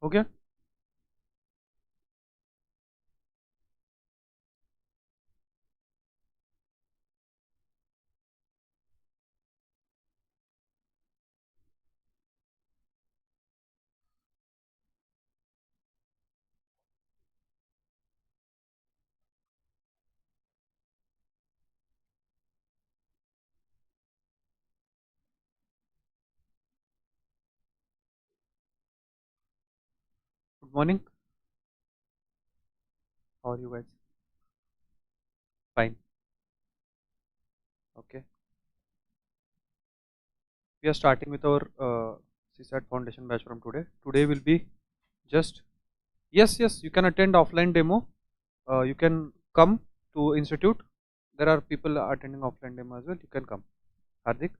Okay. Good morning. How are you guys? Fine. Okay. We are starting with our CSAT foundation batch from today. Today will be just yes. You can attend offline demo. You can come to institute. There are people attending offline demo as well. You can come. Hardik.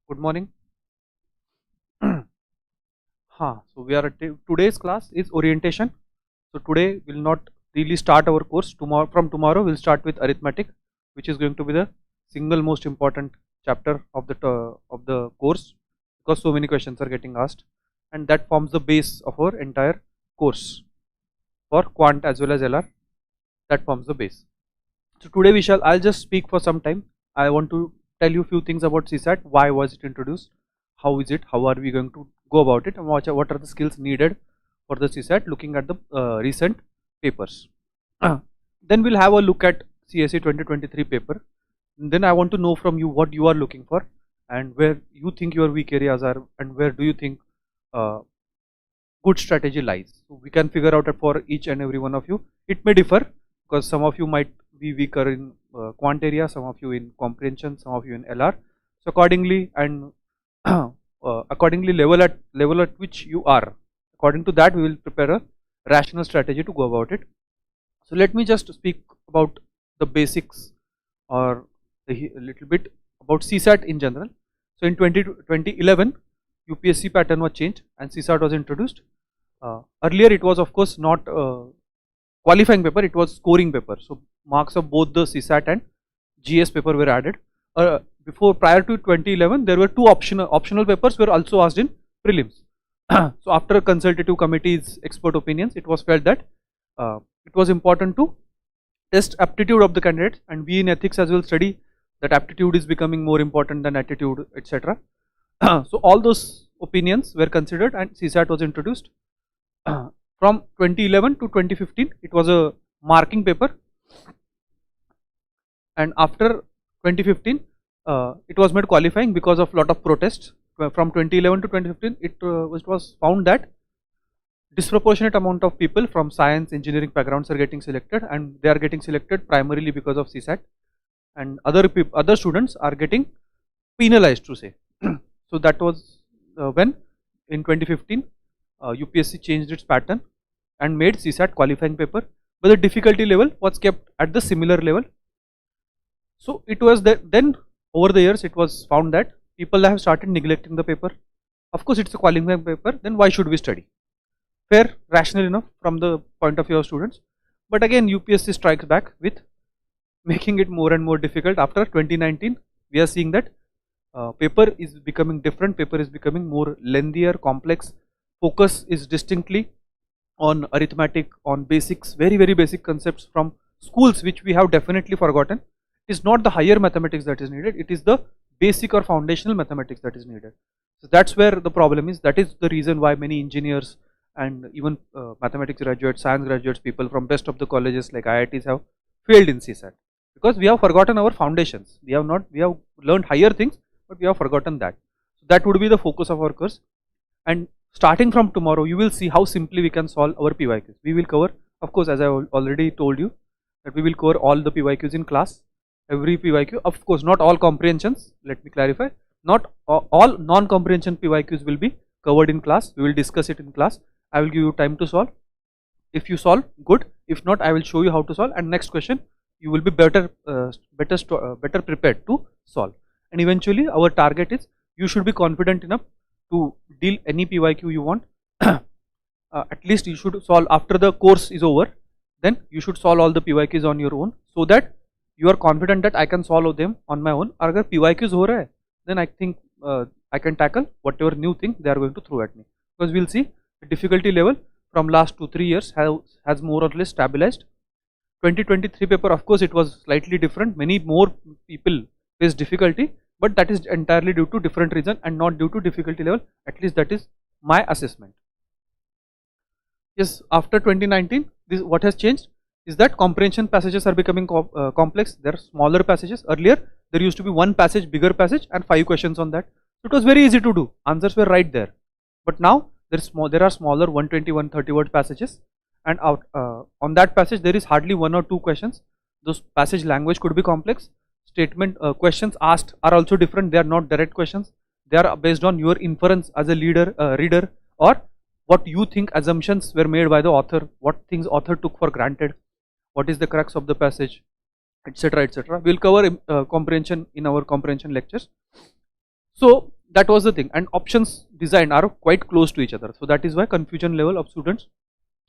Good morning. So we are at today's class is orientation. So today we'll not really start our course. From tomorrow we'll start with arithmetic, which is going to be the single most important chapter of the course, because so many questions are getting asked, and that forms the base of our entire course for quant as well as LR. That forms the base. So today I'll just speak for some time. I want to tell you a few things about CSAT. Why was it introduced? How is it? How are we going to go about it? And what are the skills needed for the CSAT? Looking at the recent papers. Then we'll have a look at CSA 2023 paper. And then I want to know from you what you are looking for and where you think your weak areas are, and where do you think good strategy lies. So we can figure out it for each and every one of you. It may differ because some of you might be weaker in quant area, some of you in comprehension, some of you in LR. So accordingly, and accordingly level at which you are, according to that we will prepare a rational strategy to go about it. So let me just speak about the basics, or a little bit about CSAT in general. So in 2011 UPSC pattern was changed and CSAT was introduced. Earlier it was of course not qualifying paper, it was scoring paper. So marks of both the CSAT and GS paper were added. Prior to 2011 there were two optional papers were also asked in prelims. So after consultative committee's expert opinions, it was felt that it was important to test aptitude of the candidates, and we in ethics as well study that aptitude is becoming more important than attitude, etc. So all those opinions were considered and CSAT was introduced. From 2011 to 2015 it was a marking paper, and after 2015 it was made qualifying because of lot of protests. From 2011 to 2015 it was found that disproportionate amount of people from science engineering backgrounds are getting selected, and they are getting selected primarily because of CSAT, and other students are getting penalized, to say. So that was when in 2015 UPSC changed its pattern and made CSAT qualifying paper, but the difficulty level was kept at the similar level. So it was that then over the years it was found that people have started neglecting the paper. Of course it's a qualifying paper, then why should we study? Fair, rational enough from the point of view of students, but again UPSC strikes back with making it more and more difficult. After 2019 we are seeing that paper is becoming different, paper is becoming more lengthier, complex. Focus is distinctly on arithmetic, on basics, very basic concepts from schools which we have definitely forgotten. It is not the higher mathematics that is needed, it is the basic or foundational mathematics that is needed. So that's where the problem is. That is the reason why many engineers and even mathematics graduates, science graduates, people from best of the colleges like IITs have failed in CSAT, because we have forgotten our foundations. We have learned higher things, but we have forgotten that. So that would be the focus of our course, and starting from tomorrow you will see how simply we can solve our PYQs. We will cover, of course, as I already told you, that we will cover all the PYQs in class. Every PYQ, of course not all comprehensions, let me clarify, not all non-comprehension PYQs will be covered in class. We will discuss it in class. I will give you time to solve. If you solve, good. If not, I will show you how to solve, and next question you will be better prepared to solve. And eventually our target is you should be confident enough to deal any PYQ you want. At least you should solve after the course is over. Then you should solve all the PYQs on your own, so that you are confident that I can solve them on my own. Or if PYQs ho raha hai, then I think I can tackle whatever new thing they are going to throw at me, because we'll see the difficulty level from last 2-3 years has more or less stabilized. 2023 paper, of course, it was slightly different. Many more people faced difficulty, but that is entirely due to different reason and not due to difficulty level. At least that is my assessment. Yes, after 2019, this what has changed is that comprehension passages are becoming complex. There are smaller passages. Earlier, there used to be one passage, bigger passage, and 5 questions on that. So it was very easy to do. Answers were right there. But now there are smaller 120, 130 word passages, and on that passage there is hardly 1 or 2 questions. Those passage language could be complex. Statement questions asked are also different. They are not direct questions. They are based on your inference as a reader, or what you think assumptions were made by the author, what things author took for granted, what is the crux of the passage, etc., etc. We will cover comprehension in our comprehension lectures. So that was the thing, and options design are quite close to each other. So that is why confusion level of students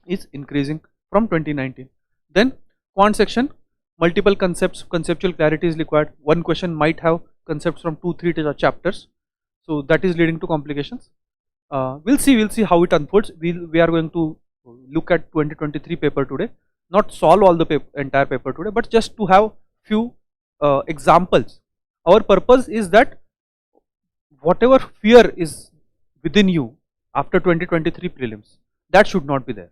is increasing from 2019. Then quant section, multiple concepts, conceptual clarity is required. One question might have concepts from 2-3 chapters. So that is leading to complications. We'll see how it unfolds. We are going to look at 2023 paper today, not solve all the entire paper today, but just to have few examples. Our purpose is that whatever fear is within you after 2023 prelims, that should not be there.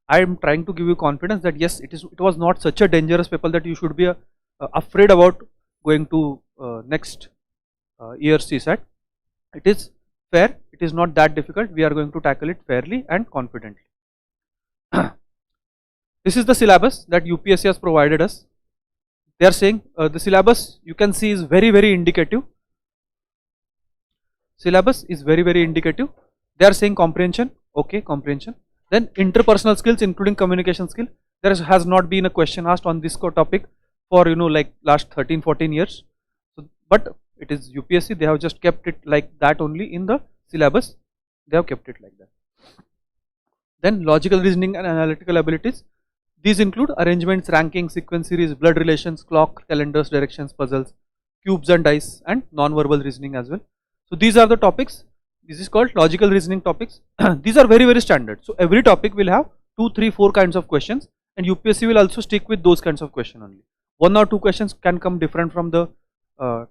I am trying to give you confidence that yes, it was not such a dangerous paper that you should be afraid about going to next year's CSAT. It is fair. It is not that difficult. We are going to tackle it fairly and confidently. This is the syllabus that UPSC has provided us. They are saying the syllabus, you can see, is very, very indicative. Syllabus is very, very indicative. They are saying comprehension, okay, comprehension. Then interpersonal skills, including communication skill. There has not been a question asked on this topic for like last 13-14 years. So, but it is UPSC. They have just kept it like that only in the syllabus. They have kept it like that. Then logical reasoning and analytical abilities. These include arrangements, ranking, sequence series, blood relations, clock, calendars, directions, puzzles, cubes and dice, and non-verbal reasoning as well. So these are the topics. This is called logical reasoning topics. These are very, very standard. So every topic will have 2, 3, 4 kinds of questions, and UPSC will also stick with those kinds of questions only. 1 or 2 questions can come different from the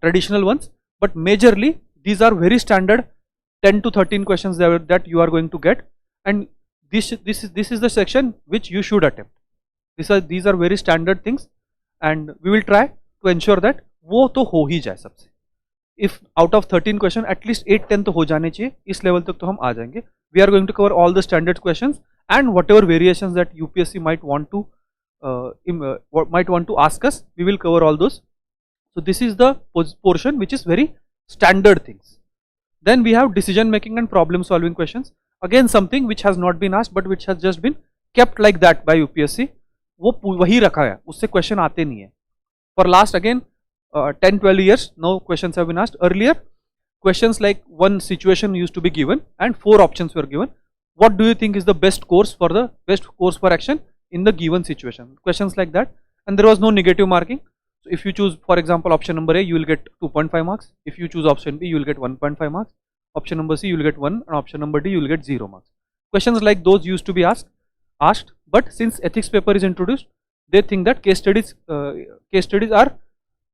traditional ones, but majorly these are very standard 10 to 13 questions that you are going to get, and this is the section which you should attempt. These are very standard things, and we will try to ensure that वो तो हो ही जाए सबसे. If out of 13 questions, at least 8-10 तो हो जाने चाहिए. इस level तक तो हम आ जाएंगे. We are going to cover all the standard questions and whatever variations that UPSC might want to ask us. We will cover all those. So this is the portion which is very standard things. Then we have decision making and problem solving questions. Again, something which has not been asked but which has just been kept like that by UPSC. वो वही रखा है, उससे question आते नहीं है. For last again 10-12 years, no questions have been asked. Earlier, questions like one situation used to be given and 4 options were given. What do you think is the best course for action in the given situation? Questions like that, and there was no negative marking. So if you choose, for example, option number A, you will get 2.5 marks. If you choose option B, you will get 1.5 marks. Option number C, you will get 1, and option number D, you will get 0 marks. Questions like those used to be asked, but since ethics paper is introduced, they think that case studies are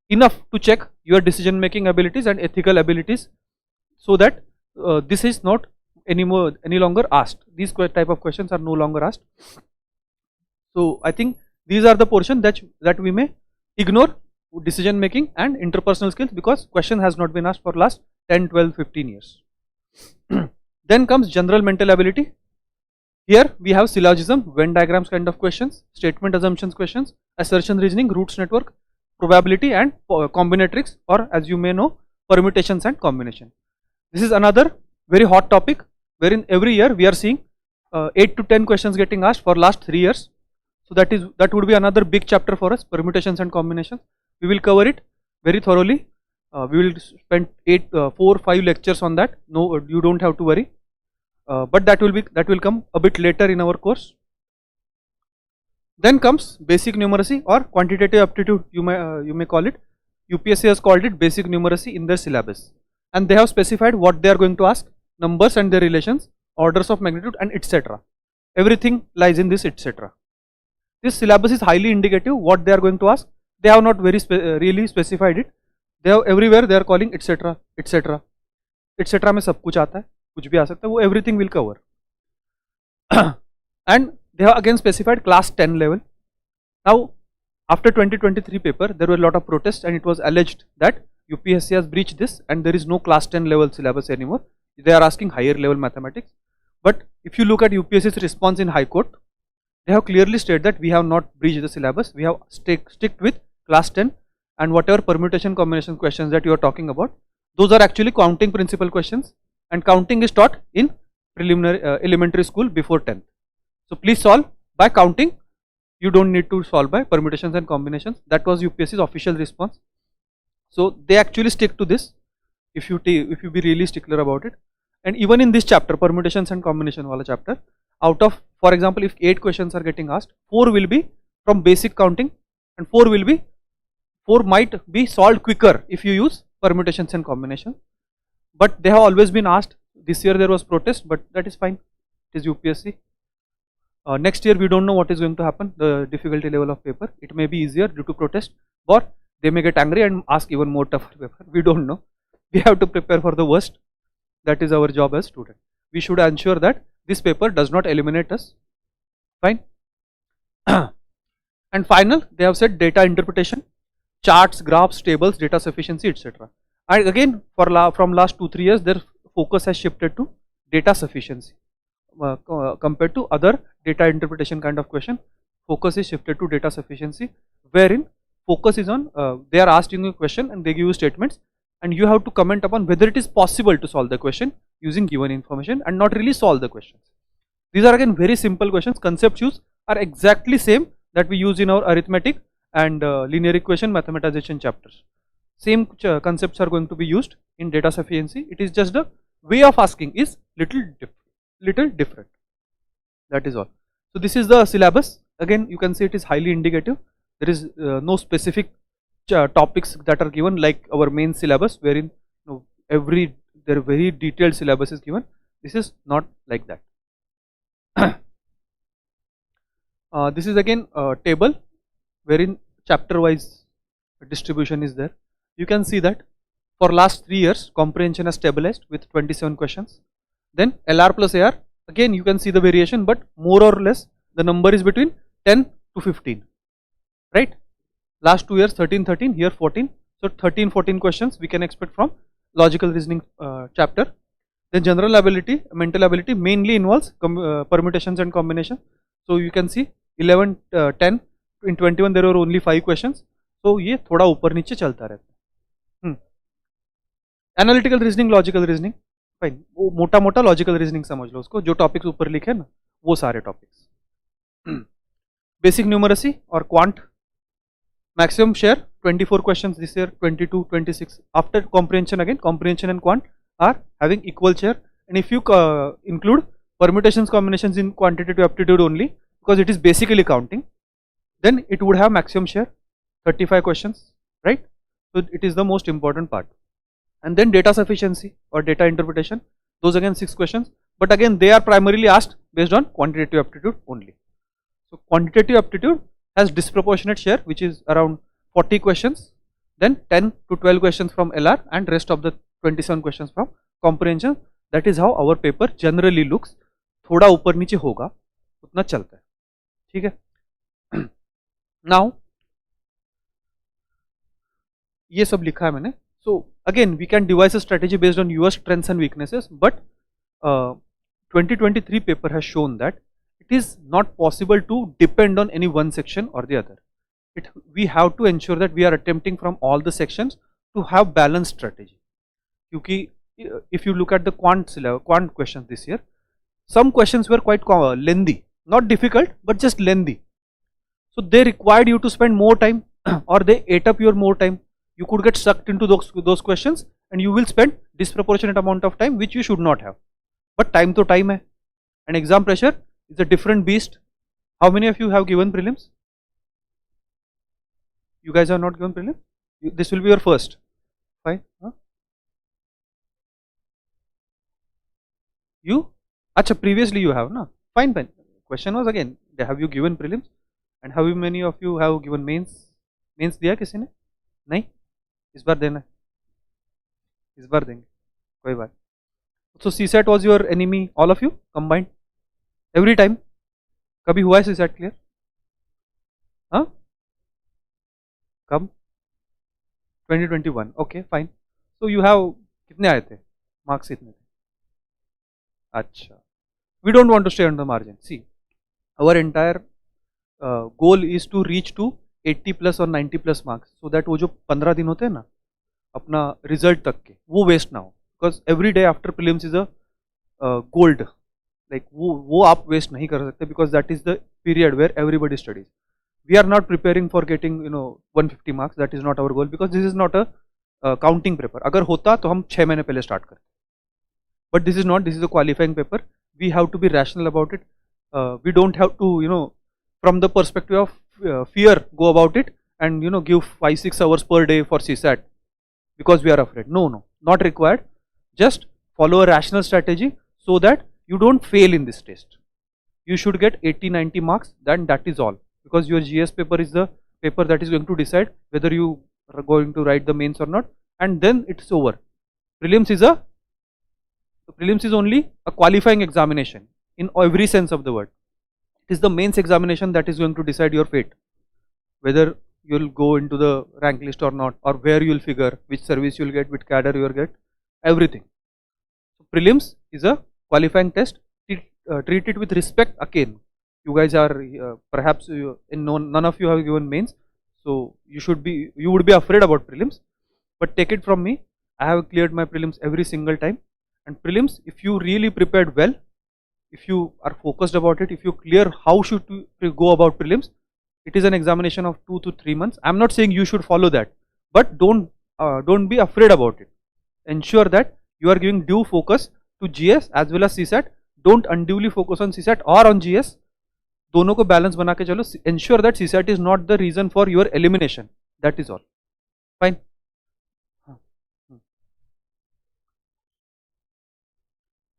enough to check your decision making abilities and ethical abilities, so that this is not any longer asked. These type of questions are no longer asked. So I think these are the portion that we may ignore, decision making and interpersonal skills, because question has not been asked for last 10, 12, 15 years. Then comes general mental ability. Here we have syllogism, Venn diagrams kind of questions, statement assumptions questions, assertion reasoning, roots network, probability, and combinatorics, or as you may know, permutations and combination. This is another very hot topic wherein every year we are seeing 8 to 10 questions getting asked for last 3 years. So that would be another big chapter for us, permutations and combinations. We will cover it very thoroughly. We will spend 4 or 5 lectures on that. No, you don't have to worry. But that will come a bit later in our course. Then comes basic numeracy or quantitative aptitude, you may call it. UPSC has called it basic numeracy in their syllabus, and they have specified what they are going to ask: numbers and their relations, orders of magnitude, and etc. everything lies in this etc. This syllabus is highly indicative. What they are going to ask, they have not very really specified it. They have everywhere they are calling etc. etc. etc. में सब कुछ आता है, कुछ भी आ सकता है, वो everything will cover. And they have again specified class 10 level. Now, after 2023 paper, there were a lot of protests and it was alleged that UPSC has breached this and there is no class 10 level syllabus anymore. They are asking higher level mathematics. But if you look at UPSC's response in High Court, they have clearly stated that we have not breached the syllabus. We have sticked with class 10, and whatever permutation combination questions that you are talking about, those are actually counting principle questions, and counting is taught in preliminary elementary school before 10th. So please solve by counting. You don't need to solve by permutations and combinations. That was UPSC's official response. So they actually stick to this if you be really stickler about it. And even in this chapter, permutations and combination wala chapter, out of, for example, if 8 questions are getting asked, 4 will be from basic counting and 4 might be solved quicker if you use permutations and combinations. But they have always been asked. This year there was protest, but that is fine. It is UPSC. Next year we don't know what is going to happen, the difficulty level of paper. It may be easier due to protest, or they may get angry and ask even more tougher paper. We don't know. We have to prepare for the worst. That is our job as student. We should ensure that this paper does not eliminate us. Fine. And final, they have said data interpretation, charts, graphs, tables, data sufficiency, etc. And again, from last 2-3 years, their focus has shifted to data sufficiency. Compared to other data interpretation kind of question, focus is shifted to data sufficiency, wherein focus is on, they are asking you a question and they give you statements and you have to comment upon whether it is possible to solve the question using given information and not really solve the questions. These are again very simple questions. Concept use are exactly same that we use in our arithmetic and linear equation mathematization chapters. Same concepts are going to be used in data sufficiency. It is just the way of asking is little different. That is all. So this is the syllabus. Again, you can see it is highly indicative. There is no specific topics that are given like our main syllabus, wherein there very detailed syllabus is given. This is not like that. This is again a table wherein chapter wise distribution is there. You can see that for last 3 years comprehension has stabilized with 27 questions. Then LR plus AR, again you can see the variation, but more or less the number is between 10 to 15, right? Last 2 years 13, here 14. So 13-14 questions we can expect from logical reasoning chapter. Then general ability, mental ability mainly involves permutations and combination. So you can see 11, 10, in 21 there were only 5 questions. So ये थोड़ा ऊपर नीचे चलता रहता है. Analytical reasoning, logical reasoning, fine. वो मोटा मोटा लॉजिकल रीजनिंग समझ लो उसको, जो टॉपिक्स ऊपर लिखे ना वो सारे टॉपिक्स. बेसिक न्यूमरेसी और quant, maximum share 24 questions this year, 22, 26. After comprehension, again comprehension and quant are having equal share, and if you include permutations combinations in quantitative aptitude only, because it is basically counting, then it would have maximum share 35 questions, right? So it is the most important part. And then data sufficiency or data interpretation, those again 6 questions, but again they are primarily asked based on quantitative aptitude only. So quantitative aptitude has disproportionate share, which is around 40 questions, then 10 to 12 questions from LR and rest of the 27 questions from comprehension. That is how our paper generally looks. थोड़ा ऊपर नीचे होगा उतना चलता है, ठीक है. Now ये सब लिखा है मैंने. So again we can devise a strategy based on your strengths and weaknesses, but 2023 paper has shown that it is not possible to depend on any one section or the other. We have to ensure that we are attempting from all the sections to have balanced strategy. Because if you look at the quant questions this year, some questions were quite lengthy, not difficult but just lengthy. So they required you to spend more time or they ate up your more time. You could get sucked into those questions and you will spend disproportionate amount of time which you should not have. But time to time hai. And exam pressure is a different beast. How many of you have given prelims? You guys have not given prelims? This will be your first. Fine. Huh? You? Acha, previously you have, na? Fine, fine. question was again, have you given prelims and how many of you have given mains? Mains दिया किसी ने? नहीं? इस बार देना है? इस बार देंगे, कोई बात. So CSAT was your enemy, all of you combined, every time. कभी हुआ है CSAT clear? हाँ? कब? 2021. Okay, fine. So you have कितने आए थे? Marks कितने थे? अच्छा. We don't want to stay on the margin. See, our entire goal is to reach to 80 plus or 90 plus marks, so that वो जो 15 दिन होते हैं ना अपना रिजल्ट तक के, वो वेस्ट ना हो. Because every day after prelims is a gold. Like वो आप वेस्ट नहीं कर सकते, because that is the period where everybody studies. We are not preparing for getting 150 marks. That is not our goal, because this is not a counting paper. अगर होता तो हम 6 महीने पहले स्टार्ट करते. But this is not. This is a qualifying paper. We have to be rational about it. We don't have to from the perspective of fear go about it and give 5-6 hours per day for CSAT because we are afraid. No, not required. Just follow a rational strategy so that you don't fail in this test. You should get 80-90 marks, then that is all, because your GS paper is the paper that is going to decide whether you are going to write the mains or not, and then it's over. Prelims is only a qualifying examination in every sense of the word. It is the mains examination that is going to decide your fate, whether you will go into the rank list or not, or where you will figure, which service you will get, which cadre you will get, everything. So prelims is a qualifying test. Treat it with respect. Again, you guys are perhaps none of you have given mains, so you would be afraid about prelims, but take it from me, I have cleared my prelims every single time. And prelims, if you really prepared well, if you are focused about it, if you clear how should you go about prelims, it is an examination of 2 to 3 months. I am not saying you should follow that, but don't be afraid about it. Ensure that you are giving due focus to GS as well as CSAT. Don't unduly focus on CSAT or on GS. दोनों को balance बना के चलो. Ensure that CSAT is not the reason for your elimination. That is all. Fine.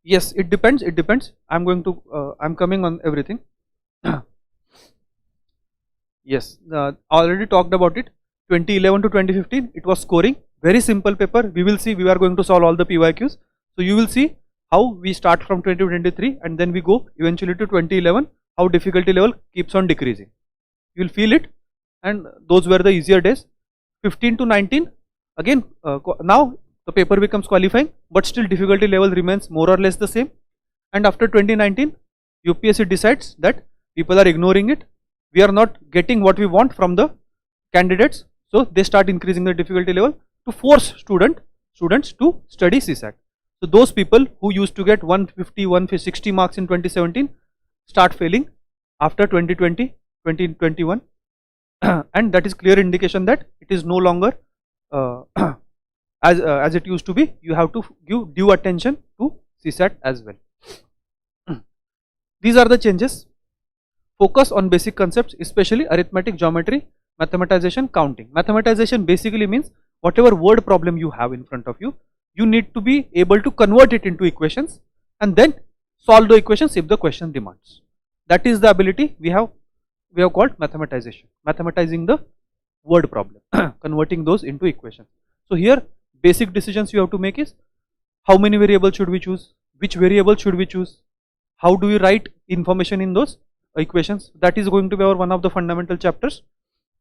Yes, it depends. It depends. I'm coming on everything. Yes, already talked about it. 2011 to 2015, it was scoring. Very simple paper. We will see. We are going to solve all the PYQs. So you will see how we start from 2023 and then we go eventually to 2011. How difficulty level keeps on decreasing. You will feel it. And those were the easier days. 15 to 19, again now the paper becomes qualifying, but still difficulty level remains more or less the same. And after 2019, UPSC decides that people are ignoring it. We are not getting what we want from the candidates, so they start increasing the difficulty level to force students to study CSAT. So those people who used to get 150, 160 marks in 2017 start failing after 2020, 2021, and that is clear indication that it is no longer as it used to be. You have to give due attention to CSAT as well. These are the changes. Focus on basic concepts, especially arithmetic, geometry, mathematization, counting. Mathematization basically means whatever word problem you have in front of you, you need to be able to convert it into equations and then solve the equations if the question demands. That is the ability we have called mathematization. Mathematizing the word problem, converting those into equations. So here basic decisions you have to make is how many variables should we choose, which variable should we choose, how do we write information in those equations. That is going to be our one of the fundamental chapters.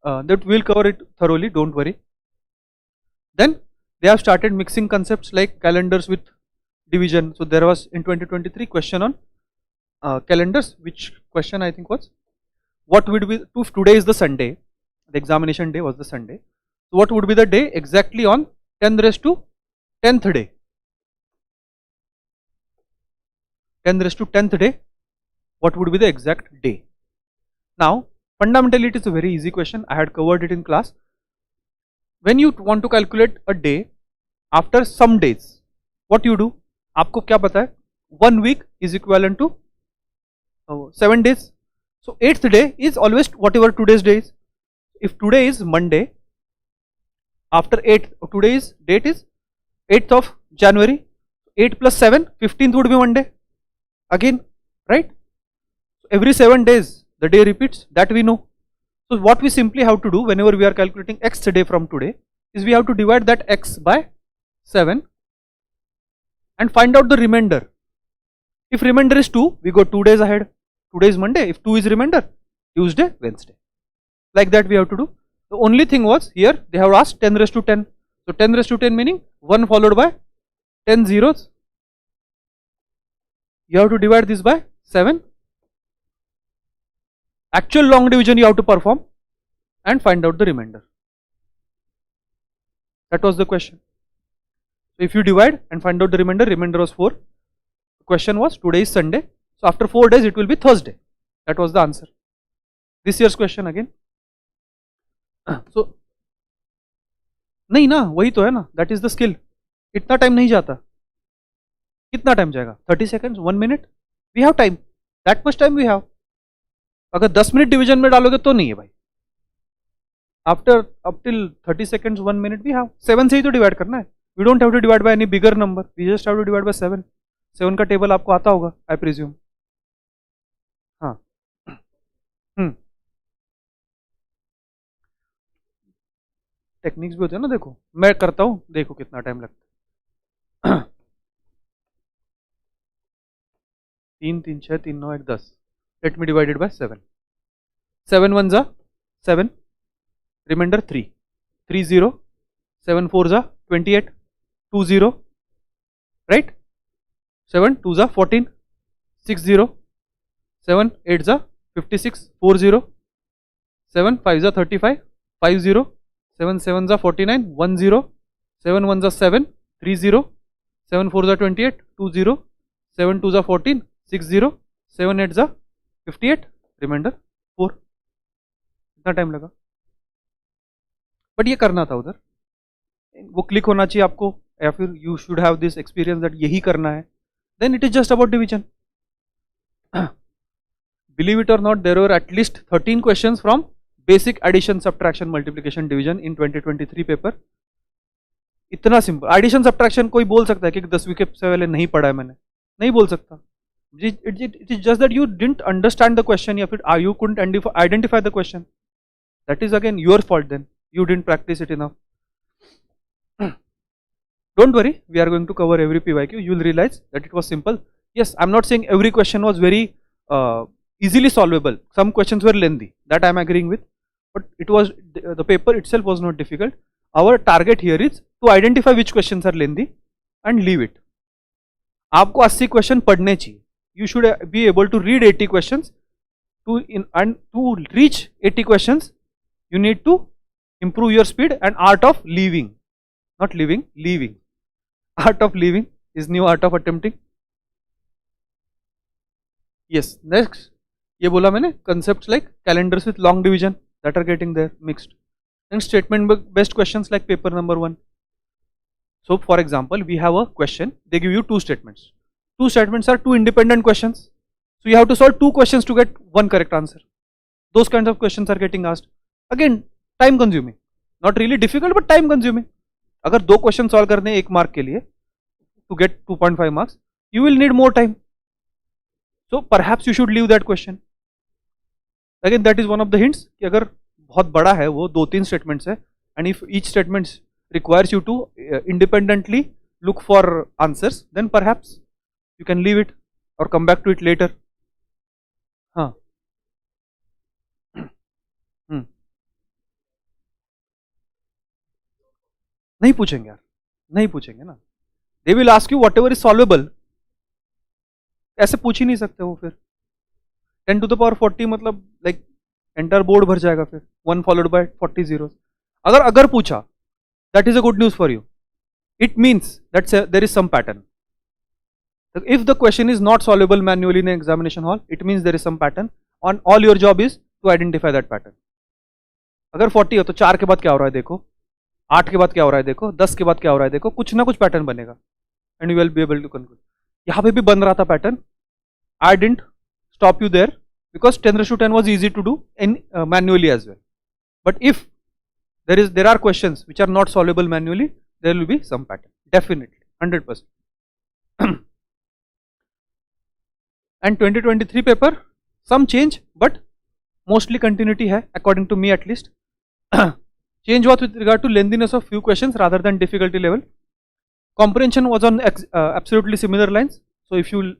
That we will cover it thoroughly, don't worry. Then they have started mixing concepts like calendars with division. So there was in 2023 question on calendars, which question I think was, what would be, if today is the Sunday, the examination day was the Sunday, so what would be the day exactly on 10 raised to 10th day? 10 raised to 10th day, what would be the exact day? Now fundamentally it is a very easy question. I had covered it in class. When you want to calculate a day after some days, what you do? आपको क्या पता है? 1 week is equivalent to 7 days. So 8th day is always whatever today's day is. If today is Monday, after 8th, today's date is 8th of January, 8 plus 7, 15th would be Monday again, right? Every 7 days the day repeats, that we know. So what we simply have to do whenever we are calculating x day from today is we have to divide that x by 7 and find out the remainder. If remainder is 2, we go 2 days ahead. Today is Monday. If 2 is remainder, Tuesday, Wednesday. Like that we have to do. The only thing was here they have asked 10 raised to 10. So 10 raised to 10 meaning 1 followed by 10 zeros. You have to divide this by 7. Actual long division you have to perform and find out the remainder. That was the question. So if you divide and find out the remainder was 4. The question was today is Sunday. So after 4 days it will be Thursday. That was the answer. This year's question again. So नहीं ना, वही तो है ना, that is the skill. इतना time नहीं जाता. कितना टाइम जाएगा? 30 seconds, 1 minute. We have time. That much time we have. अगर 10 मिनट डिवीजन में डालोगे तो नहीं है भाई. After up till 30 seconds, 1 minute we have. 7 से ही तो डिवाइड करना है. We don't have to divide by any bigger number. We just have to divide by 7. 7 का टेबल आपको आता होगा, I presume. हाँ. टेक्निक्स भी होते हैं ना, देखो मैं करता हूँ, देखो कितना टाइम लगता है. 3 3 6 3 9 1 10. Let me divide it by 7. 7 1 जा 7. Remainder 3. 3 0. 7 4 जा 28. 2 0. Right? 7 2 जा 14. 6 0. 7 8 जा 56. 4 0. 7 5 जा 35. 5 0. 7 7 जा 49. 1 0. 7 1 जा 7. 3 0. 7 4 जा 28. 2 0. 7 2 जा 14. 6 0. 7 8 जा 58. रिमाइंडर 4. कितना टाइम लगा? बट ये करना था उधर, वो क्लिक होना चाहिए आपको, या फिर you should have this experience that यही करना है. Then it is just about division. Believe it or not, there were at least 13 questions from basic addition subtraction multiplication division in 2023 paper. इतना सिंपल. एडिशन सब्ट्रैक्शन कोई बोल सकता है कि 10वीं के से पहले नहीं पढ़ा है मैंने, नहीं बोल सकता. It is just that you didn't understand the question, या फिर you couldn't identify the question. That is again your fault then. You didn't practice it enough. Don't worry, we are going to cover every PYQ. You will realize that it was simple. Yes, I am not saying every question was very easily solvable. Some questions were lengthy. That I am agreeing with. But it was, the paper itself was not difficult. Our target here is to identify which questions are lengthy and leave it. आपको 80 question पढ़ने चाहिए. You should be able to read 80 questions. And to reach 80 questions, you need to improve your speed and art of leaving. Not living, leaving. Art of leaving is new art of attempting. Yes, next. ये बोला मैंने, concepts like calendars with long division that are getting there mixed. And statement based questions like paper number 1. So for example, we have a question, they give you 2 statements. 2 statements are 2 independent questions. So you have to solve 2 questions to get 1 correct answer. Those kinds of questions are getting asked. Again, time consuming. Not really difficult, but time consuming. अगर 2 question solve करने 1 mark के लिए, to get 2.5 marks, you will need more time. So perhaps you should leave that question. Again, that is one of the hints कि अगर बहुत बड़ा है वो 2-3 statements है, and if each statement requires you to independently look for answers, then perhaps you can leave it or come back to it later. हाँ. नहीं पूछेंगे यार, नहीं पूछेंगे ना. They will ask you whatever is solvable. ऐसे पूछ ही नहीं सकते वो फिर. 10 to the power 40 मतलब like entire board भर जाएगा फिर. 1 followed by 40 zeros. अगर पूछा, that is a good news for you. It means that there is some pattern. If the question is not solvable manually in an examination hall, it means there is some pattern. On all your job is to identify that pattern. अगर 40 हो तो 4 के बाद क्या हो रहा है देखो, 8 के बाद क्या हो रहा है देखो, 10 के बाद क्या हो रहा है देखो, कुछ ना कुछ पैटर्न बनेगा. And you will be able to conclude. यहाँ पे भी बन रहा था pattern. I didn't stop you there because 10⁻10 was easy to do in manually as well. But if there are questions which are not solvable manually, there will be some pattern. Definitely, 100%. And 2023 paper, some change but mostly continuity है according to me at least. Change was with regard to lengthiness of few questions rather than difficulty level. Comprehension was on absolutely similar lines. So if you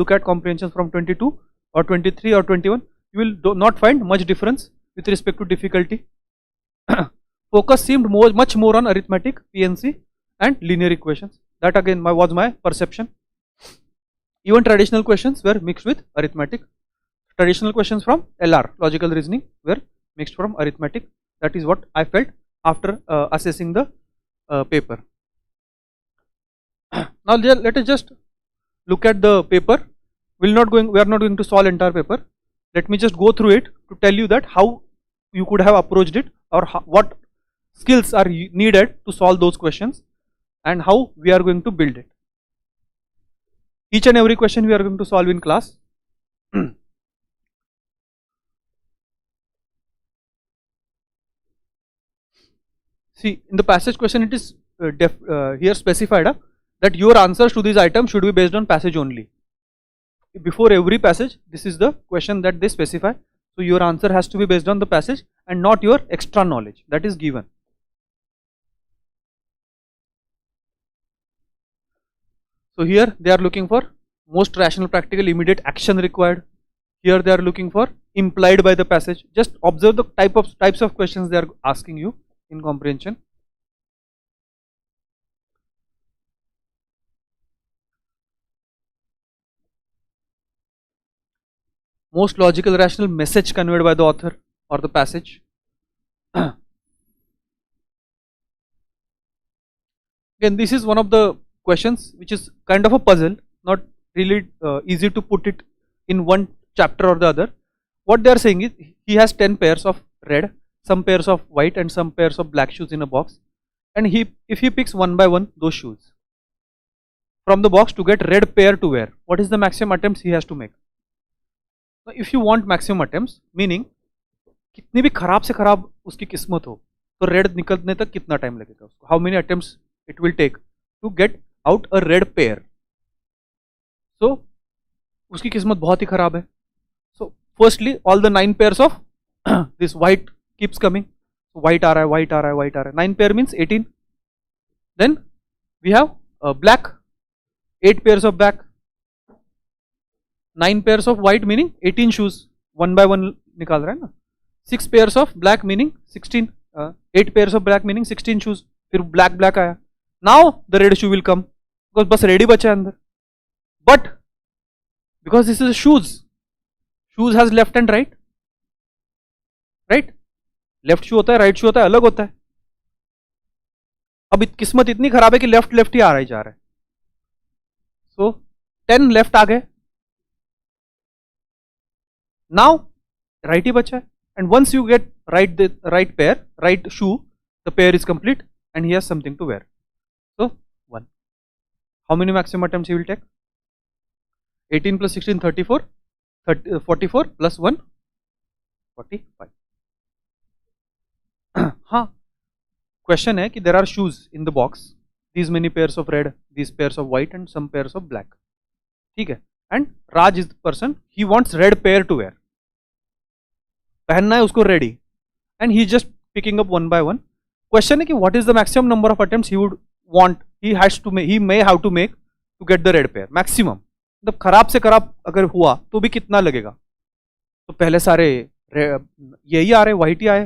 look at comprehension from 22 or 23 or 21, you will not find much difference with respect to difficulty. Focus seemed much more on arithmetic, PNC and linear equations. That again was my perception. Even traditional questions were mixed with arithmetic. Traditional questions from LR, logical reasoning, were mixed from arithmetic. That is what I felt after assessing the paper. Now let us just look at the paper. We are not going to solve entire paper. Let me just go through it to tell you that how you could have approached it, or what skills are needed to solve those questions, and how we are going to build it. Each and every question we are going to solve in class. See, in the passage question, it is here specified that your answers to these items should be based on passage only. Before every passage, this is the question that they specify. So your answer has to be based on the passage and not your extra knowledge that is given. So here they are looking for most rational, practical, immediate action required. Here they are looking for implied by the passage. Just observe the types of questions they are asking you in comprehension. Most logical, rational message conveyed by the author or the passage. Again, this is one of the questions which is kind of a puzzle, not really easy to put it in one chapter or the other. What they are saying is, he has 10 pairs of red, some pairs of white and some pairs of black shoes in a box, and if he picks one by one those shoes from the box to get red pair to wear, what is the maximum attempts he has to make? So if you want maximum attempts, meaning कितनी भी खराब से खराब उसकी किस्मत हो, तो red निकलने तक कितना टाइम लगेगा उसको? How many attempts it will take to get out a red pair? So उसकी किस्मत बहुत ही खराब है. So firstly, all the 9 pairs of this white keeps coming. So white आ रहा है, white आ रहा है, white आ रहा है. 9 pair means 18. Then we have black, 8 pairs of black. 9 pairs of white meaning 18 shoes, one by one निकाल रहा है ना. 6 pairs of black meaning 16, 8 pairs of black meaning 16 shoes. फिर black आया. Now the red shoe will come because बस red ही बचा है अंदर. But because this is shoes has left and right, right? Left shoe होता है, right shoe होता है, अलग होता है. अब किस्मत इतनी खराब है कि लेफ्ट ही आ रहा ही जा रहा है. So 10 लेफ्ट आ गए. Now right ही बचा है, and once you get the right pair, right shoe, the pair is complete and he has something to wear. So 1. How many maximum attempts he will take? 18 plus 16, 34, 44 plus 1, 45. हाँ, question है कि there are shoes in the box, these many pairs of red, these pairs of white and some pairs of black. ठीक है, and Raj is the person, he wants red pair to wear. पहनना है उसको ready, and he just picking up one by one. Question है कि what is the maximum number of attempts he would want, he may have to make to get the red pair, maximum. मतलब खराब से खराब अगर हुआ तो भी कितना लगेगा? तो पहले सारे यही आ रहे, व्हाइट ही आए,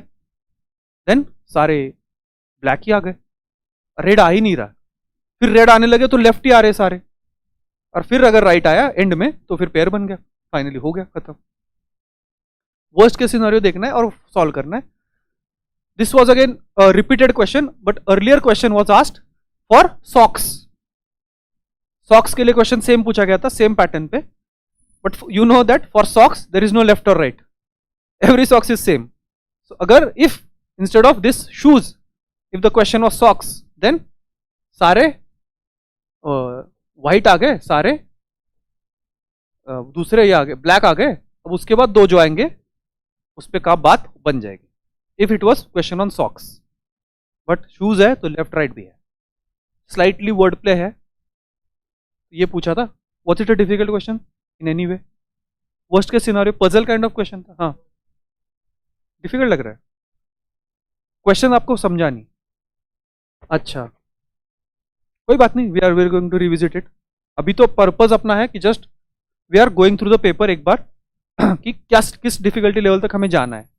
देन सारे ब्लैक ही आ गए, रेड आ ही नहीं रहा. फिर रेड आने लगे तो लेफ्ट ही आ रहे सारे, और फिर अगर राइट आया एंड में तो फिर पेयर बन गया, फाइनली हो गया, खत्म. वर्स्ट केस सिनेरियो देखना है और सॉल्व करना है. This was again repeated question, but earlier question was asked for socks. Socks के लिए क्वेश्चन सेम पूछा गया था, सेम पैटर्न पे, but you know that for socks there is no left or right, every socks is same. So अगर if instead of this shoes, if the question was socks, then सारे white आ गए, सारे दूसरे ये आ गए, black आ गए. अब उसके बाद दो जो आएंगे उस पर का बात बन जाएगी. If it was question on socks, but shoes है तो लेफ्ट राइट भी है. स्लाइटली वर्ड प्ले है. ये पूछा था, what's it a difficult question in any way? Worst case scenario, puzzle kind of question था। हाँ, डिफिकल्ट लग रहा है क्वेश्चन, आपको समझा नहीं? अच्छा, कोई बात नहीं, we are going to revisit it. अभी तो पर्पज अपना है कि just we are going through the paper एक बार कि क्या किस डिफिकल्टी लेवल तक हमें जाना है।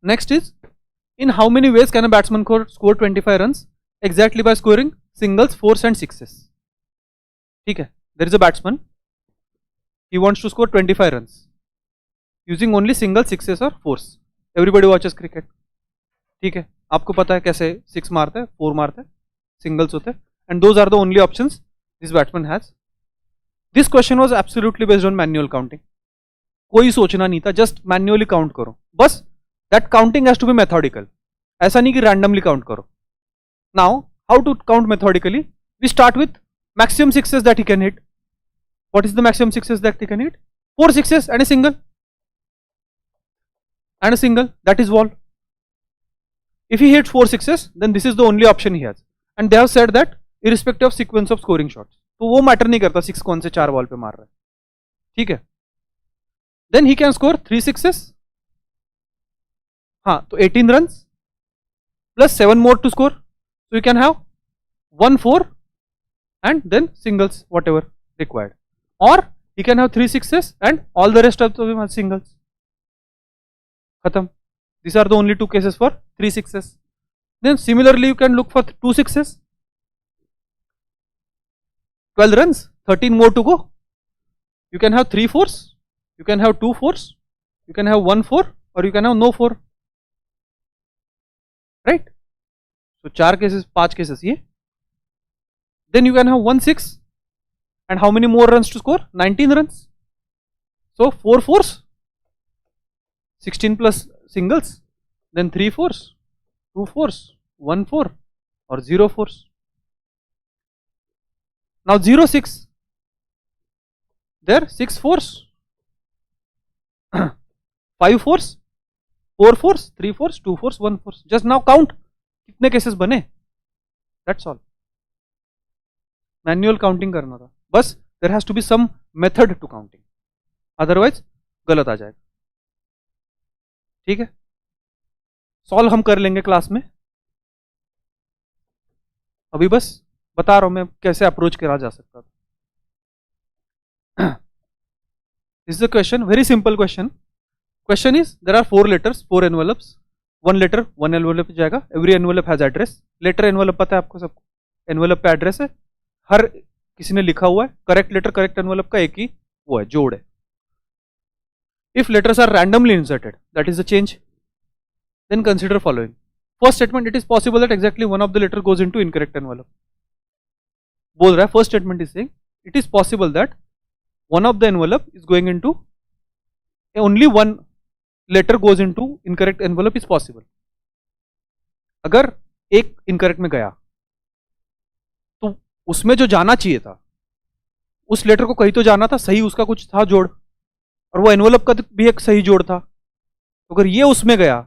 Next is, in how many ways can a batsman score 25 runs exactly by scoring singles, fours and sixes. ठीक है, there is a batsman, he wants to score 25 runs using only single, sixes और fours. Everybody watches cricket, ठीक है, आपको पता है कैसे 6 मारते हैं, 4 मारते हैं, सिंगल्स होते हैं, and those are the only options this batsman has. This question was absolutely based on manual counting. कोई सोचना नहीं था, जस्ट मैन्युअली काउंट करो बस। That counting has to be methodical, ऐसा नहीं कि रैंडमली काउंट करो। Now how to count methodically? We start with maximum sixes that he can hit. What is the maximum sixes that he can hit? 4 sixes and a single, that is wall. If he hits 4 sixes, then this is the only option he has, and they have said that irrespective of sequence of scoring shots, तो वो matter नहीं करता 6 कौन से 4 ball पे मार रहा है, ठीक है। Then he can score 3 sixes, हाँ, तो 18 run plus 7 more to score, so you can have 1 4 and then singles whatever required, or he can have 3 sixes and all the rest of them are singles. Khatam. These are the only 2 cases for 3 sixes. Then similarly you can look for 2 sixes, 12 runs, 13 more to go. You can have 3 fours, you can have 2 fours, you can have 1 4, or you can have no 4, right? So 4 cases, 5 cases ye. Then you can have 1 6, and how many more runs to score? 19 runs. So 4 fours, 16 plus singles, then 3 fours, 2 fours, 1 4, or 0 fours. Now 0 6, there 6 fours, 5 fours, 4 fours, 3 fours, 2 fours, 1 fours. Just now count कितने cases बने, that's all. Manual counting करना था बस, there has to be some method to counting, otherwise गलत आ जाएगा, ठीक है। Solve हम कर लेंगे क्लास में, अभी बस बता रहा हूं मैं कैसे अप्रोच करा जा सकता था। This is the question, very simple question. Question is, there are 4 letters, 4 envelopes, 1 letter 1 envelope जाएगा, every envelope has address. Letter envelope पता है आपको सबको, एनवेलप पे एड्रेस है, हर किसी ने लिखा हुआ है, करेक्ट लेटर करेक्ट एनवेलप का एक ही वो है, जोड़ है। If letters are randomly inserted, that is the change, then consider following. First statement, it is possible that exactly one of the letter goes into incorrect envelope. बोल रहा है, first statement is saying it is possible that one of the envelope is going into, only one letter goes into incorrect envelope is possible. अगर एक incorrect में गया तो उसमें जो जाना चाहिए था, उस लेटर को कहीं तो जाना था, सही उसका कुछ था जोड़, और वो एनवेलप का भी एक सही जोड़ था। तो अगर ये उसमें गया,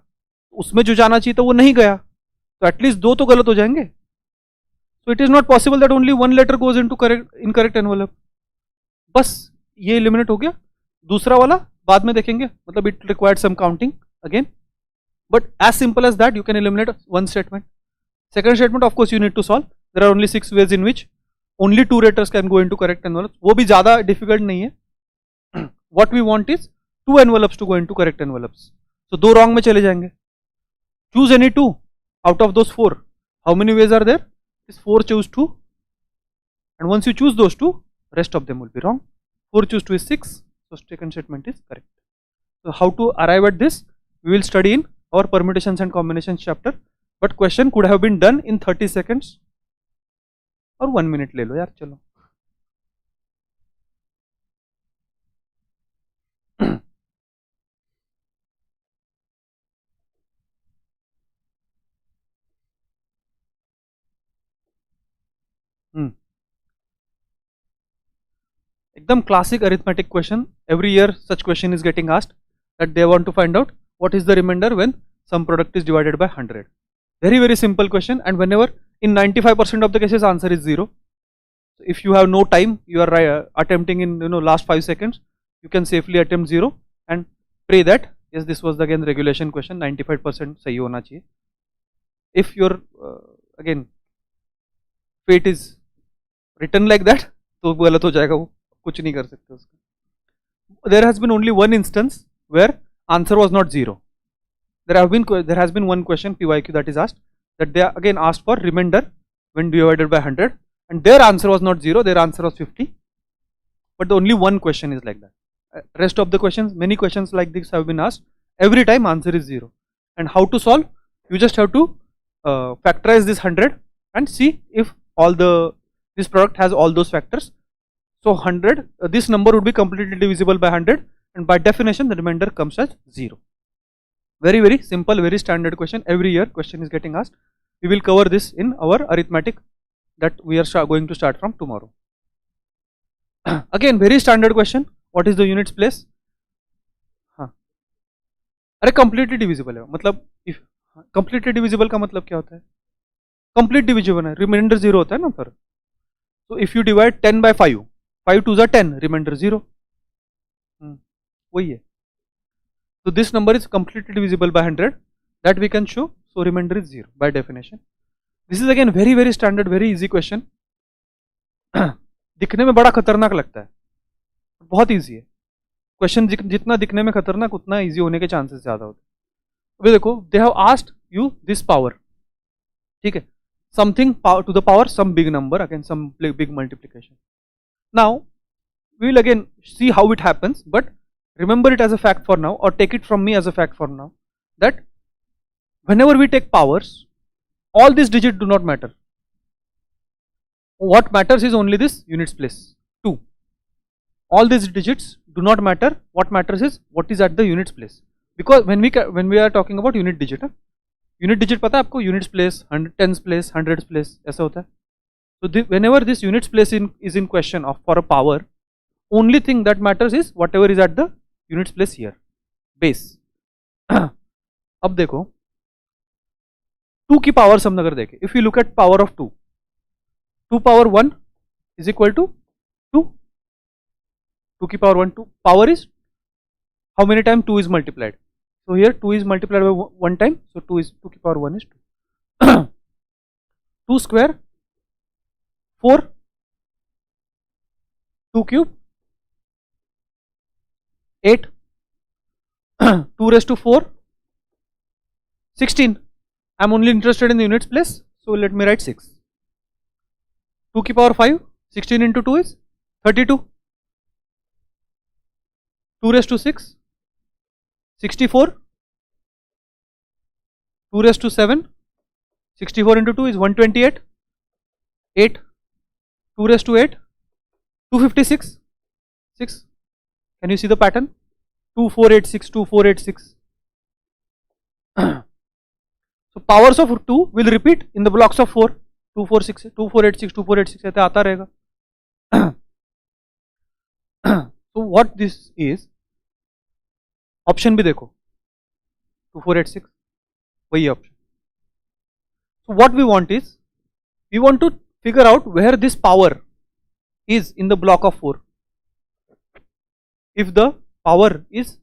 उसमें जो जाना चाहिए था वो नहीं गया, तो एटलीस्ट 2 तो गलत हो जाएंगे। So it is not possible that only 1 letter goes into incorrect envelope. बस ये एलिमिनेट हो गया। दूसरा वाला बाद में देखेंगे, मतलब it required some counting again, but as simple as that you can eliminate one statement. Second statement of course you need to solve, there are only 6 ways in which only 2 letters can go into correct envelope, वो भी ज्यादा difficult नहीं है। What we want is 2 envelopes to go into correct envelopes. So 2 wrong में चले जाएंगे। Choose any 2 out of those 4. How many ways are there? Is 4 choose 2, and once you choose those 2, rest of them will be wrong. 4 choose 2 is 6. So second statement is correct. So how to arrive at this? We will study in our permutations and combinations chapter. But question could have been done in 30 seconds और 1 minute ले लो यार, चलो। एकदम classic arithmetic question. Every year such question is getting asked, that they want to find out what is the remainder when some product is divided by 100. Very simple question, and whenever in 95% of the cases answer is 0. if you have no time, you are attempting in last 5 seconds, you can safely attempt 0 and pray that yes, this was again regulation question, 95% सही होना चाहिए. If your again fate is written like that, तो गलत हो जाएगा, वो कुछ नहीं कर सकते उसका. There has been only one instance where answer was not 0. There has been one question PYQ that is asked, that they again asked for remainder when divided by 100, and their answer was not 0, their answer was 50. But the only one question is like that. Rest of the questions, many questions like this have been asked. Every time answer is 0. And how to solve? You just have to factorize this 100 and see if this product has all those factors. So 100, this number would be completely divisible by 100, and by definition the remainder comes as 0. Very, very simple, very standard question. Every year question is getting asked. We will cover this in our arithmetic that we are going to start from tomorrow. Again, very standard question. What is the units place? अरे completely divisible है, मतलब if completely divisible का मतलब क्या होता है? Complete divisible है, remainder 0 होता है ना पर. So if you divide 10 by 5, 5 2s are 10, remainder 0. वही है. So this number is completely divisible by 100, that we can show. So remainder is 0 by definition. This is again very, very standard, very easy question. दिखने में बड़ा खतरनाक लगता है, बहुत easy है क्वेश्चन. जितना दिखने में खतरनाक उतना इजी होने के चांसेस ज्यादा होते हैं. अभी देखो, they have asked you this power, ठीक है, something to the power some big number, again some big multiplication. Now we will again see how it happens, but remember it as a fact for now, or take it from me as a fact for now, that whenever we take powers, all these digits do not matter. What matters is only this units place 2. All these digits do not matter. What matters is what is at the units place, because when we are talking about unit digit, unit digit पता है आपको, units place, tens place, hundreds place ऐसा होता है. So whenever this units place is in question for a power, only thing that matters is whatever is at the units place here, base. अब देखो 2 की power हम अगर देखें, if you look at power of 2, 2 power 1 is equal to 2. 2 की power 1, 2 power is how many times 2 is multiplied. So here 2 is multiplied by 1 time, so 2 की power 1 is 2. 2 square 4, 2 cube 8, 2 raised to 4 16. I am only interested in the units place, so let me write 6. 2 की power 5, 16 into 2 is 32. 2 raised to 6 64. 2 raised to 7, 64 into 2 is 128. 8, 2 raised to 8, 256. 6. Can you see the pattern? 2486, 2486. So powers of 2 will repeat in the blocks of 4. 246, 2486, 2486 ऐसे आता रहेगा. So what this is, option भी देखो, 2486 वही option. So what we want is, we want to figure out where this power is in the block of 4. If the power is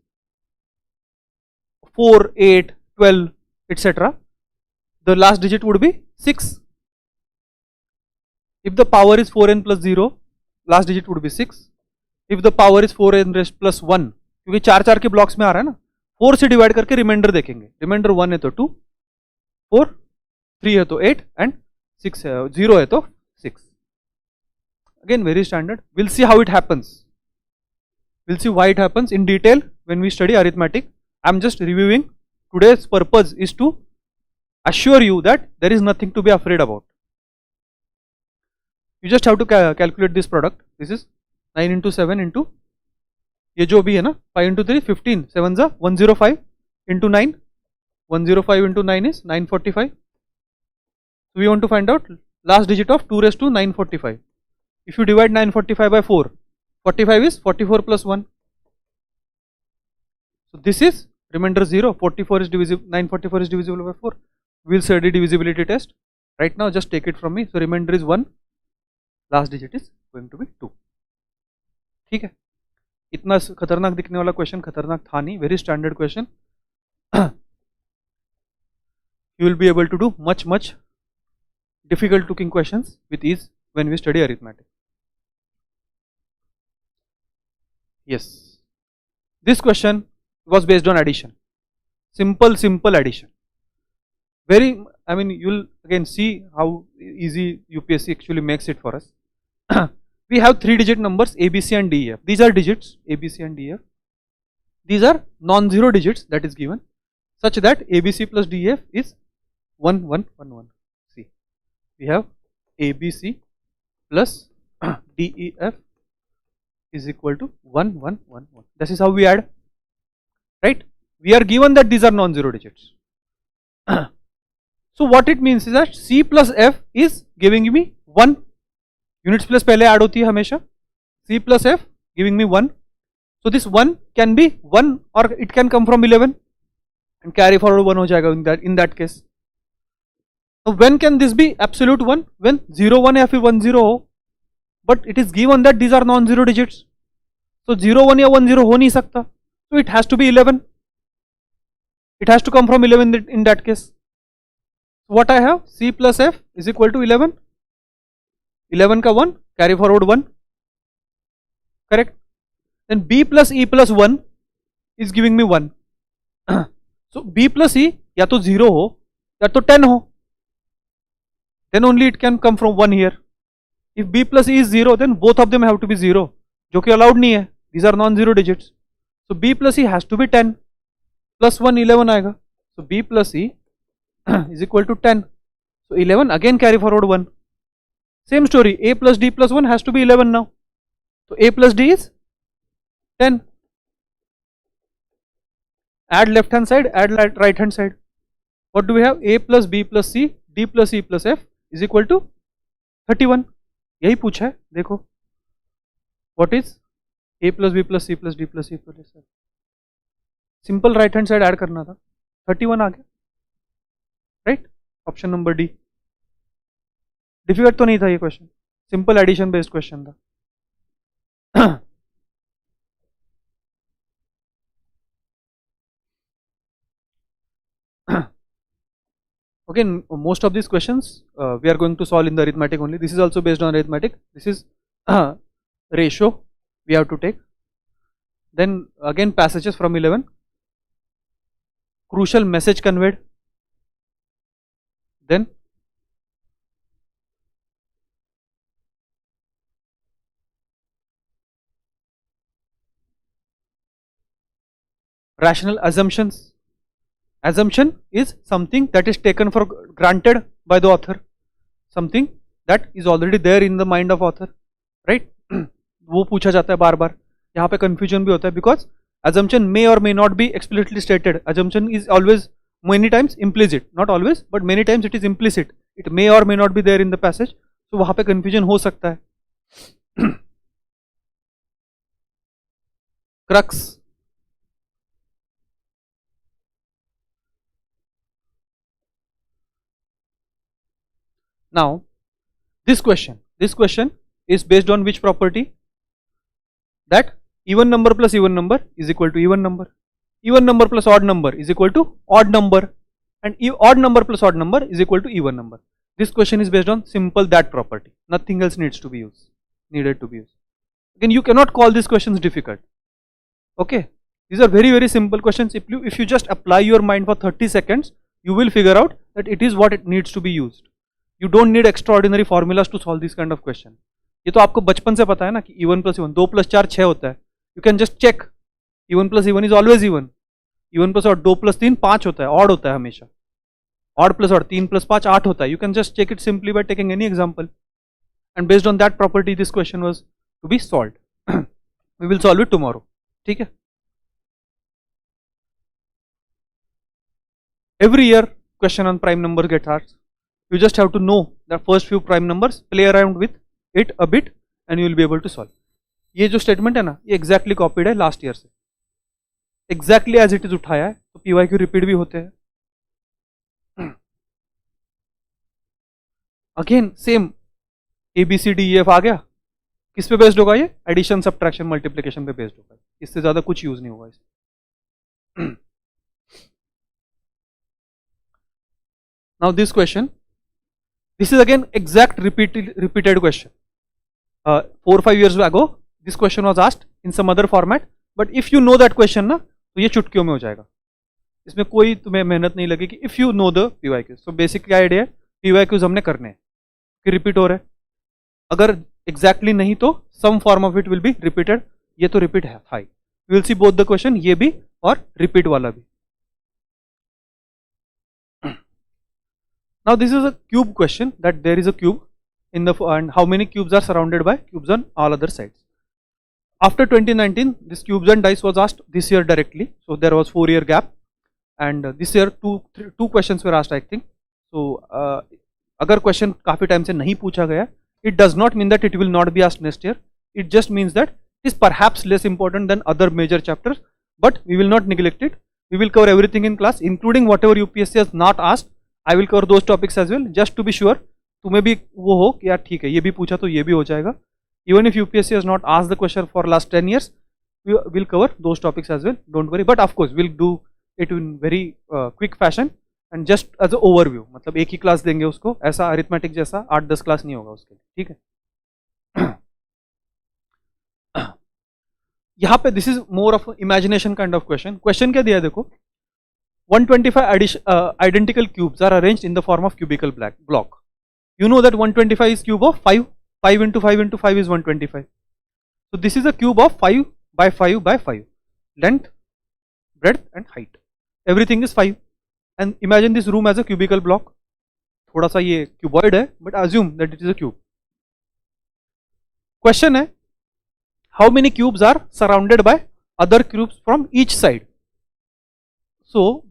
4, 8, 12, etc., the last digit would be 6. If the power is 4n plus 0, last digit would be 6. If the power is 4n raised plus 1, क्योंकि 4 के blocks में आ रहा है ना, 4 से divide करके reminder देखेंगे. Reminder 1 है तो 2, 4, 3 है तो 8 एंड 6 है, 0 है तो 6. Again very standard. We'll see how it happens. We'll see why it happens in detail when we study arithmetic. I'm just reviewing. Today's purpose is to assure you that there is nothing to be afraid about. You just have to calculate this product. This is 9 into 7 into ये जो भी है ना, 5 into 3 15, 7 जा 105 into 9, 105 into 9 is 945. So we want to find out last digit of 2 raised to 945. If you divide 945 by 4, 45 is 44 plus 1. So this is remainder 0. 44 is divisible, 944 is divisible by 4. We will study divisibility test. Right now just take it from me. So remainder is 1. Last digit is going to be 2। ठीक है, इतना खतरनाक दिखने वाला question खतरनाक था नहीं, very standard question. You will be able to do much difficult looking questions with ease when we study arithmetic. Yes, this question was based on addition, simple addition. Very, I mean, you'll again see how easy UPSC actually makes it for us. We have 3-digit numbers A, B, C and D, E, F. These are digits A, B, C and D, E, F. These are non-zero digits that is given, such that A, B, C plus D, E, F is 1, 1, 1, 1. See, we have A, B, C plus D, E, F is equal to 1, 1, 1, 1. This is how we add, right? We are given that these are non-zero digits. So what it means is that C plus F is giving me 1. Units place पहले add होती है हमेशा. C plus F giving me 1. So this 1 can be 1 or it can come from 11 and carry forward 1 हो जाएगा in that case. Now when can this be absolute 1? When 0 1 या फिर 1 0 हो, but it is given that these are non-zero digits. So 0 1 या 1 0 हो नहीं सकता. So it has to be 11. It has to come from 11 in that case. What I have, C plus F is equal to 11. 11 का 1 carry forward 1, correct? Then B plus E plus 1 is giving me 1. So B plus E या तो 0 हो या तो 10 हो, then only it can come from 1 here. If B plus E is 0, then both of them have to be 0, जो कि allowed नहीं है. These are non-zero digits. So B plus E has to be 10. Plus 1 11 आएगा. So B plus E is equal to 10. So 11 again carry forward 1. Same story, A plus D plus 1 has to be 11 now. So A plus D is 10. Add left hand side, add right hand side. What do we have? A plus B plus C, D plus E plus F is equal to 31. यही पूछा है, देखो. What is A plus B plus C plus D plus E plus F? Simple right hand side add करना था. 31 आ गया. Right? Option number D. Difficult तो नहीं था ये question, simple addition based question था. Okay, most of these questions we are going to solve in the arithmetic only. This is also based on arithmetic. This is ratio we have to take. Then again passages from 11. Crucial message conveyed. Then rational assumptions. Assumption is something that is taken for granted by the author, something that is already there in the mind of author, right? वो पूछा जाता है बार बार, यहाँ पे confusion भी होता है because assumption may or may not be explicitly stated. Assumption is always many times implicit, not always but many times it is implicit. It may or may not be there in the passage, so वहाँ पे confusion हो सकता है. Crux. Now this question is based on which property? That even number plus even number is equal to even number, even number plus odd number is equal to odd number, and odd number plus odd number is equal to even number. This question is based on simple that property, nothing else needed to be used. Again, you cannot call these questions difficult. Okay, these are very simple questions. If you just apply your mind for 30 seconds, you will figure out that it is what it needs to be used. You don't need extraordinary formulas to solve this kind of question. ये तो आपको बचपन से पता है ना कि even plus even 2 plus 4 6 होता है. You can just check. Even plus even is always even. Even plus odd 2 plus 3 5 होता है, odd होता है हमेशा. Odd plus odd 3 plus 5 8 होता है. You can just check it simply by taking any example. And based on that property, this question was to be solved. We will solve it tomorrow. ठीक है? Every year question on prime numbers gets asked. You just have to know the first few prime numbers, play around with it a bit and you will be able to solve. ये जो statement है ना, ये exactly copied है last year से. Exactly as it is उठाया है, तो PYQ repeat भी होते हैं. Again same, ABCDEF आ गया, किस पे बेस्ड होगा ये? एडिशन, सब्ट्रैक्शन, मल्टीप्लिकेशन पे बेस्ड होगा, इससे ज्यादा कुछ यूज नहीं होगा इसमें। Now this question, this is again exact repeated question. 4-5 years ago this question was asked in some other format, but if you know that question ना, तो ये चुटकियों में हो जाएगा, इसमें कोई तुम्हें मेहनत नहीं लगेगी if you know the PYQs. So basic क्या आइडिया है, PYQs हमने करने हैं कि रिपीट हो रहे हैं, अगर exactly नहीं तो some form of it will be repeated, ये तो repeat है high, we will see both the question, ये भी और repeat वाला भी. Now this is a cube question, that there is a cube in the, and how many cubes are surrounded by cubes on all other sides. After 2019 this cubes and dice was asked this year directly, so there was 4-year gap, and this year two questions were asked I think. So अगर question काफी time से नहीं पूछा गया, it does not mean that it will not be asked next year, it just means that it is perhaps less important than other major chapters, but we will not neglect it, we will cover everything in class including whatever UPSC has not asked. I will cover those topics as well, just to be sure तुम्हें भी वो हो कि यार ठीक है ये भी पूछा तो ये भी हो जाएगा. Even if UPSC has not asked the question for last 10 years, we will cover those topics as well, don't worry. But of course we'll do it in very quick fashion and just as an overview, मतलब एक ही class देंगे उसको, ऐसा arithmetic जैसा 8-10 class नहीं होगा उसके लिए, ठीक है. यहाँ पे this is more of imagination kind of question. Question क्या दिया है देखो, 125 identical cubes are arranged in the form of cubical block. You know that 125 is cube of 5. 5 into 5 into 5 is 125. So this is a cube of 5 by 5 by 5. Length, breadth and height. Everything is 5. And imagine this room as a cubical block. थोड़ा सा ये cuboid है, but assume that it is a cube. Question है, how many cubes are surrounded by other cubes from each side? So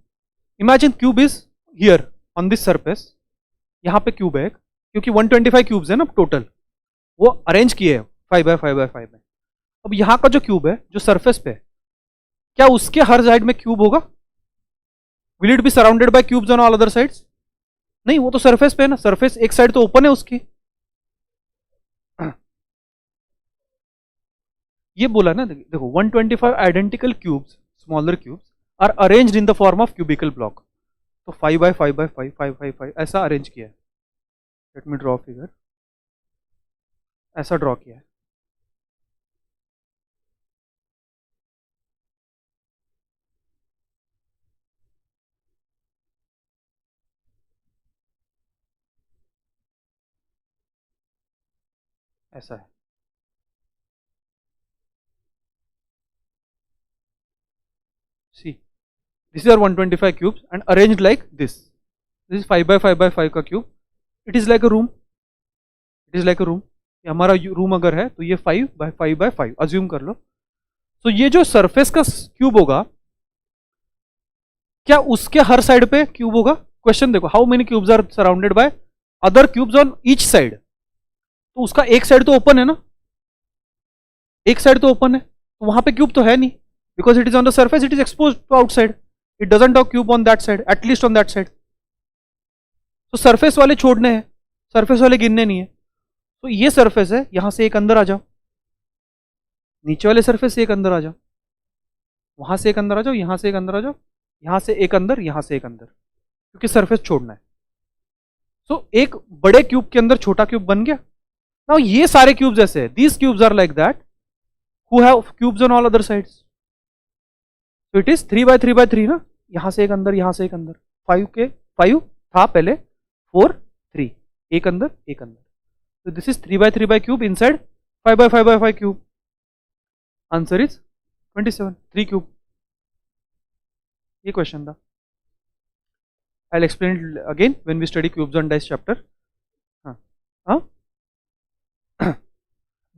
imagine cube is here on this surface, यहाँ पे cube है, क्योंकि 125 cubes है ना टोटल, वो arrange किए हैं 5 by 5 by 5 में. अब यहाँ का जो क्यूब है जो सरफेस पे है, क्या उसके हर साइड में क्यूब होगा? Will it be surrounded by cubes on all other sides? नहीं, वो तो सरफेस पे है ना, सरफेस एक साइड तो ओपन है उसकी. ये बोला ना, देखो 125 identical cubes, smaller cubes are arranged in the form of cubical block. तो 5 by 5 by 5 5 5 5 ऐसा अरेंज किया है. लेट मी ड्रॉ फिगर, ऐसा ड्रॉ किया है. ऐसा है. See, this is our 125 cubes and arranged like this. This is 5 by 5 by 5 का cube. It is like a room. It is like a room. ये हमारा रूम अगर है तो ये 5 by 5 by 5 अज्यूम कर लो. तो ये जो सरफेस का क्यूब होगा, क्या उसके हर साइड पे क्यूब होगा? क्वेश्चन देखो, how many cubes are surrounded by other cubes on each side. तो उसका एक साइड तो ओपन है ना, एक साइड तो ओपन है, तो वहां पे क्यूब तो है नहीं, because it is on the surface, it is exposed to outside, it doesn't have cube on that side, at least on that side. तो सरफेस वाले छोड़ने हैं, सरफेस वाले गिनने नहीं है. तो ये सरफेस है, यहां से एक अंदर आ जाओ, नीचे वाले सरफेस से एक अंदर आ जाओ, वहां से एक अंदर आ जाओ, यहां से एक अंदर आ जाओ, यहां से एक अंदर, यहां से एक अंदर, क्योंकि सरफेस छोड़ना है. तो एक बड़े क्यूब के अंदर छोटा क्यूब बन गया. नाउ ये सारे क्यूब्स ऐसे हैं, these cubes are like that who have cubes on all other sides. तो इट इज 3 by 3 by 3 ना, यहां से एक अंदर, यहां से एक अंदर, 5 था पहले, 4 3, एक अंदर एक अंदर. तो दिस इज 3 by 3 by cube inside 5 by 5 by 5 cube. Answer is 27, 3 cube. ये क्वेश्चन था. I will explain again when we study cubes on dice chapter. हाँ,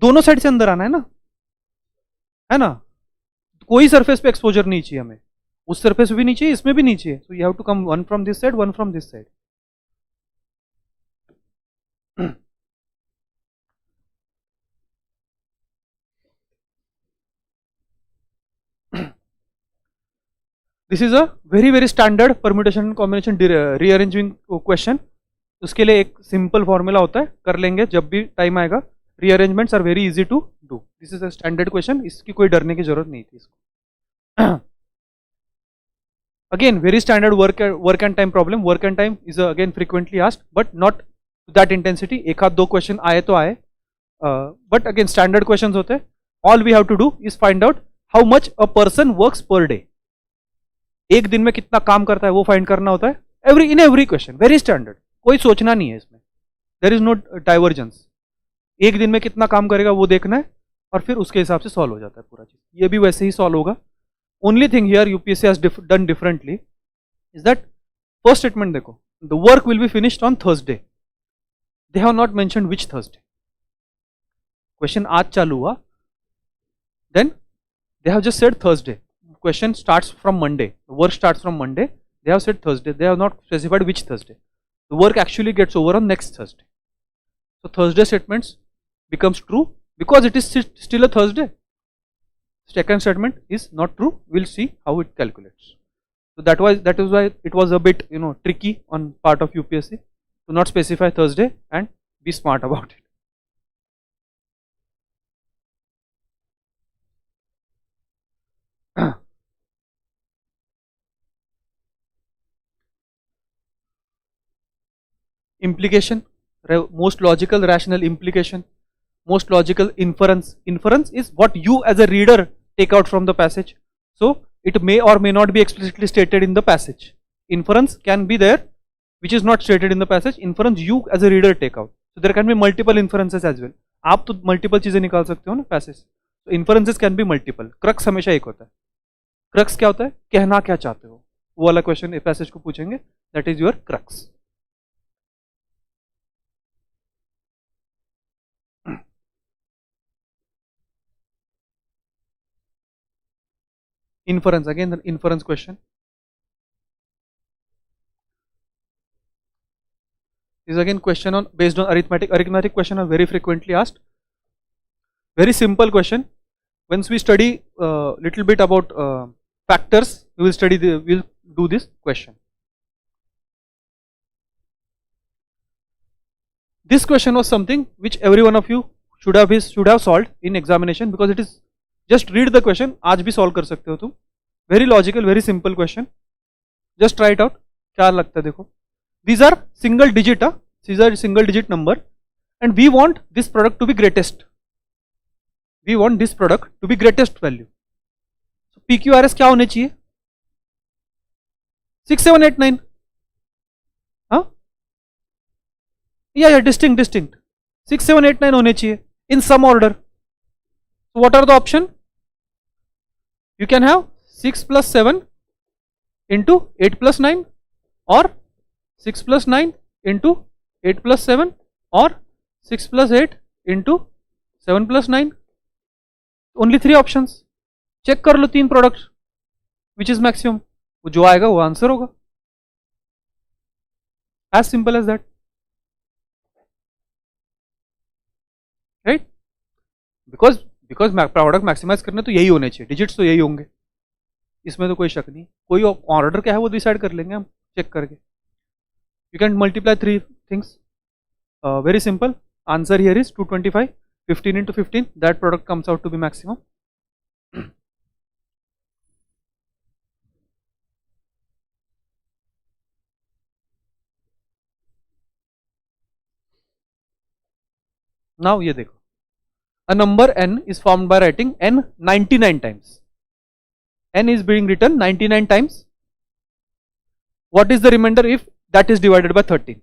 दोनों साइड से अंदर आना है ना, कोई सरफेस पे एक्सपोजर नहीं चाहिए हमें, उस सरफेस पे भी नहीं चाहिए, इसमें भी नहीं चाहिए. So you have to come one from this side, one from this side. This is a very standard permutation and combination rearranging question. उसके लिए एक सिंपल फॉर्मूला होता है, कर लेंगे जब भी टाइम आएगा. Rearrangements are very easy to do. This is a standard question, इसकी कोई डरने की जरूरत नहीं थी इसको. Again, very standard work and time problem. Work and time is again frequently asked, but not to that intensity. एक आध दो क्वेश्चन आए तो आए, but again standard questions होते हैं. All we have to do is find out how much a person works per day. एक दिन में कितना काम करता है वो फाइंड करना होता है. In every question, very standard. कोई सोचना नहीं है इसमें. There is no divergence. एक दिन में कितना काम करेगा वो देखना है और फिर उसके हिसाब से सॉल्व हो जाता है पूरा चीज. ये भी वैसे ही सॉल्व होगा. Only thing here UPSC has done differently is that first statement देखो, the work will be finished on Thursday. They have not mentioned which Thursday. Question आज चालू हुआ, then they have just said Thursday. Question starts from Monday. The work starts from Monday. They have said Thursday. They have not specified which Thursday. The work actually gets over on next Thursday. So Thursday statements becomes true because it is still a Thursday. Second statement is not true. We'll see how it calculates. So that is why it was a bit tricky on part of UPSC to not specify Thursday and be smart about it. Implication, most logical rational implication, most logical inference. Inference is what you as a reader take out from the passage. So it may or may not be explicitly stated in the passage. Inference can be there which is not stated in the passage. Inference you as a reader take out. So there can be multiple inferences as well. आप तो multiple चीजें निकाल सकते हो ना passage. So inferences can be multiple. Crux हमेशा एक होता है. Crux क्या होता है? कहना क्या चाहते हो? वो वाला क्वेश्चन पैसेज को पूछेंगे. That is your crux. Inference, again the inference question. This is again question on based on arithmetic. Arithmetic question are very frequently asked. Very simple question. Once we study little bit about factors, we will do this question. This question was something which every one of you should have solved in examination because it is just read the question. आज भी solve कर सकते हो तुम. Very logical, very simple question. Just try it out. क्या लगता है देखो. These are single digit, these are single digit number, and we want this product to be greatest. We want this product to be greatest value. So PQRS क्या होने चाहिए? 6, 7, 8, 9. हाँ? Yeah, distinct. 6, 7, 8, 9 होने चाहिए in some order. So what are the option? You can have 6 plus 7 into 8 plus 9, or 6 plus 9 into 8 plus 7, or 6 plus 8 into 7 plus 9. Only 3 options. Check कर लो 3 products. Which is maximum? वो जो आएगा वो answer होगा. As simple as that. Right? Because product maximize करने तो यही होने चाहिए, डिजिट्स तो यही होंगे, इसमें तो कोई शक नहीं. कोई ऑर्डर क्या है वो डिसाइड कर लेंगे हम चेक करके. You can multiply 3 things. Very simple. Answer here is 225. 15 into 15, that product comes out to be maximum. Now ये देखो, a number n is formed by writing n 99 times. N is being written 99 times. What is the remainder if that is divided by 13?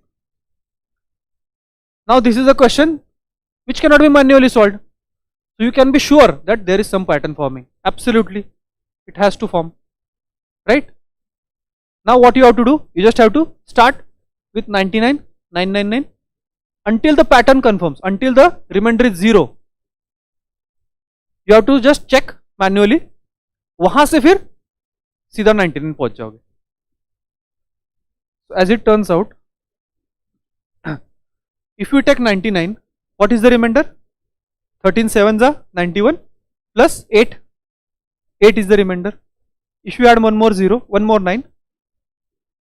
Now this is a question which cannot be manually solved. So you can be sure that there is some pattern forming. Absolutely, it has to form, right? Now what you have to do? You just have to start with 99, 999 until the pattern confirms, until the remainder is 0. You have to just check manually. वहां से फिर सीधा 99 पहुंच जाओगे. So as it turns out, if you take 99, what is the remainder? 13 7s are 91 plus 8. 8 is the remainder. If you add one more 0, one more 9,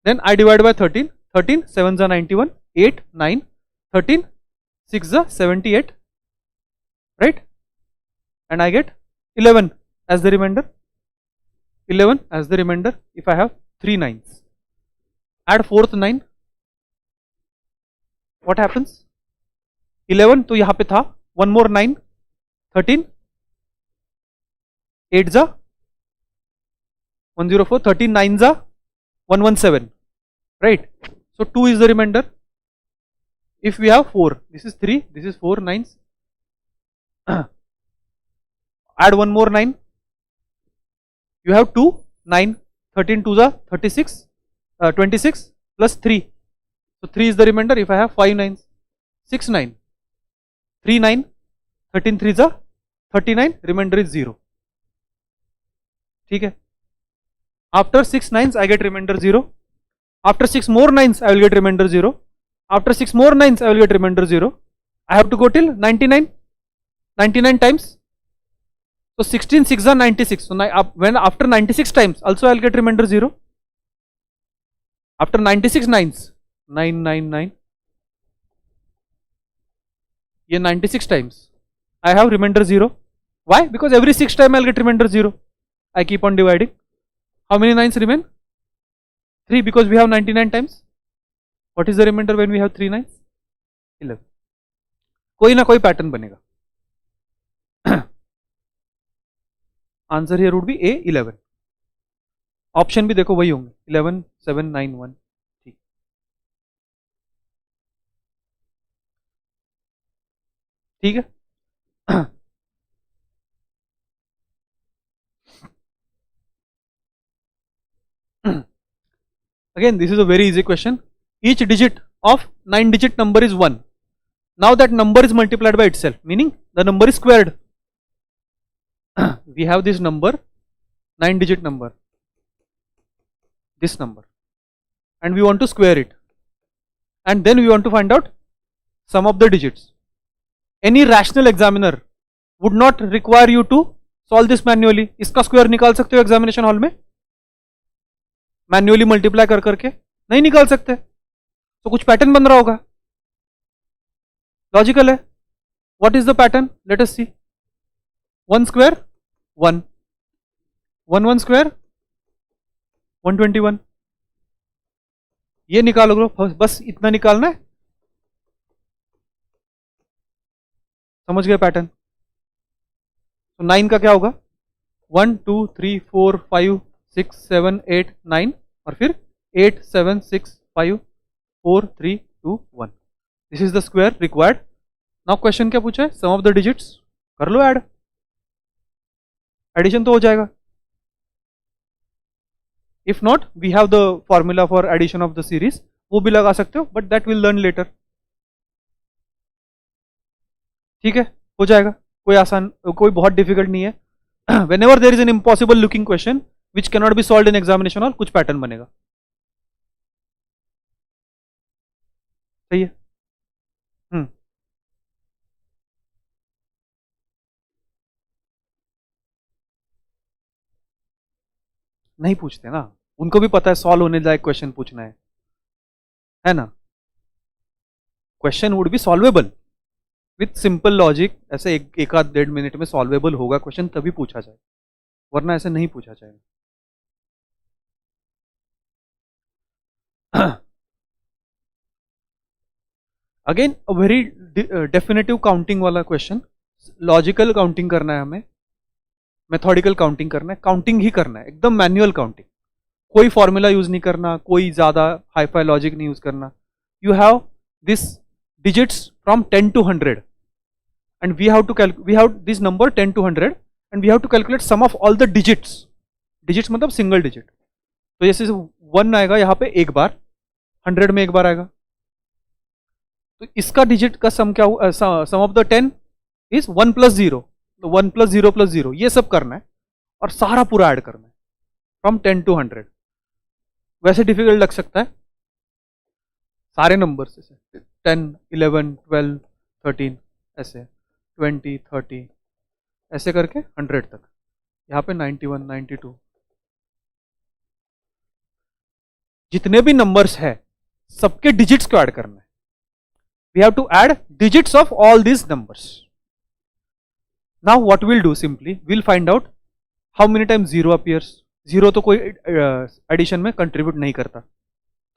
then I divide by 13. 13 7s are 91. 8 9 13 6 is 78, right? And I get 11 as the remainder. 11 as the remainder if I have 3 9s. Add fourth 9. What happens? 11 तो यहाँ पे था, one more 9, 13, 8 जा 104, 13 9 जा 117, right? So 2 is the remainder. If we have 4, this is 3, this is 4 9s. Add one more 9. You have 2 9, 13 2 जा 36, 26 plus 3. So 3 is the remainder if I have 5 9s. 6 9, 3 9, 13 3 जा 39, remainder is 0. ठीक है? After 6 9s I get remainder 0. After 6 more 9s I will get remainder 0. After 6 more 9s I will get remainder 0. I have to go till 99. 99 times. So 16 6 are 96. So when after 96 times also I will get remainder 0. After 96 9s, 9 9 9. ये 96 times I have remainder 0. Why? Because every 6 time I will get remainder 0. I keep on dividing. How many 9s remain? 3, because we have 99 times. What is the remainder when we have 3 9s? 11. कोई ना कोई pattern बनेगा. Answer here would be A 11. Option भी देखो वही होंगे, 11 7 9 1. ठीक. ठीक है. Again, this is a very easy question. Each digit of 9-digit number is 1. Now that number is multiplied by itself, meaning the number is squared. We have this number, 9-digit number, this number, and we want to square it, and then we want to find out sum of the digits. Any rational examiner would not require you to solve this manually. इसका square निकाल सकते हो examination hall में? Manually multiply कर करके नहीं निकाल सकते, तो कुछ पैटर्न बन रहा होगा. लॉजिकल है. What is the pattern? Let us see. 1 square 1, 1 1 square 121. ये निकालो लो, बस इतना निकालना है. समझ गए पैटर्न? तो 9 का क्या होगा? 1 2 3 4 5 6 7 8 9 और फिर 8 7 6 5 4 3 2 1. This is the square required. Now question क्या पूछा है? Sum of the digits. कर लो ऐड. एडिशन तो हो जाएगा. If not we have the formula for addition of the series, वो भी लगा सकते हो, but that will learn later. ठीक है, हो जाएगा. कोई आसान, कोई बहुत डिफिकल्ट नहीं है. whenever there is an impossible looking question which cannot be solved in examination hall, कुछ पैटर्न बनेगा. सही है. नहीं पूछते ना, उनको भी पता है सॉल्व होने लायक क्वेश्चन पूछना है ना. Question would be solvable with simple logic. ऐसे एक आध 1.5 मिनट में सॉल्वेबल होगा क्वेश्चन, तभी पूछा जाए, वरना ऐसे नहीं पूछा जाएगा. Again a very definitive counting वाला क्वेश्चन. लॉजिकल काउंटिंग करना है हमें, मेथोडिकल काउंटिंग करना है, काउंटिंग ही करना है, एकदम मैन्युअल काउंटिंग. कोई फॉर्मूला यूज नहीं करना, कोई ज्यादा हाईफाई लॉजिक नहीं यूज करना. You have this digits from 10 to 100 and we have this number 10 to 100 and we have to calculate sum of all the digits. digits मतलब सिंगल डिजिट. तो जैसे 1 आएगा यहाँ पे एक बार, 100 में एक बार आएगा, तो इसका डिजिट का सम क्या हुआ? सम ऑफ द 10 इज 1 प्लस 0. तो 1 प्लस 0 प्लस 0 ये सब करना है और सारा पूरा ऐड करना है फ्रॉम 10 to 100. वैसे डिफिकल्ट लग सकता है सारे नंबर से, 10 11 12 13 ऐसे 20 30 ऐसे करके 100 तक. यहाँ पे 91 92 जितने भी नंबर्स है सबके डिजिट्स को ऐड करना है. we have to add digits of all these numbers. Now what we'll do, simply we'll find out how many times 0 appears. 0 तो कोई addition में contribute नहीं करता,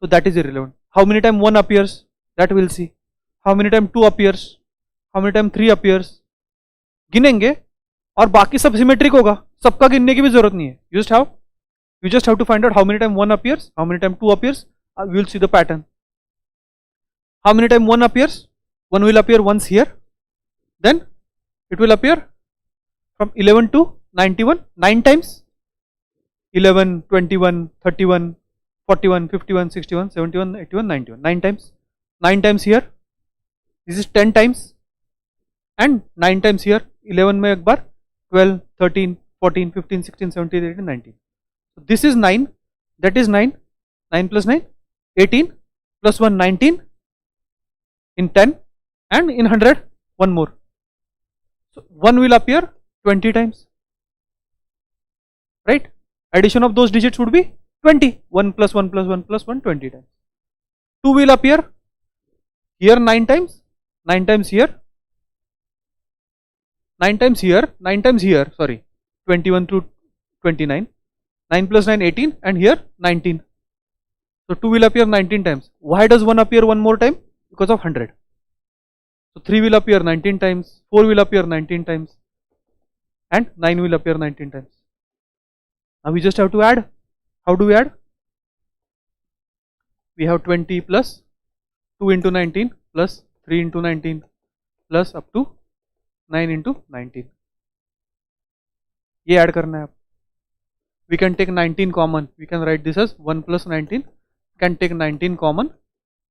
so that is irrelevant. How many times 1 appears, that we'll see. How many times 2 appears, how many times 3 appears, गिनेंगे और बाकी सब symmetric होगा, सबका गिनने की भी जरूरत नहीं है. You just have to find out how many times 1 appears, how many times 2 appears. We will see the pattern. How many times 1 appears? 1 will appear once here, then it will appear from 11 to 91 9 times. 11, 21, 31, 41, 51, 61, 71, 81, 91 9 times. 9 times here, this is 10 times, and 9 times here. 11 में एक बार, 12, 13, 14, 15, 16, 17, 18, 19. So this is 9, that is 9, 9 plus 9, 18, plus 1, 19, in 10, and in 100, one more. So 1 will appear 20 times, right? Addition of those digits would be 20. 1 plus 1 plus 1 plus 1, 20 times. 2 will appear here 9 times, 9 times here, 9 times here, 9 times here, sorry, 21 to 29, 9 plus 9, 18, and here 19. So 2 will appear 19 times. Why does 1 appear one more time? Because of 100. So 3 will appear 19 times, 4 will appear 19 times, and 9 will appear 19 times. Now we just have to add. How do we add? We have 20 plus 2 into 19 plus 3 into 19 plus up to 9 into 19. ये add करना है आप. We can take 19 common. We can write this as 1 plus 19. We can take 19 common.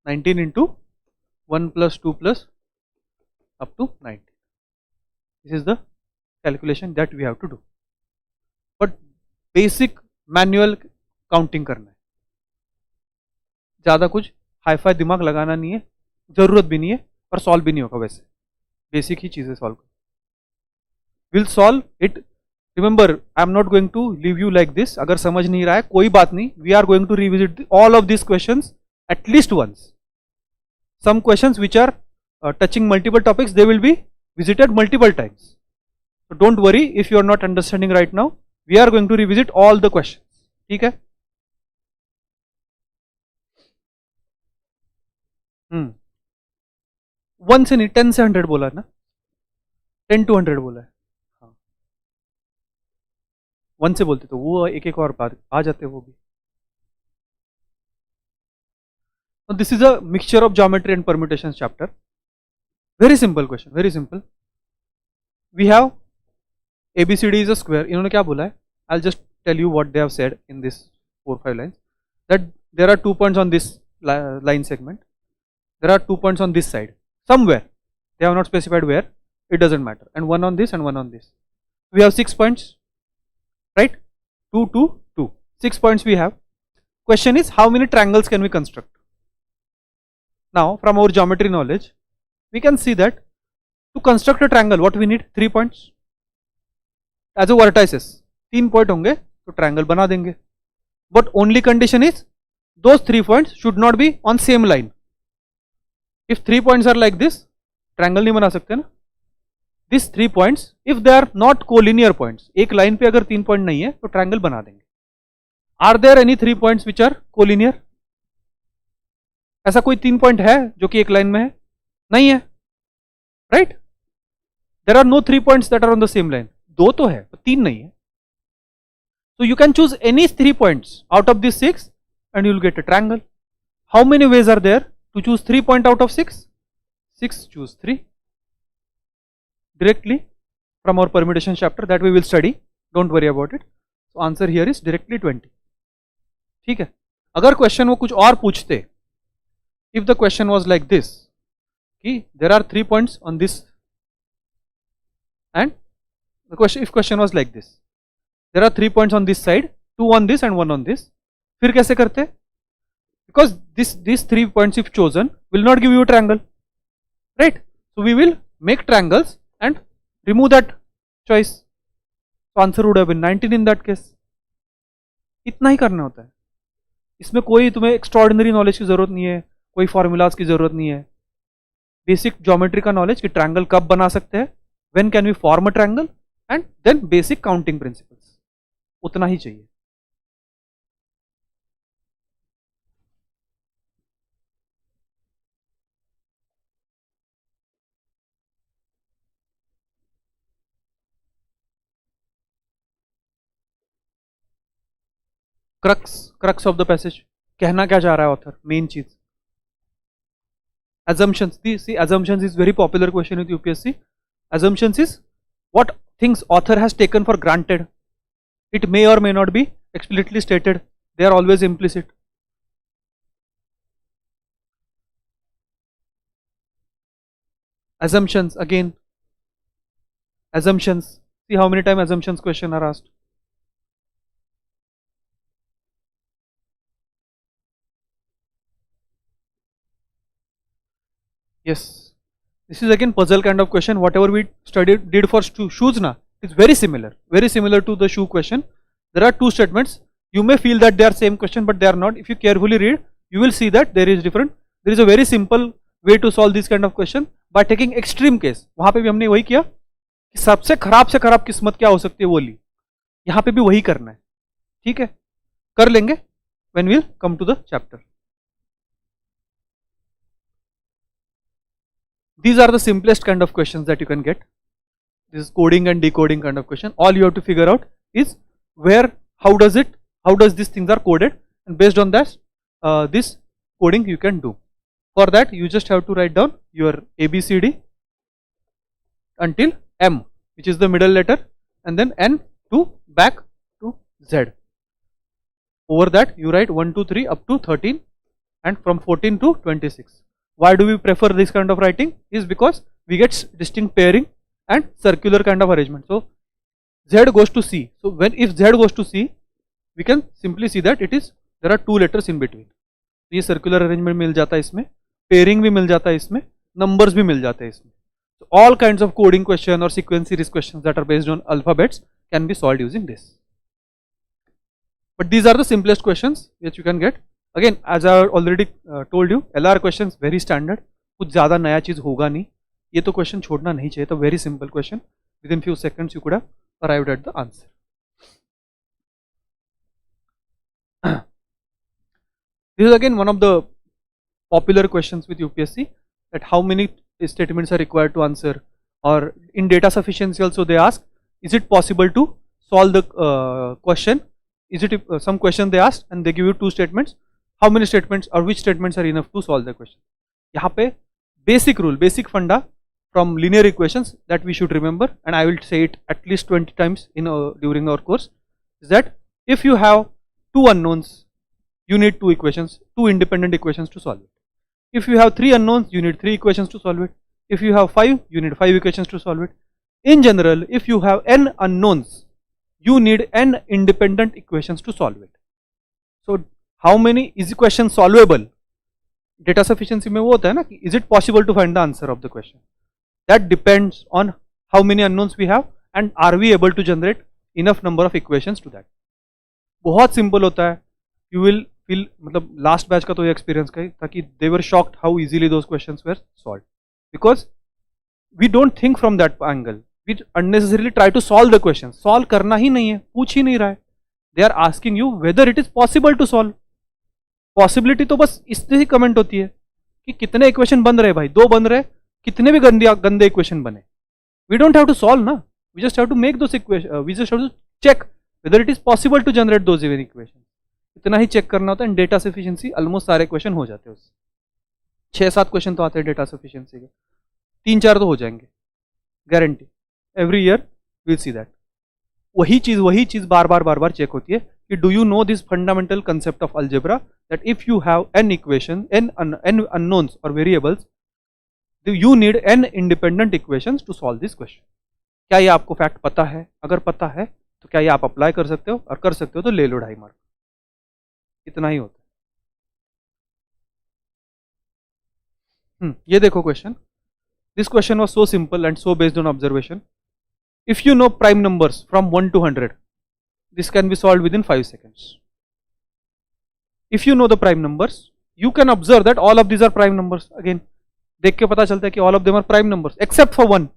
19 into 1 plus 2 plus up to 19. This is the calculation that we have to do. But basic manual counting करना है. ज़्यादा कुछ hi-fi दिमाग लगाना नहीं है, ज़रूरत भी नहीं है, और सॉल्व भी नहीं होगा. वैसे बेसिक ही चीज़ें solve. We'll solve it. Remember, I am not going to leave you like this. अगर समझ नहीं रहा है कोई बात नहीं. We are going to revisit all of these questions at least once. Some questions which are touching multiple topics, they will be visited multiple times. So don't worry if you are not understanding right now. We are going to revisit all the questions. ठीक है? 1 से नहीं, 10 से 100 बोला ना, 10 to 100 बोला है. हाँ, 1 से बोलते तो वो एक एक और बात आ जाते वो भी. This is a mixture of geometry and permutations chapter. Very simple question, very simple. We have ABCD is a square. इन्होंने क्या बोला है? I'll just tell you what they have said in this 4-5 lines. That there are 2 points on this line segment. There are 2 points on this side. Somewhere. They have not specified where. It doesn't matter. And 1 on this and 1 on this. We have 6 points. Right? 2, 2, 2. 6 points we have. Question is, how many triangles can we construct? Now, from our geometry knowledge, we can see that to construct a triangle, what we need? 3 points. As a vertices, 3 point होंगे तो triangle बना देंगे. But only condition is those 3 points should not be on same line. If 3 points are like this, triangle नहीं बना सकते ना. These 3 points, if they are not collinear points, एक line पे अगर 3 point नहीं है तो triangle बना देंगे. Are there any 3 points which are collinear? ऐसा कोई 3 point है जो कि एक लाइन में है? नहीं है. Right? There are no 3 points that are on the same line. 2 तो है, 3 नहीं है. So you can choose any 3 points out of these 6 and you will get a triangle. How many ways are there to choose 3 points out of 6? 6, choose 3. Directly from our permutation chapter that we will study. Don't worry about it. So answer here is directly 20. ठीक है. अगर question वो कुछ और पूछते, if the question was like this, कि there are 3 points on this, and the question, if question was like this, there are 3 points on this side, 2 on this and 1 on this, फिर कैसे करते? Because these 3 points if chosen will not give you a triangle, right? So we will make triangles and remove that choice. So answer would have been 19 in that case. इतना ही करना होता है. इसमें कोई तुम्हें एक्स्ट्राऑर्डिनरी नॉलेज की जरूरत नहीं है, कोई फॉर्मूलाज की जरूरत नहीं है. बेसिक ज्योमेट्री का नॉलेज कि ट्रायंगल कब बना सकते हैं, when can we form a triangle, and then basic counting principles, उतना ही चाहिए. क्रक्स ऑफ द पैसेज, कहना क्या चाह रहा है ऑथर, मेन चीज. Assumptions, see assumptions is very popular question with UPSC. Assumptions is what things author has taken for granted. It may or may not be explicitly stated, they are always implicit. Assumptions, again assumptions, see how many times assumptions question are asked. Yes, this is again puzzle kind of question. Whatever we did for shoes na, it's very similar to the shoe question. There are two statements. You may feel that they are same question, but they are not. If you carefully read, you will see that there is different. There is a very simple way to solve this kind of question by taking extreme case. वहाँ पे भी हमने वही किया कि सबसे खराब से खराब किस्मत क्या हो सकती है वो ली. यहाँ पे भी वही करना है. ठीक है, कर लेंगे when we'll come to the chapter. These are the simplest kind of questions that you can get. This is coding and decoding kind of question. All you have to figure out is where, how does these things are coded, and based on that, this coding you can do. For that, you just have to write down your ABCD until M, which is the middle letter, and then N to back to Z. Over that, you write 1, 2, 3 up to 13, and from 14 to 26. Why do we prefer this kind of writing? Is because we get distinct pairing and circular kind of arrangement. So Z goes to C. So if Z goes to C, we can simply see that there are two letters in between. ये circular arrangement मिल जाता है इसमें, pairing भी मिल जाता है इसमें, numbers भी मिल जाते हैं इसमें. So all kinds of coding question or sequence series questions that are based on alphabets can be solved using this. But these are the simplest questions which you can get. Again, as I already told you, LR questions very standard, कुछ ज़्यादा नया चीज़ होगा नहीं. ये तो question छोड़ना नहीं चाहिए. तो very simple question, with in few seconds you could have arrived at the answer. This is again one of the popular questions with UPSC, that how many statements are required to answer, or in data sufficiency also they ask, is it possible to solve the question? Is it some question they asked and they give you two statements, how many statements or which statements are enough to solve the question? यहाँ पे basic rule, basic funda from linear equations that we should remember, and I will say it at least 20 times in during our course, is that if you have two unknowns, you need two equations, two independent equations to solve it. If you have three unknowns, you need three equations to solve it. If you have five, you need five equations to solve it. In general, if you have n unknowns, you need n independent equations to solve it. So how many is the question solvable? Data sufficiency में वो होता है ना कि is it possible to find the answer of the question? That depends on how many unknowns we have and are we able to generate enough number of equations to that. बहुत simple होता है. You will feel, मतलब last batch का तो ये experience का ही था कि they were shocked how easily those questions were solved, because we don't think from that angle. We unnecessarily try to solve the question. Solve करना ही नहीं है, पूछ ही नहीं रहा है. They are asking you whether it is possible to solve. Possibility तो बस इससे ही कमेंट होती है कि कितने इक्वेशन बन रहे भाई, दो बन रहे, कितने भी गंदे इक्वेशन बने. We don't have to solve ना, we just have to make those equations, we just have to check whether it is possible to generate those even equations. इतना ही चेक करना होता है. डेटा सफिशिएंसी ऑलमोस्ट सारे question हो जाते हैं उससे. 6-7 क्वेश्चन तो आते हैं डेटा सफिशिएंसी के, 3-4 तो हो जाएंगे guarantee. Every year will see that. वही चीज बार बार चेक होती है कि do you know this fundamental concept of algebra, that if you have n equation, n unknowns or variables, you need n independent equations to solve this question. क्या ये आपको फैक्ट पता है? अगर पता है तो क्या ये आप अप्लाई कर सकते हो, और कर सकते हो तो ले लो 2.5 मार्क. इतना ही होता है. ये देखो question. This question was so simple and so based on observation. If you no prime numbers from 1 to 100, this can be solved within 5 seconds. If you know the prime numbers, you can observe that all of these are prime numbers. Again, देख के पता चलता है कि all of them are prime numbers except for 1,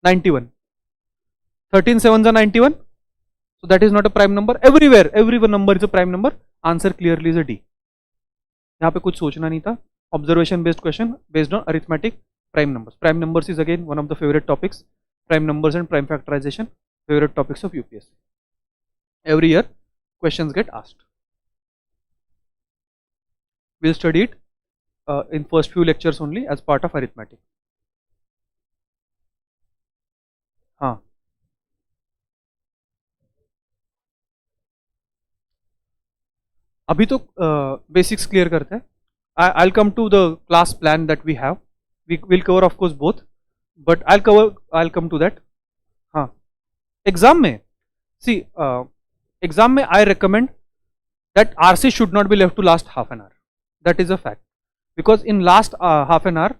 91. 13 sevens are 91, so that is not a prime number. Everywhere, every number is a prime number. Answer clearly is a D. यहाँ पे कुछ सोचना नहीं था. Observation based question based on arithmetic prime numbers. Prime numbers is again one of the favorite topics. Prime numbers and prime factorization, favorite topics of UPSC. Every year questions get asked. We'll study it in first few lectures only as part of arithmetic. हाँ, अभी तो basics clear करते हैं. I'll come to the class plan that we have. We will cover of course both, but I'll come to that. हाँ, exam में see exam में I recommend that RC should not be left to last half an hour. That is a fact, because in last half an hour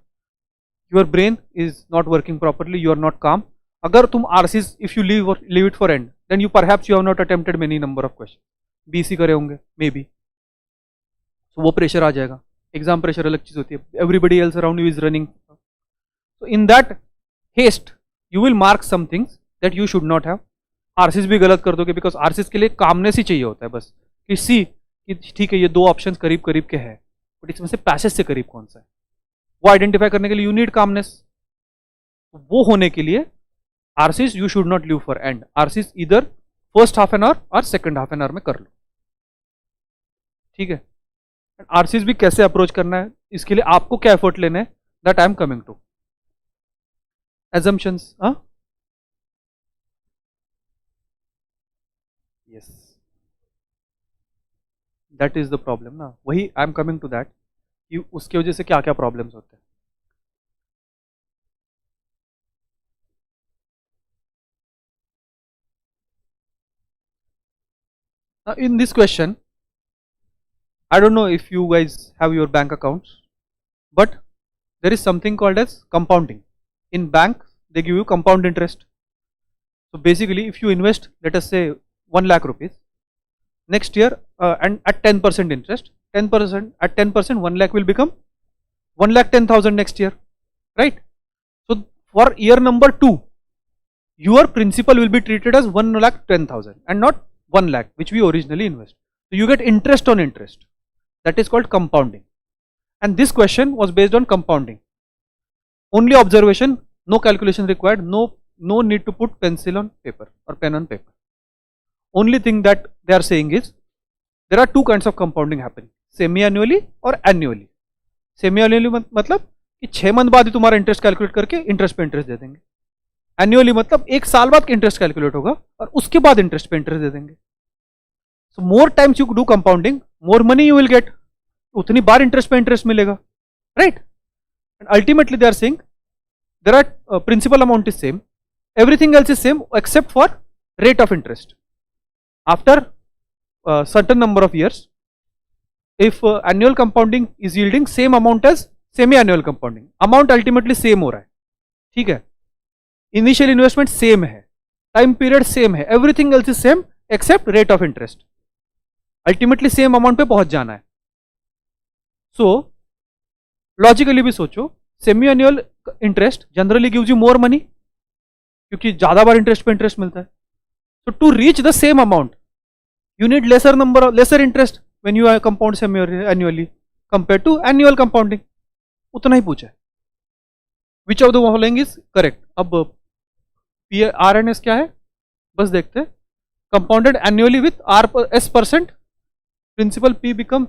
your brain is not working properly, you are not calm. अगर तुम RCs if you leave it for end, then you perhaps you have not attempted many number of questions. BC करे होंगे may be, तो वो pressure आ जाएगा. Exam pressure अलग चीज होती है. Everybody else around you is running, so in that haste you will mark some things that you should not have. आरसीस भी गलत कर दोगे, बिकॉज आरसीस के लिए कामनेस ही चाहिए होता है बस कि सी कि ठीक है ये दो ऑप्शंस करीब करीब के हैं, बट इसमें से पैसेज से करीब कौन सा है वो आइडेंटिफाई करने के लिए यू नीड कामनेस. वो होने के लिए RCs you should not leave for end. RCs इधर फर्स्ट हाफ एन आवर और सेकंड हाफ एन आवर में कर लो, ठीक है. आरसीस भी कैसे अप्रोच करना है, इसके लिए आपको क्या एफर्ट लेना है, that I am coming to. assumptions, हाँ yes, that is the problem ना. वही I am coming to that कि उसकी वजह से क्या क्या प्रॉब्लम्स होते हैं. Now in this question, I don't know if you guys have your bank accounts, but there is something called as compounding. In bank, they give you compound interest. So basically, if you invest, let us say 1 lakh rupees, next year and at 10% interest, 10% at 10%, 1 lakh will become 1,10,000 next year, right? So for year number 2, your principal will be treated as 1,10,000 and not 1 lakh, which we originally invest. So you get interest on interest. That is called compounding. And this question was based on compounding. Only observation, no calculation required, no need to put pencil on paper or pen on paper. Only thing that they are saying is there are two kinds of compounding happening, semi-annually और annually. Semi-annually मतलब कि 6 month बाद ही तुम्हारा interest calculate करके interest पे interest दे देंगे. Annually मतलब 1 साल बाद इंटरेस्ट कैलकुलेट होगा और उसके बाद इंटरेस्ट पे इंटरेस्ट दे देंगे. So more times you do compounding, more money you will get. उतनी बार इंटरेस्ट पे इंटरेस्ट मिलेगा, right. And ultimately they are saying there are principal amount is same, everything else is same except for rate of interest. After certain number of years, if annual compounding is yielding same amount as semi-annual compounding, amount ultimately same हो रहा है, ठीक है. Initial investment same है, time period same है, everything else is same except rate of interest. Ultimately same amount पे पहुंच जाना है. So logically भी सोचो, semi-annual interest generally gives you more money क्योंकि ज्यादा बार इंटरेस्ट पे इंटरेस्ट मिलता है. So to reach the same amount you need lesser interest when you compound semi annually compare to annual compounding. उतना ही पूछा है. Which of the following is correct. अब आर एन एस क्या है बस देखते हैं. Compounded annually with R S percent, principal P become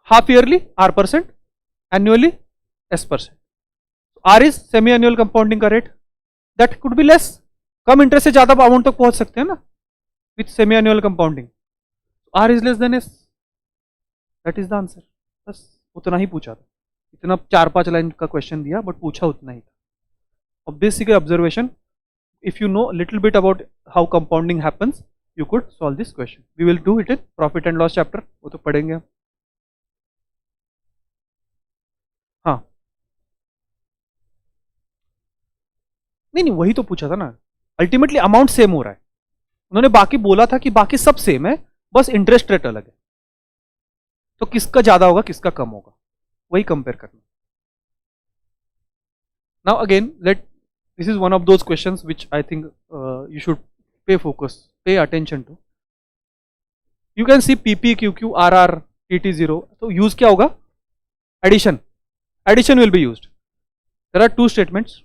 half yearly R percent, annually S percent. R is semi annual compounding का rate, that could be less. Come interest से ज्यादा amount तक पहुंच सकते हैं ना with semi annual compounding. R is less than S, that is the answer. बस उतना ही पूछा था. इतना 4-5 लाइन का क्वेश्चन दिया बट पूछा उतना ही था. अब basic observation, if you know little bit about how compounding happens you could solve this question. We will do it in profit and loss chapter, वो तो पढ़ेंगे हम. हाँ नहीं वही तो पूछा था ना. अल्टीमेटली अमाउंट सेम हो रहा है. उन्होंने बाकी बोला था कि बाकी सब सेम है, बस इंटरेस्ट रेट अलग है. तो किसका ज्यादा होगा किसका कम होगा वही कंपेयर करना. Now again, this is one of those questions which I think you should pay attention to. You can see PP, QQ, RR, TT0. So use क्या होगा? Addition. Addition will be used. There are two statements,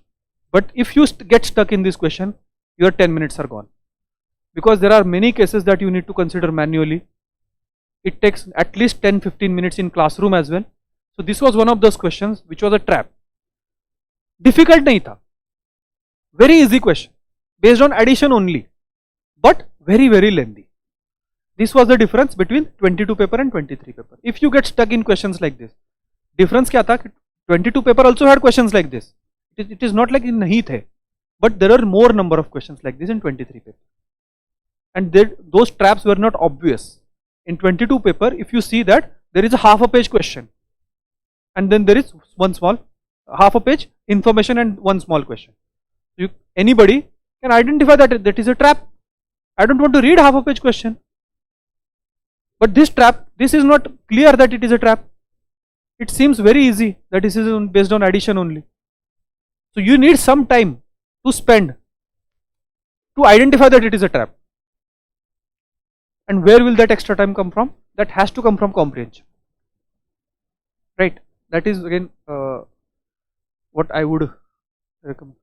but if you get stuck in this question, your 10 minutes are gone. Because there are many cases that you need to consider manually. It takes at least 10-15 minutes in classroom as well. So this was one of those questions which was a trap. Difficult nahi tha. Very easy question. Based on addition only. But very, very lengthy. This was the difference between 22 paper and 23 paper. If you get stuck in questions like this, difference kya tha? 22 paper also had questions like this. It is not like in nahi the. But there are more number of questions like this in 23 paper. And those traps were not obvious. In 22 paper, if you see that there is a half a page question. And then there is one small, half a page information and one small question. Anybody can identify that is a trap. I don't want to read half a page question. But this trap, this is not clear that it is a trap. It seems very easy that this is based on addition only. So you need some time to spend to identify that it is a trap. And where will that extra time come from? That has to come from comprehension. Right? That is again what I would recommend.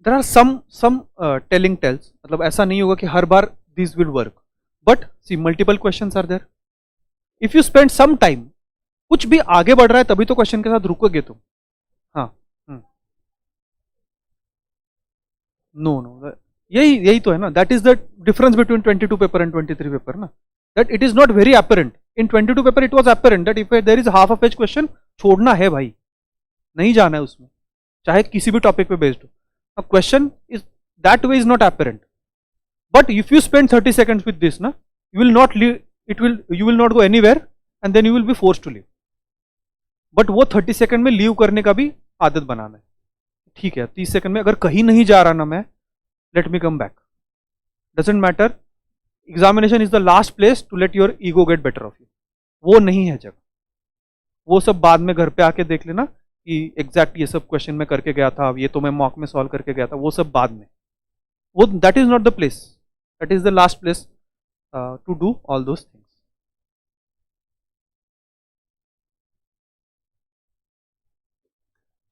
There are some telling tells. मतलब ऐसा नहीं होगा कि हर बार this will work. But see, multiple questions are there. If you spend some time, कुछ भी आगे बढ़ रहा है तभी तो क्वेश्चन के साथ रुकोगे तुम. हाँ. No. यही तो है ना. That is the difference between 22 paper and 23 paper ना. That it is not very apparent. In 22 paper it was apparent that if there is half a page question, छोड़ना है भाई. नहीं जाना है उसमें. चाहे किसी भी टॉपिक पे बेस्ड हो. A question is that way is not apparent. But if you spend 30 seconds with this, na, you will not leave. You will not go anywhere, and then you will be forced to leave. But वो 30 second में leave करने का भी आदत बनाना है. ठीक है, 30 second में अगर कहीं नहीं जा रहा ना मैं, let me come back. Doesn't matter. Examination is the last place to let your ego get better of you. वो नहीं है जगह. वो सब बाद में घर पे आके देख लेना कि एग्जैक्ट ये सब क्वेश्चन में करके गया था, ये तो मैं मॉक में सॉल्व करके गया था, वो सब बाद में. वो that is not the place. That is the last place to do all those things.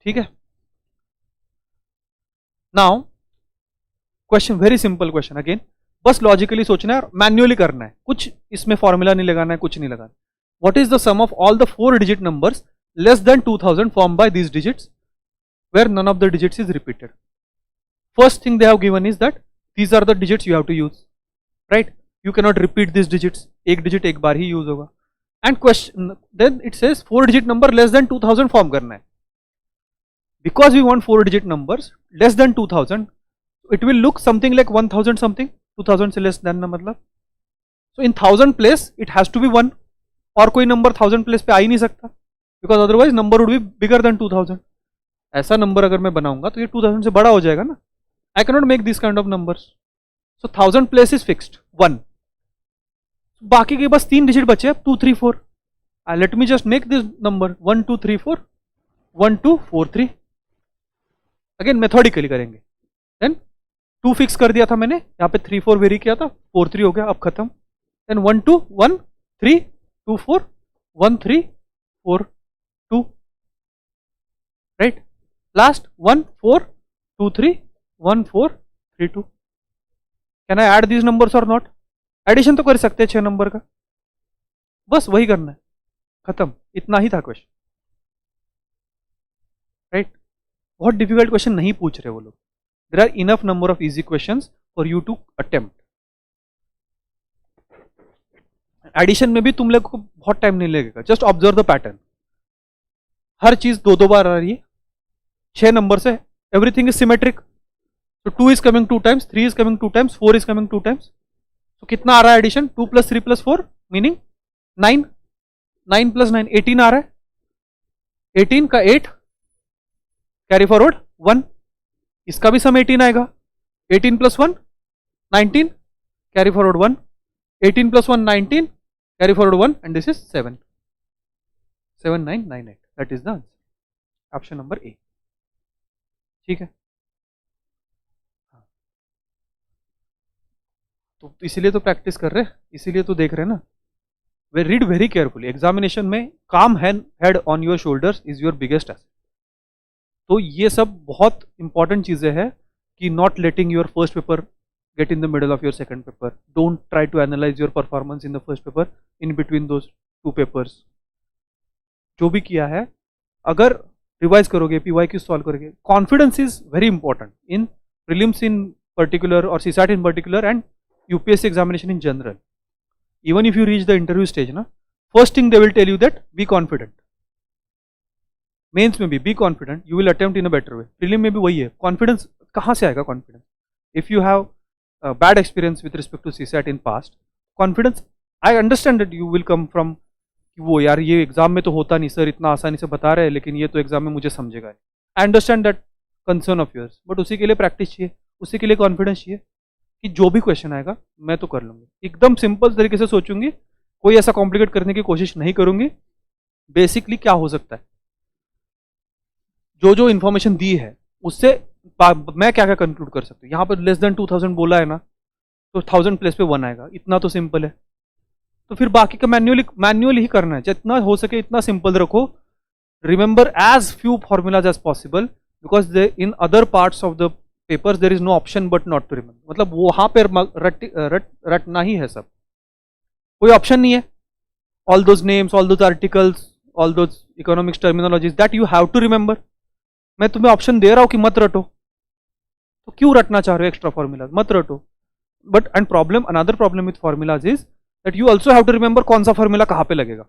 ठीक है. Now question, very simple question. Again बस लॉजिकली सोचना है और मैन्युअली करना है. कुछ इसमें फॉर्मूला नहीं लगाना है, कुछ नहीं लगाना. What is the sum of all the 4 digit numbers less than 2000 formed by these digits where none of the digits is repeated? First thing they have given is that these are the digits you have to use, right? You cannot repeat these digits. एक digit एक बार ही use होगा. And question, then it says 4 digit number less than 2000 form करना है. Because we want 4 digit numbers less than 2000, it will look something like 1000 something. 2000 से less than ना मतलब. So in 1000 place it has to be 1. और कोई number 1000 place पे आ ही नहीं सकता. Because otherwise number would be bigger than 2000. ऐसा number अगर मैं बनाऊंगा तो ये 2000 से बड़ा हो जाएगा ना. I cannot make this kind of numbers. So 1000 place is fixed 1. बाकी के बस 3 डिजिट बचे. 2 3 4. Let me just make this number 1 2 3 4 1 2 4 3. Again methodically करेंगे. देन 2 फिक्स कर दिया था मैंने, यहाँ पे 3 4 वेरी किया था, 4 3 हो गया. अब खत्म. Then 1 2 1 3 2 4 1 3 4 2, right? Last 1 4 2 3 1 4 3 2. Can I add these numbers or not? Addition तो कर सकते हैं 6 नंबर का. बस वही करना है, खत्म. इतना ही था क्वेश्चन, राइट? बहुत डिफिकल्ट क्वेश्चन नहीं पूछ रहे वो लोग. There are enough number of easy questions for you to attempt. Addition में भी तुम लोग को बहुत टाइम नहीं लगेगा. Just observe the pattern. हर चीज 2 बार आ रही है. 6 नंबर से एवरीथिंग इज सिमेट्रिक. तो 2 is coming 2 times, 3 is coming 2 times, 4 is coming 2 times. तो कितना आ रहा है एडिशन? 2 + 3 + 4 मीनिंग 9. 9 + 9 18 आ रहा है. 18 का 8 कैरी फॉरवर्ड 1. इसका भी सम 18 आएगा. 18 + 1 19, carry forward 1, 18 plus 1 19, carry forward 1, and this is 7, 7998. That is the answer. Option number A. ठीक है, तो इसीलिए तो प्रैक्टिस कर रहे हैं, इसीलिए तो देख रहे हैं ना. वे रीड वेरी केयरफुली. एग्जामिनेशन में काम head on your shoulders is your biggest asset. तो ये सब बहुत इंपॉर्टेंट चीजें हैं कि not letting your first paper get in the middle of your second paper. Don't try to analyze your performance in the first paper in between those two papers. जो भी किया है अगर रिवाइज करोगे, PYQ सॉल्व करोगे, confidence is very important in prelims in particular और CSAT in particular and UPSC examination in general. Even if you reach the interview stage ना, first thing they will tell you that be confident. Mains में भी be confident, you will attempt in a better way. Prelim में भी वही है. Confidence कहाँ से आएगा? Confidence. If you have bad experience with respect to CSAT in past, confidence, I understand that you will come from वो यार ये एग्जाम में तो होता नहीं सर, इतना आसानी से बता रहे हैं, लेकिन ये तो एग्जाम में मुझे समझेगा. I understand that concern of yours, but उसी के लिए प्रैक्टिस चाहिए, उसी के लिए कॉन्फिडेंस चाहिए कि जो भी क्वेश्चन आएगा मैं तो कर लूँगी. एकदम सिंपल तरीके से सोचूंगी, कोई ऐसा कॉम्प्लिकेट करने की कोशिश नहीं करूंगी. बेसिकली क्या हो सकता है, जो जो इन्फॉर्मेशन दी है उससे मैं क्या क्या कंक्लूड कर सकती हूँ. यहाँ पर लेस देन 2000 बोला है ना, तो 1000 प्लेस पे 1 आएगा. इतना तो सिंपल है. तो फिर बाकी का मैन्युअली ही करना है. जितना हो सके इतना सिंपल रखो. Remember as few formulas as possible, because in other parts of the papers there is no option but not to remember. मतलब वहां पर रटना ही है सब, कोई ऑप्शन नहीं है. All those names, all those articles, all those economics terminologies that you have to remember. मैं तुम्हें ऑप्शन दे रहा हूं कि मत रटो, तो क्यों रटना चाह रहे हो एक्स्ट्रा फॉर्मूलाज? मत रटो. But and problem, another problem with formulas is that you also have to remember कौन सा फॉर्मूला कहां पे लगेगा.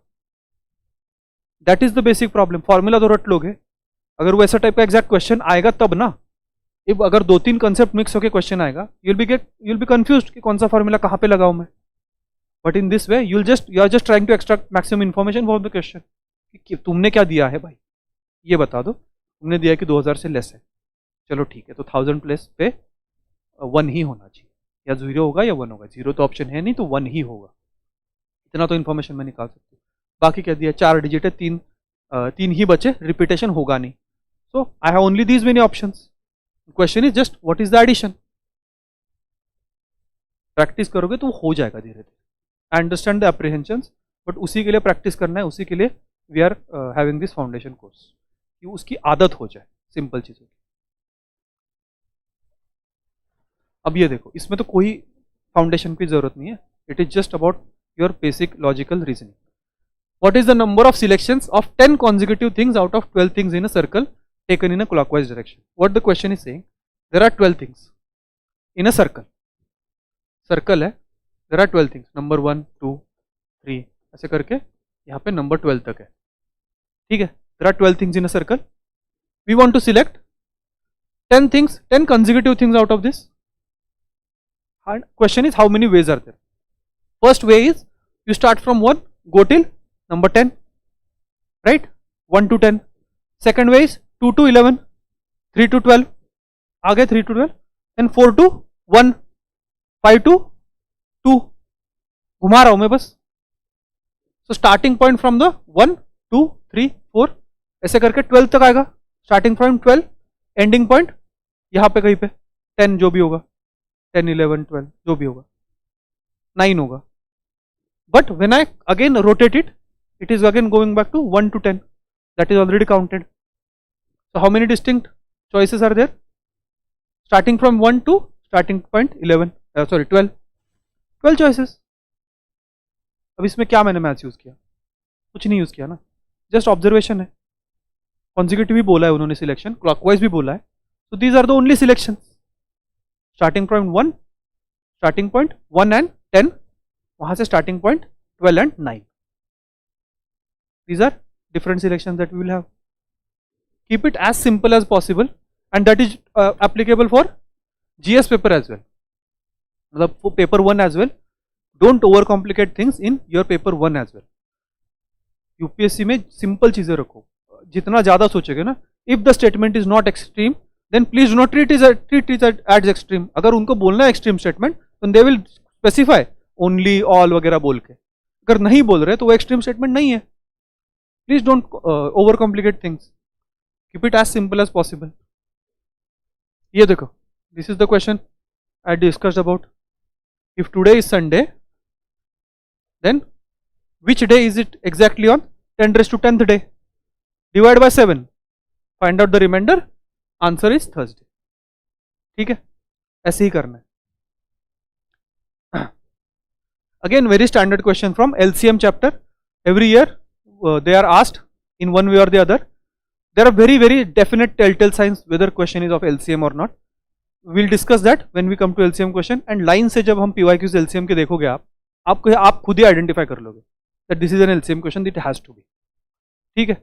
That is the basic problem. Formula तो रट लोगे, अगर वो ऐसा टाइप का एग्जैक्ट क्वेश्चन आएगा तब ना. इफ अगर 2-3 कंसेप्ट मिक्स होकर क्वेश्चन आएगा, यू विल बी कंफ्यूज्ड कि कौन सा फॉर्मूला कहां पे लगाऊं मैं. But in this way you are just trying to extract maximum information for the question. कि तुमने क्या दिया है भाई, ये बता दो. तुमने दिया कि 2000 से लेस है, चलो ठीक है, तो 1000 प्लेस पे 1 ही होना चाहिए, या 0 होगा या 1 होगा. 0 तो ऑप्शन है नहीं, तो 1 ही होगा. इतना तो इन्फॉर्मेशन मैं निकाल सकती हूँ. बाकी क्या दिया, 4 डिजिट है, 3 ही बचे, रिपीटेशन होगा नहीं. So I have only these many options. Question is just what is the addition. Practice करोगे तो हो जाएगा धीरे धीरे. I understand the apprehensions, but उसी के लिए प्रैक्टिस करना है, उसी के लिए we are having this foundation course, कि उसकी आदत हो जाए सिंपल चीजों की. अब ये देखो, इसमें तो कोई फाउंडेशन की जरूरत नहीं है. It is just about your basic logical reasoning. What is the number of selections of 10 consecutive things out of 12 things in a circle taken in a clockwise direction. What the question is saying, there are 12 things in a circle. Circle है, there are 12 things, number 1 2 3 ऐसे करके यहाँ पे number 12 तक है. ठीक है, there are 12 things in a circle. We want to select 10 things, 10 consecutive things out of this. And question is how many ways are there? First way is you start from 1, go till number 10, right? 1 to 10. Second way is 2 to 11, 3 to 12, आगे 3 to 12, and 4 to 1, 5 to 2. घुमा रहा हूं मैं बस. So starting point from the 1, 2, 3, 4 ऐसे करके 12 तक आएगा. स्टार्टिंग पॉइंट 12, एंडिंग पॉइंट यहाँ पे कहीं पे 10 जो भी होगा, 10 11 12 जो भी होगा, 9 होगा. But when I again rotate it, it is again going back to 1 to 10. That is already counted. So how many distinct choices are there? Starting from 1 to starting point 12 choices. अब इसमें क्या मैंने मैथ्स यूज किया? कुछ नहीं use किया ना, just observation है. कॉन्जिक्यूटिव भी बोला है उन्होंने, सिलेक्शन क्लॉकवाइज भी बोला है. So these are the only selection. Starting point 1, starting point 1 and 10, वहां से starting point 12 and 9. These are different selection that we will have. Keep it as simple as possible and that is applicable for GS paper as well, मतलब paper 1 as well. Don't over complicate things in your paper 1 as well. UPSC में simple चीजें रखो. जितना ज्यादा सोचोगे ना, if the statement is not extreme then please do not treat it as extreme. अगर उनको बोलना है एक्सट्रीम स्टेटमेंट, तो they will specify only, all वगैरह बोल के। अगर नहीं बोल रहे तो वो एक्सट्रीम स्टेटमेंट नहीं है। Please don't over complicate things, keep it as simple as possible. ये देखो, this is the question I discussed about. If today is Sunday, then which day is it exactly on 10 raised to 10th day? Divide by 7, find out the remainder, answer is Thursday। ठीक है, ऐसे ही करना है। Again very standard question from LCM chapter, every year they are asked in one way or the other। There are very definite telltale signs whether question is of LCM or not। We'll discuss that when we come to LCM question। and line से जब हम PYQs LCM के देखोगे आप खुद ही identify कर लोगे that this is an LCM question, it has to be। ठीक है,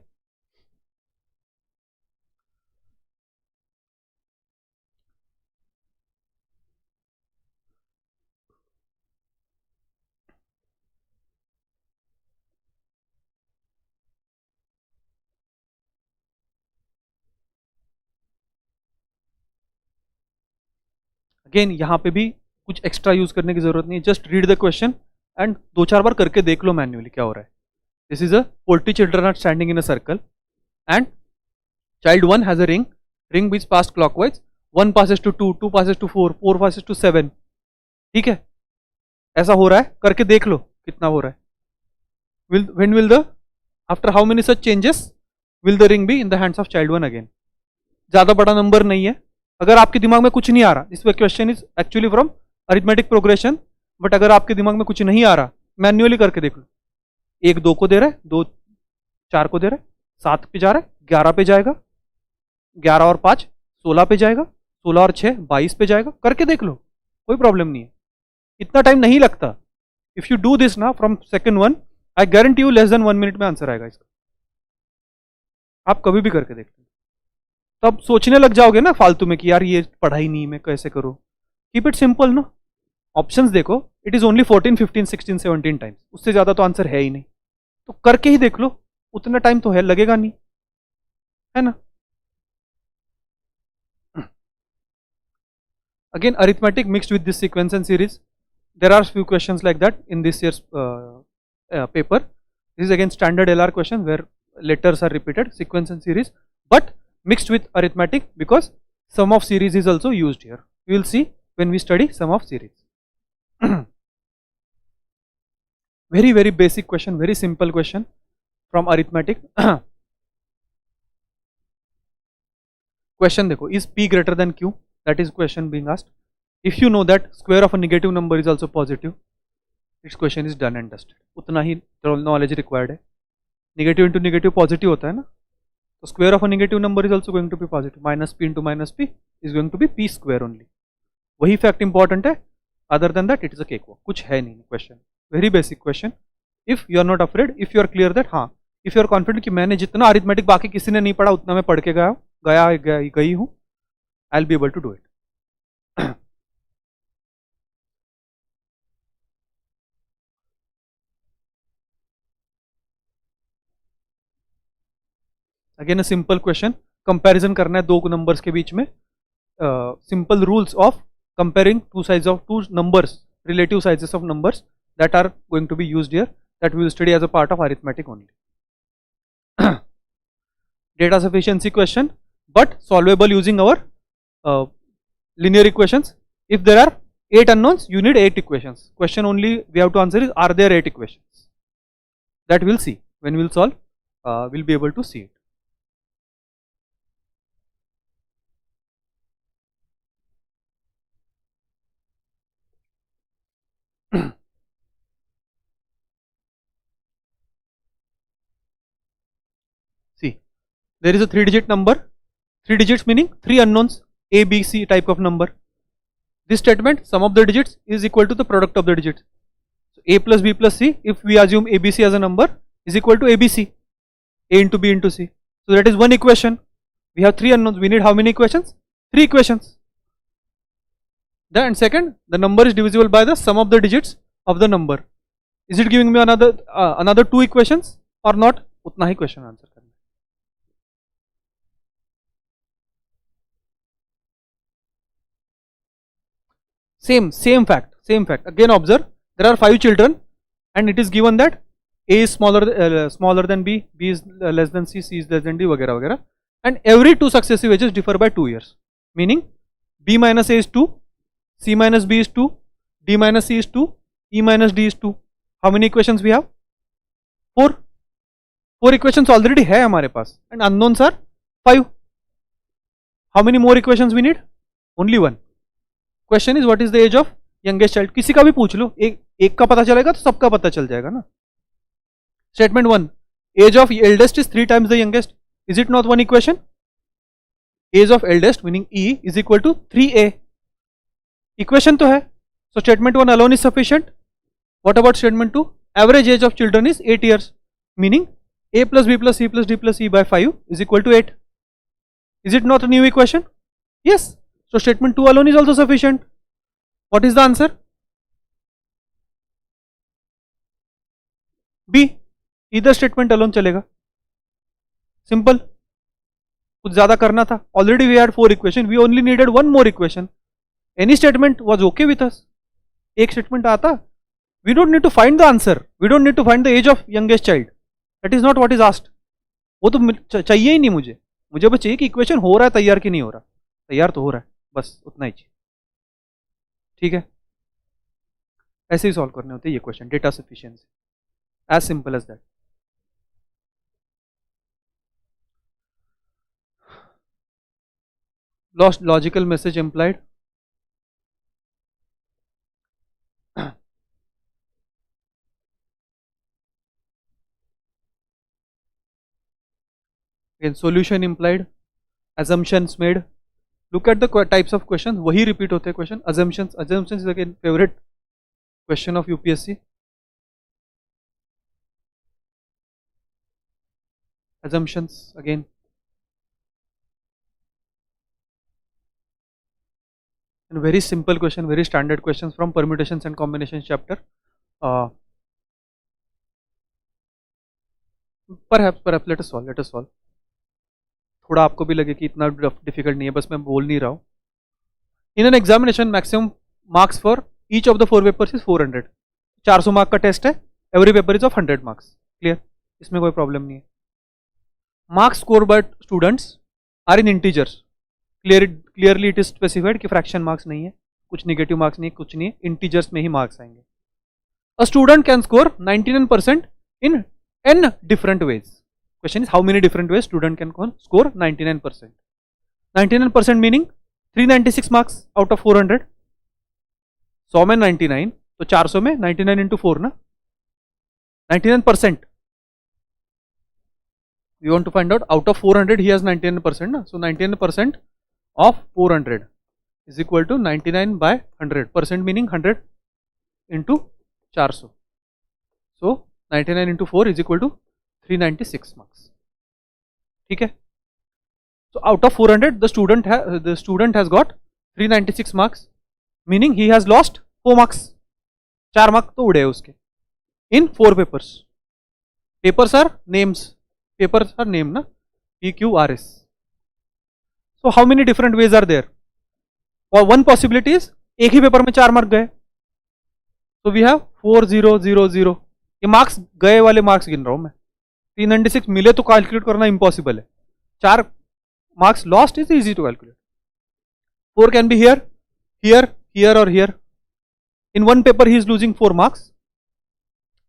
अगेन यहाँ पे भी कुछ एक्स्ट्रा यूज करने की जरूरत नहीं है, just read the question and 2-4 बार करके देख लो मैन्युअली क्या हो रहा है। This is a poultry children are standing in a circle and child 1 has a ring which pass clockwise, 1 passes to 2, 2 passes to 4, 4 passes to 7। ठीक है, ऐसा हो रहा है, करके देख लो कितना हो रहा है। when will the after how many such changes will the ring be in the hands of child 1 again? ज्यादा बड़ा नंबर नहीं है। अगर आपके दिमाग में कुछ नहीं आ रहा, this question is actually from arithmetic progression, but अगर आपके दिमाग में कुछ नहीं आ रहा, मैन्युअली करके देख लो। 1 2 को दे रहा है, 2 4 को दे रहा है, 7 पे जा रहा है, 11 पे जाएगा, 11 और 5 16 पे जाएगा, 16 और 6 22 पे जाएगा, करके देख लो, कोई प्रॉब्लम नहीं है, इतना टाइम नहीं लगता। इफ यू डू दिस ना from second 1, I guarantee you less than 1 minute में आंसर आएगा इसका। आप कभी भी करके देख लो, तब सोचने लग जाओगे ना फालतू में कि यार ये पढ़ाई नहीं, मैं कैसे करूं। कीप इट सिंपल ना, ऑप्शंस देखो, इट इज ओनली 14 15 16 17 टाइम्स, उससे ज्यादा तो आंसर है ही नहीं, तो करके ही देख लो, उतना टाइम तो है लगेगा नहीं, है ना। Again arithmetic mixed with this sequence and series, there are few questions like that in this year's paper. This is again standard LR question where letters are repeated, sequence and series, but mixed with arithmetic because sum of series is also used here. We will see when we study sum of series। very basic question, very simple question from arithmetic। question देखो, is p greater than q? That is question being asked। if you know that square of a negative number is also positive, this question is done and dusted। उतना ही knowledge required है। Negative into negative positive होता है ना, तो square of a negative number is also going to be positive, minus P into minus P is going to be P square only. वही fact important है, other than that it is a cake walk, कुछ है नहीं question, very basic question. If you are not afraid, if you are clear that, हाँ if you are confident कि मैंने जितना arithmetic बाकी किसी ने नहीं पढ़ा उतना मैं पढ़ के गई हूँ, I will be able to do it. Again a simple question, comparison करना है दो नंबर्स के बीच में। Simple rules of comparing two sides of two numbers, relative sizes of numbers that are going to be used here, that we will study as a part of arithmetic only। Data sufficiency question, but solvable using our linear equations। If there are 8 unknowns, you need 8 equations। Question only we have to answer is, are there 8 equations? That we'll see when we'll solve, we'll be able to see it। See, there is a 3-digit number, 3 digits meaning 3 unknowns, A, B, C type of number। This statement, sum of the digits is equal to the product of the digits। So A plus B plus C, if we assume ABC as a number, is equal to ABC, A into B into C। So that is one equation। We have 3 unknowns, we need how many equations? 3 equations। Then second, the number is divisible by the sum of the digits of the number। Is it giving me another 2 equations or not? उतना ही question answer करना है। Same fact, same fact. Again observe, there are 5 children and it is given that A is smaller than B, B is less than C, C is less than D, वगैरह वगैरह, and every 2 successive ages differ by 2 years, meaning B minus A is 2, C minus B is 2, D minus C is 2, E minus D is 2. How many equations we have? 4. 4 equations already है हमारे पास, and unknowns are 5. How many more equations we need? Only 1. Question is what is the age of youngest child? किसी का भी पूछ लो, एक का पता चलेगा तो सबका पता चल जाएगा ना. Statement 1, age of eldest is 3 times the youngest. Is it not one equation? Age of eldest meaning E is equal to 3A. Equation तो है. So statement 1 alone is sufficient. What about statement 2? Average age of children is 8 years, meaning A plus B plus C plus D plus E by 5 is equal to 8. Is it not a new equation? Yes. So statement 2 alone is also sufficient. What is the answer? B. Either statement alone चलेगा. Simple. कुछ ज़्यादा करना था. Already we had 4 equation. We only needed 1 more equation. Any statement was okay with us. एक statement आता. We don't need to find the answer. We don't need to find the age of youngest child. That is not what is asked. वो तो चाहिए ही नहीं मुझे. मुझे बस चाहिए कि इक्वेशन हो रहा है तैयार कि नहीं हो रहा. तैयार तो हो रहा है. बस उतना ही चाहिए. ठीक है. ऐसे ही सॉल्व करने होते हैं ये question. Data sufficiency. As simple as that. Lost logical message implied. Again, solution implied, assumptions made. Look at the types of questions. वही repeat होते हैं question. Assumptions is again favorite question of UPSC. Assumptions again. And very simple question, very standard questions from permutations and combinations chapter. Perhaps let us solve. थोड़ा आपको भी लगे कि इतना difficult नहीं है, बस मैं बोल नहीं रहा हूँ. In an examination maximum marks for each of the 4 papers is 400. 400 mark का टेस्ट है. Every paper is of 100 marks. Clear? इसमें कोई प्रॉब्लम नहीं है. Marks score by students are in integers. Clearly it is specified कि fraction marks नहीं है, कुछ निगेटिव मार्क्स नहीं है, कुछ नहीं है. इंटीजर्स में ही मार्क्स आएंगे. A student can score 99% in n different ways. Question is how many different ways student can score 99%. 99% meaning 396 marks out of 400. 100 में 99 तो 400 में 99 into 4 ना. 99%. We want to find out of 400 he has 99% ना. So 99% of 400 is equal to 99 by 100. Percent meaning 100 into 400. So 99 into 4 is equal to 396 marks. ठीक है. So out of 400 the student has got 396 marks, meaning he has lost 4 marks. 4 mark तो उड़े उसके. In 4 papers. Papers are names. Papers are name ना. PQRS. So how many different ways are there? Or one possibility is एक ही paper में 4 mark गए. So we have 4000. ये marks गए वाले मार्क्स गिन रहा हूं मैं. 396 मिले तो कैलकुलेट करना इम्पॉसिबल है. 4 marks lost is easy to calculate. 4 can be here, here, here और हियर. इन वन पेपर ही इज लूजिंग 4 मार्क्स.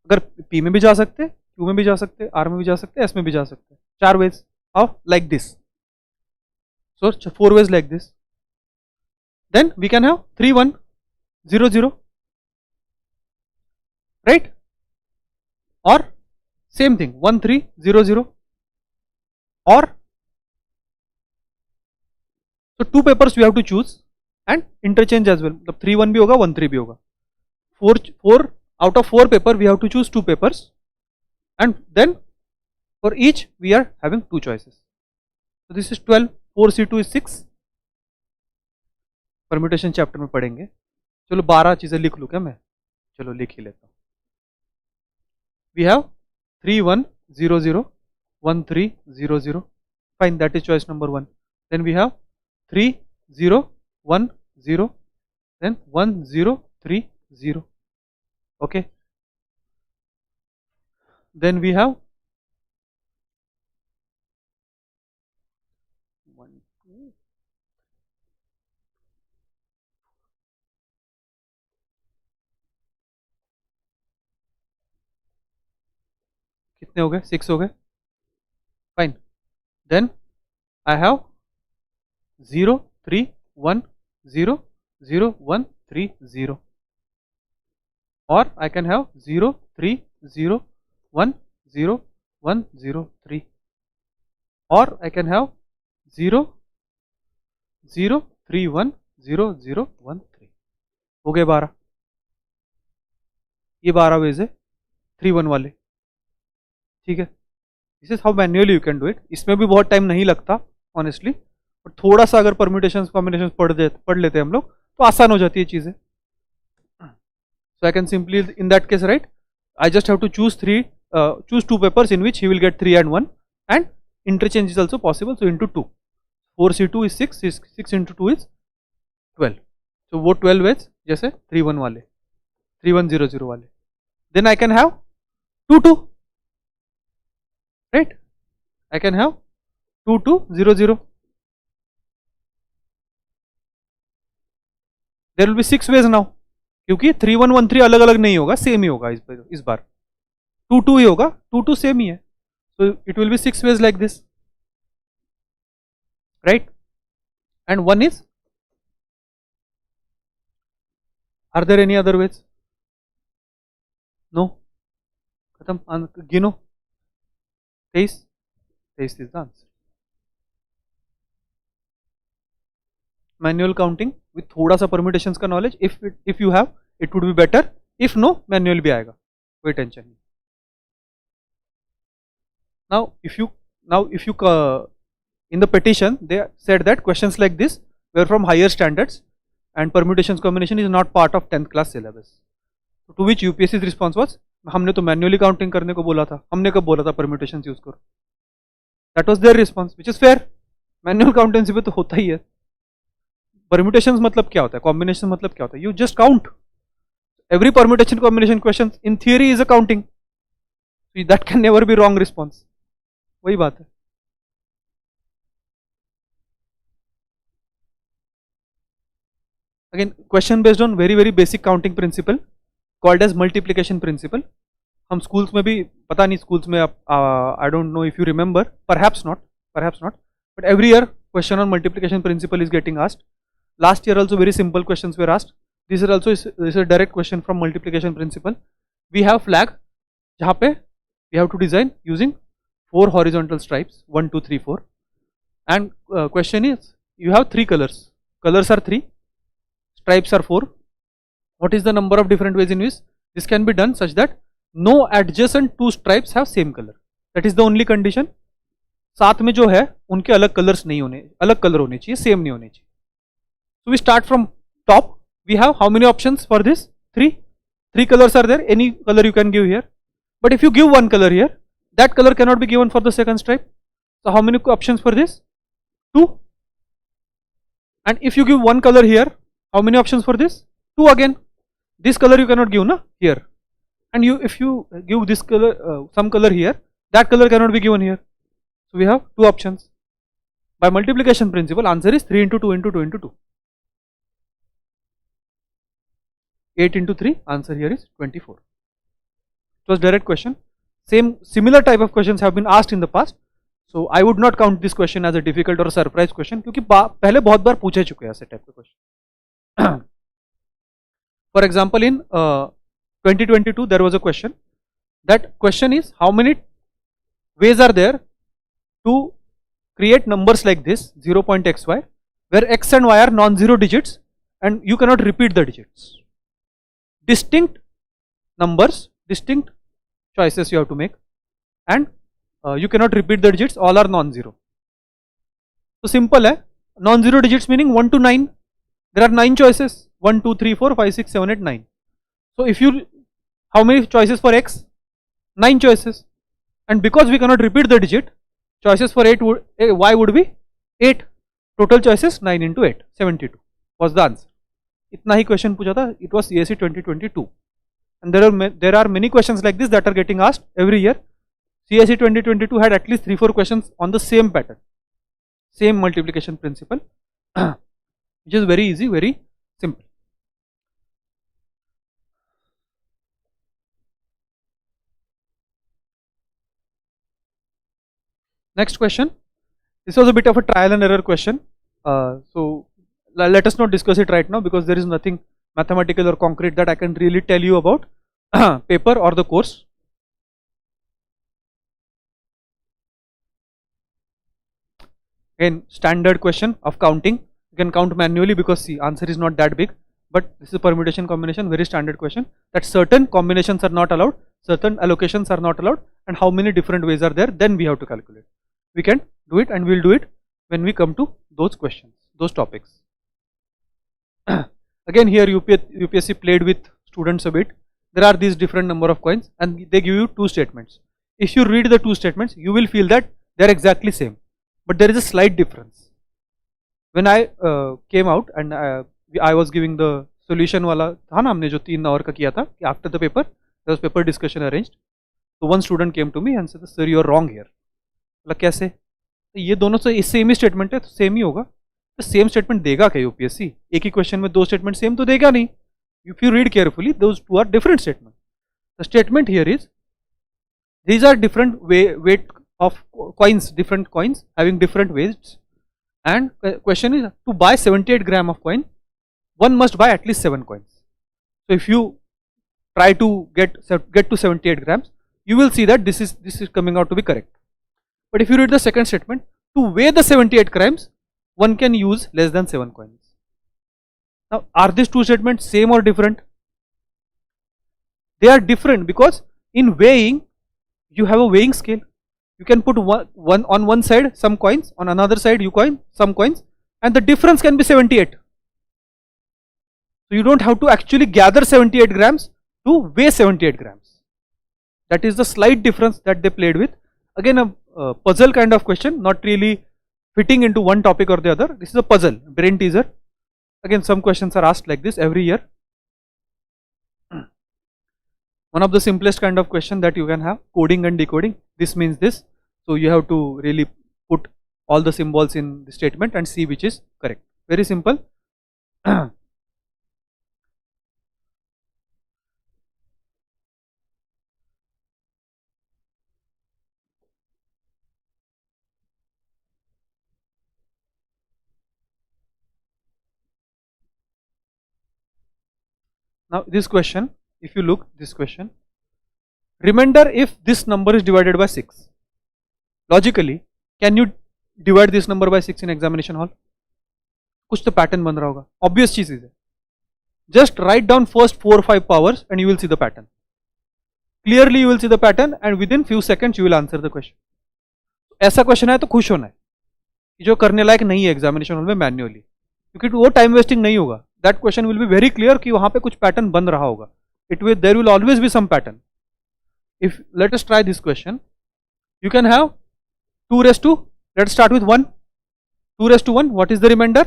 अगर पी में भी जा सकते, क्यू में भी जा सकते, आर में भी जा सकते, एस में भी जा सकते. 4 ways of like this. So 4 ways like this. Then we can have 3100, right? और सेम थिंग 1300 और so 2 papers we have to choose and interchange as well. मतलब 3-1 भी होगा, 1-3 भी होगा. 4 out of 4 paper we have to choose 2 papers and then for each we are having 2 choices. So this is 12. 4C2 is 6. Permutation chapter में पढ़ेंगे. चलो 12 चीजें लिख लूँ क्या मैं? चलो लिख ही लेता हूँ. We have 3100, 1300. Fine, that is choice number 1. Then we have 3010, then 103 0. Okay. Then we have 1 2 कितने हो गए? 6 हो गए. Fine. Then I have 0 3 1 0 0 1 3 0, or I can have 0 3 0 1 0 1 0 3, or I can have 0 0 3 1 0 0 1 3. हो गए 12. ये 12 वेज है 3 1 वाले. ठीक है. This is how manually you can do it. इसमें भी बहुत टाइम नहीं लगता ऑनेस्टली, और थोड़ा सा अगर परम्यूटेशंस कॉम्बिनेशंस पढ़ लेते हैं हम लोग तो आसान हो जाती है चीजें. So I can simply in that case write, I just have to choose choose 2 papers in which he will get 3 and 1, and interchange is also possible. So into 2, 4C2 is 6, 6 into 2 is 12. So वो 12 ways जैसे 3 1 वाले, 3 1 0 0 वाले. Then I can have 2 2, right? I can have 2 2 0 0. There will be 6 ways now, क्योंकि 3 1 1 3 अलग अलग नहीं होगा, same ही होगा इस बार. 2 2 ही होगा, 2 2 सेम ही है. So it will be 6 ways like this, right? And one is, are there any other ways? No. खत्म. गिनो. 23 is the answer. Manual counting with थोड़ा सा permutations का knowledge, if you have, it would be better. If no, manual भी आएगा, कोई tension नहीं. Now if you in the petition they said that questions like this were from higher standards and permutations combination is not part of 10th class syllabus. To which UPSC's response was, हमने तो manually counting करने को बोला था, हमने कब बोला था permutations use करो. That was their response, which is fair. Manual counting पे तो होता ही है. Permutations मतलब क्या होता है, combination मतलब क्या होता है? You just count. Every permutation combination question in theory is a counting. That can never be wrong response. वही बात है. Again, question based on very basic counting principle called as multiplication principle. हम schools में भी, पता नहीं schools में I don't know if you remember, perhaps not, but every year question on multiplication principle is getting asked. Last year also very simple questions were asked. This is also this is a direct question from multiplication principle. We have flag जहाँ पे we have to design using 4 horizontal stripes, 1 2 3 4, and question is, you have 3 colors. Colors are 3, stripes are 4. What is the number of different ways in which this can be done such that no adjacent 2 stripes have same color? That is the only condition. साथ में जो है उनके अलग colours नहीं होने, अलग colour होने चाहिए, सेम नहीं होने चाहिए. So we start from top. We have how many options for this? 3. 3 colors are there. Any color you can give here. But if you give one color here, that color cannot be given for the second stripe. So how many options for this? 2. And if you give one color here, how many options for this? 2 again. This color you cannot give na here. And if you give this color, some color here, that color cannot be given here. So we have 2 options. By multiplication principle, answer is 3 into 2 into 2 into 2. 8 into 3, answer here is 24. It was direct question. Similar type of questions have been asked in the past. So I would not count this question as a difficult or a surprise question, क्योंकि पहले बहुत बार पूछे चुके हैं ऐसे type के question. For example, in 2022 there was a question. That question is, how many ways are there to create numbers like this 0.xy, where x and y are non-zero digits and you cannot repeat the digits. Distinct numbers, distinct choices you have to make, and you cannot repeat the digits, all are non-zero. So simple hai, non-zero digits meaning 1 to 9, there are 9 choices, 1 2 3 4 5 6 7 8 9. So if you, how many choices for x? 9 choices, and because we cannot repeat the digit, choices for y would be 8. Total choices 9 into 8, 72 was the answer. इतना ही question पूछा था. It was CSE 2022 and there are many questions like this that are getting asked every year. CSE 2022 had at least 3-4 questions on the same pattern, same multiplication principle, which is very easy, very simple. Next question. This was a bit of a trial and error question. So let us not discuss it right now because there is nothing mathematical or concrete that I can really tell you about paper or the course. Again, standard question of counting. You can count manually because the answer is not that big. But this is a permutation combination, very standard question. That certain combinations are not allowed, certain allocations are not allowed, and how many different ways are there, then we have to calculate. We can do it and we'll do it when we come to those questions, those topics. Again here UPSC played with students a bit. There are these different number of coins and they give you two statements. If you read the two statements, you will feel that they are exactly same. But there is a slight difference. When I came out and I was giving the solution वाला था ना हमने जो 3 hour का किया था कि after the paper there was paper discussion arranged. So one student came to me and said, sir you are wrong here. मतलब कैसे? तो ये दोनों से सेम ही स्टेटमेंट है तो सेम ही होगा. तो सेम स्टेटमेंट देगा क्या यूपीएससी? एक ही क्वेश्चन में दो स्टेटमेंट सेम तो देगा नहीं. If you read carefully, those two are different statements. The statement here is these are different weight of coins, different coins having different weights, and question is to buy 78 gram of coin, one must buy at least 7 coins. So if you try to get to 78 grams, you will see that this is coming out to be correct. But if you read the second statement, to weigh the 78 grams, one can use less than 7 coins. Now, are these two statements same or different? They are different because in weighing, you have a weighing scale. You can put one on one side some coins, on another side you coin some coins, and the difference can be 78. So you don't have to actually gather 78 grams to weigh 78 grams. That is the slight difference that they played with. Again, a puzzle kind of question, not really fitting into one topic or the other. This is a puzzle, brain teaser. Again, some questions are asked like this every year. One of the simplest kind of question that you can have, coding and decoding. This means this. So you have to really put all the symbols in the statement and see which is correct. Very simple. Now this question, if you look this question, remember if this number is divided by 6, logically can you divide this number by 6 in examination hall? कुछ तो pattern बन रहा होगा, obvious चीज है. Just write down first 4 or 5 powers and you will see the pattern. Clearly you will see the pattern and within few seconds you will answer the question. ऐसा question है तो खुश होना है कि जो करने लायक नहीं है एग्जामिनेशन हॉल में मैन्युअली, क्योंकि वो टाइम वेस्टिंग नहीं होगा. That question will be very clear कि वहां पे कुछ पैटर्न बन रहा होगा. There will always be some pattern. If let us try this question, you can have 2 raised to, let's start with 1. 2 raised to 1, what is the remainder?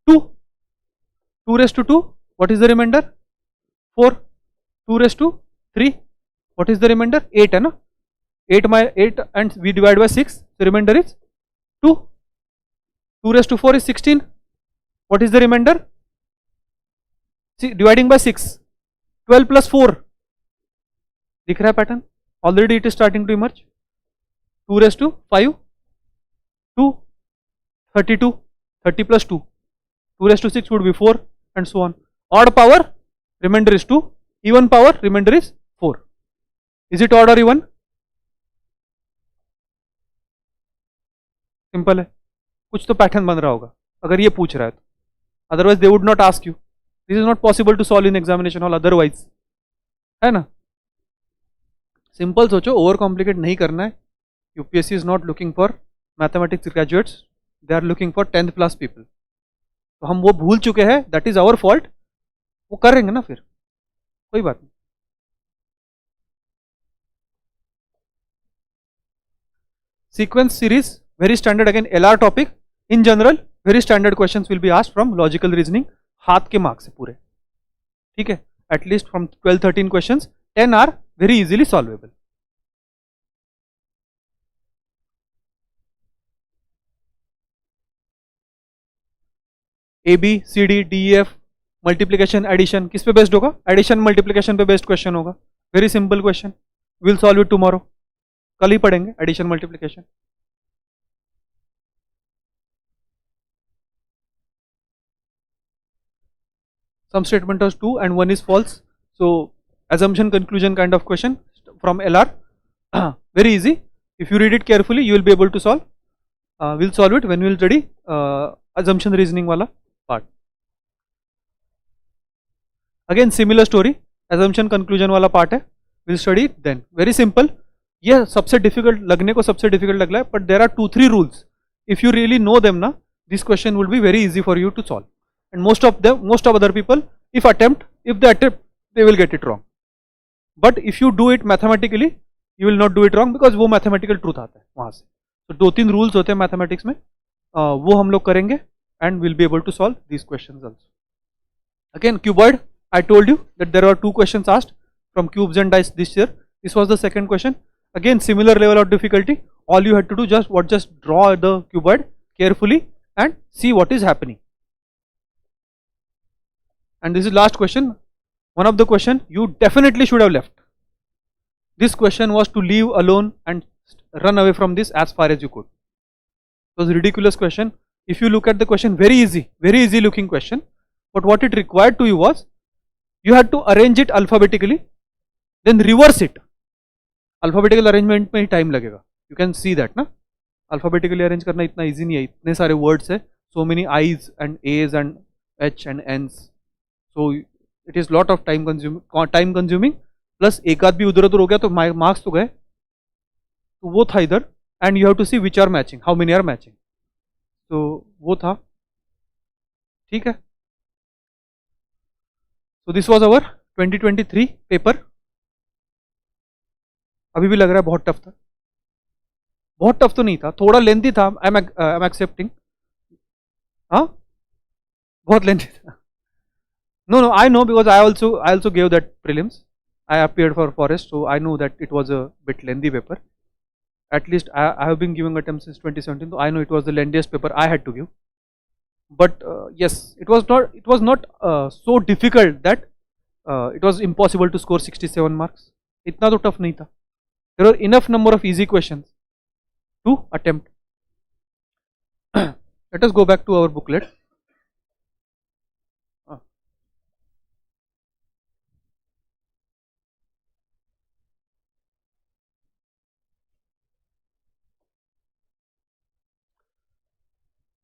2. 2 raised to 2, what is the remainder? 4. 2 raised to 3, what is the remainder? 8 है ना? 8 and we divide by 6, the remainder is 2. 2 raised to 4 is 16, what is the remainder? See, dividing by 6, 12 plus 4, दिख रहा है pattern? Already it is starting to emerge. 2 raised to 5, 2, 32, 30 plus 2, 2 raised to 6 would be 4 and so on. Odd power, remainder is 2, even power, remainder is 4. Is it odd or even? Simple है, कुछ तो pattern बन रहा होगा अगर ये पूछ रहा है तो, otherwise they would not ask you. This is not possible to solve in examination hall otherwise, है ना? सिंपल सोचो, ओवर कॉम्प्लिकेट नहीं करना है. UPSC is not looking for mathematics graduates, they are looking for 10th class people. तो हम वो भूल चुके हैं, दैट इज आवर फॉल्ट. वो करेंगे ना फिर, कोई बात नहीं. Sequence series, very standard, again LR topic. In general, very standard questions will be asked from logical reasoning. हाथ के मार्क्स है पूरे, ठीक है. At least from 12-13 questions 10 are very easily solvable. A B C D D E F multiplication addition किस पे based होगा? Addition multiplication पे बेस्ड क्वेश्चन होगा. Very simple question, will solve it tomorrow. कल ही पढ़ेंगे addition multiplication. Some statement was true and one is false. So assumption conclusion kind of question from LR. Very easy. If you read it carefully, you will be able to solve. We'll solve it when we will study assumption reasoning wala part. Again similar story. Assumption conclusion wala part है. We'll study it then. Very simple. ये सबसे difficult लगने को सबसे difficult लग रहा है, but there are 2-3 rules. If you really know them ना, this question will be very easy for you to solve. And most of other people, if they attempt, they will get it wrong. But if you do it mathematically, you will not do it wrong because वो mathematical truth आता है वहाँ से. तो 2-3 rules होते हैं mathematics में, वो हम लोग करेंगे and we'll be able to solve these questions also. Again, cuboid, I told you that there are 2 questions asked from cubes and dice this year. This was the second question. Again, similar level of difficulty. All you had to do just draw the cuboid carefully and see what is happening. And this is last question. One of the question you definitely should have left. This question was to leave alone and run away from this as far as you could. It was a ridiculous question. If you look at the question, very easy looking question. But what it required to you was, you had to arrange it alphabetically, then reverse it. Alphabetical arrangement में ही time लगेगा. You can see that ना. Alphabetically arrange करना इतना easy नहीं है. इतने सारे words है. So many I's and A's and H and N's. So it is lot of time consuming. Plus एक आध भी उधर उधर हो गया तो marks तो गए. तो वो था इधर. And you have to see which are matching. How many are matching. तो वो था. ठीक है. So this was our 2023 paper. अभी भी लग रहा है बहुत टफ था. बहुत टफ तो नहीं था, थोड़ा लेंथी था. I am accepting. हाँ बहुत लेंथी था. No, I know because I also gave that prelims. I appeared for forest, so I know that it was a bit lengthy paper. At least I have been giving attempts since 2017, so I know it was the lengthiest paper I had to give. But yes, it was not so difficult that it was impossible to score 67 marks. इतना तो tough नहीं था. There were enough number of easy questions to attempt. Let us go back to our booklet.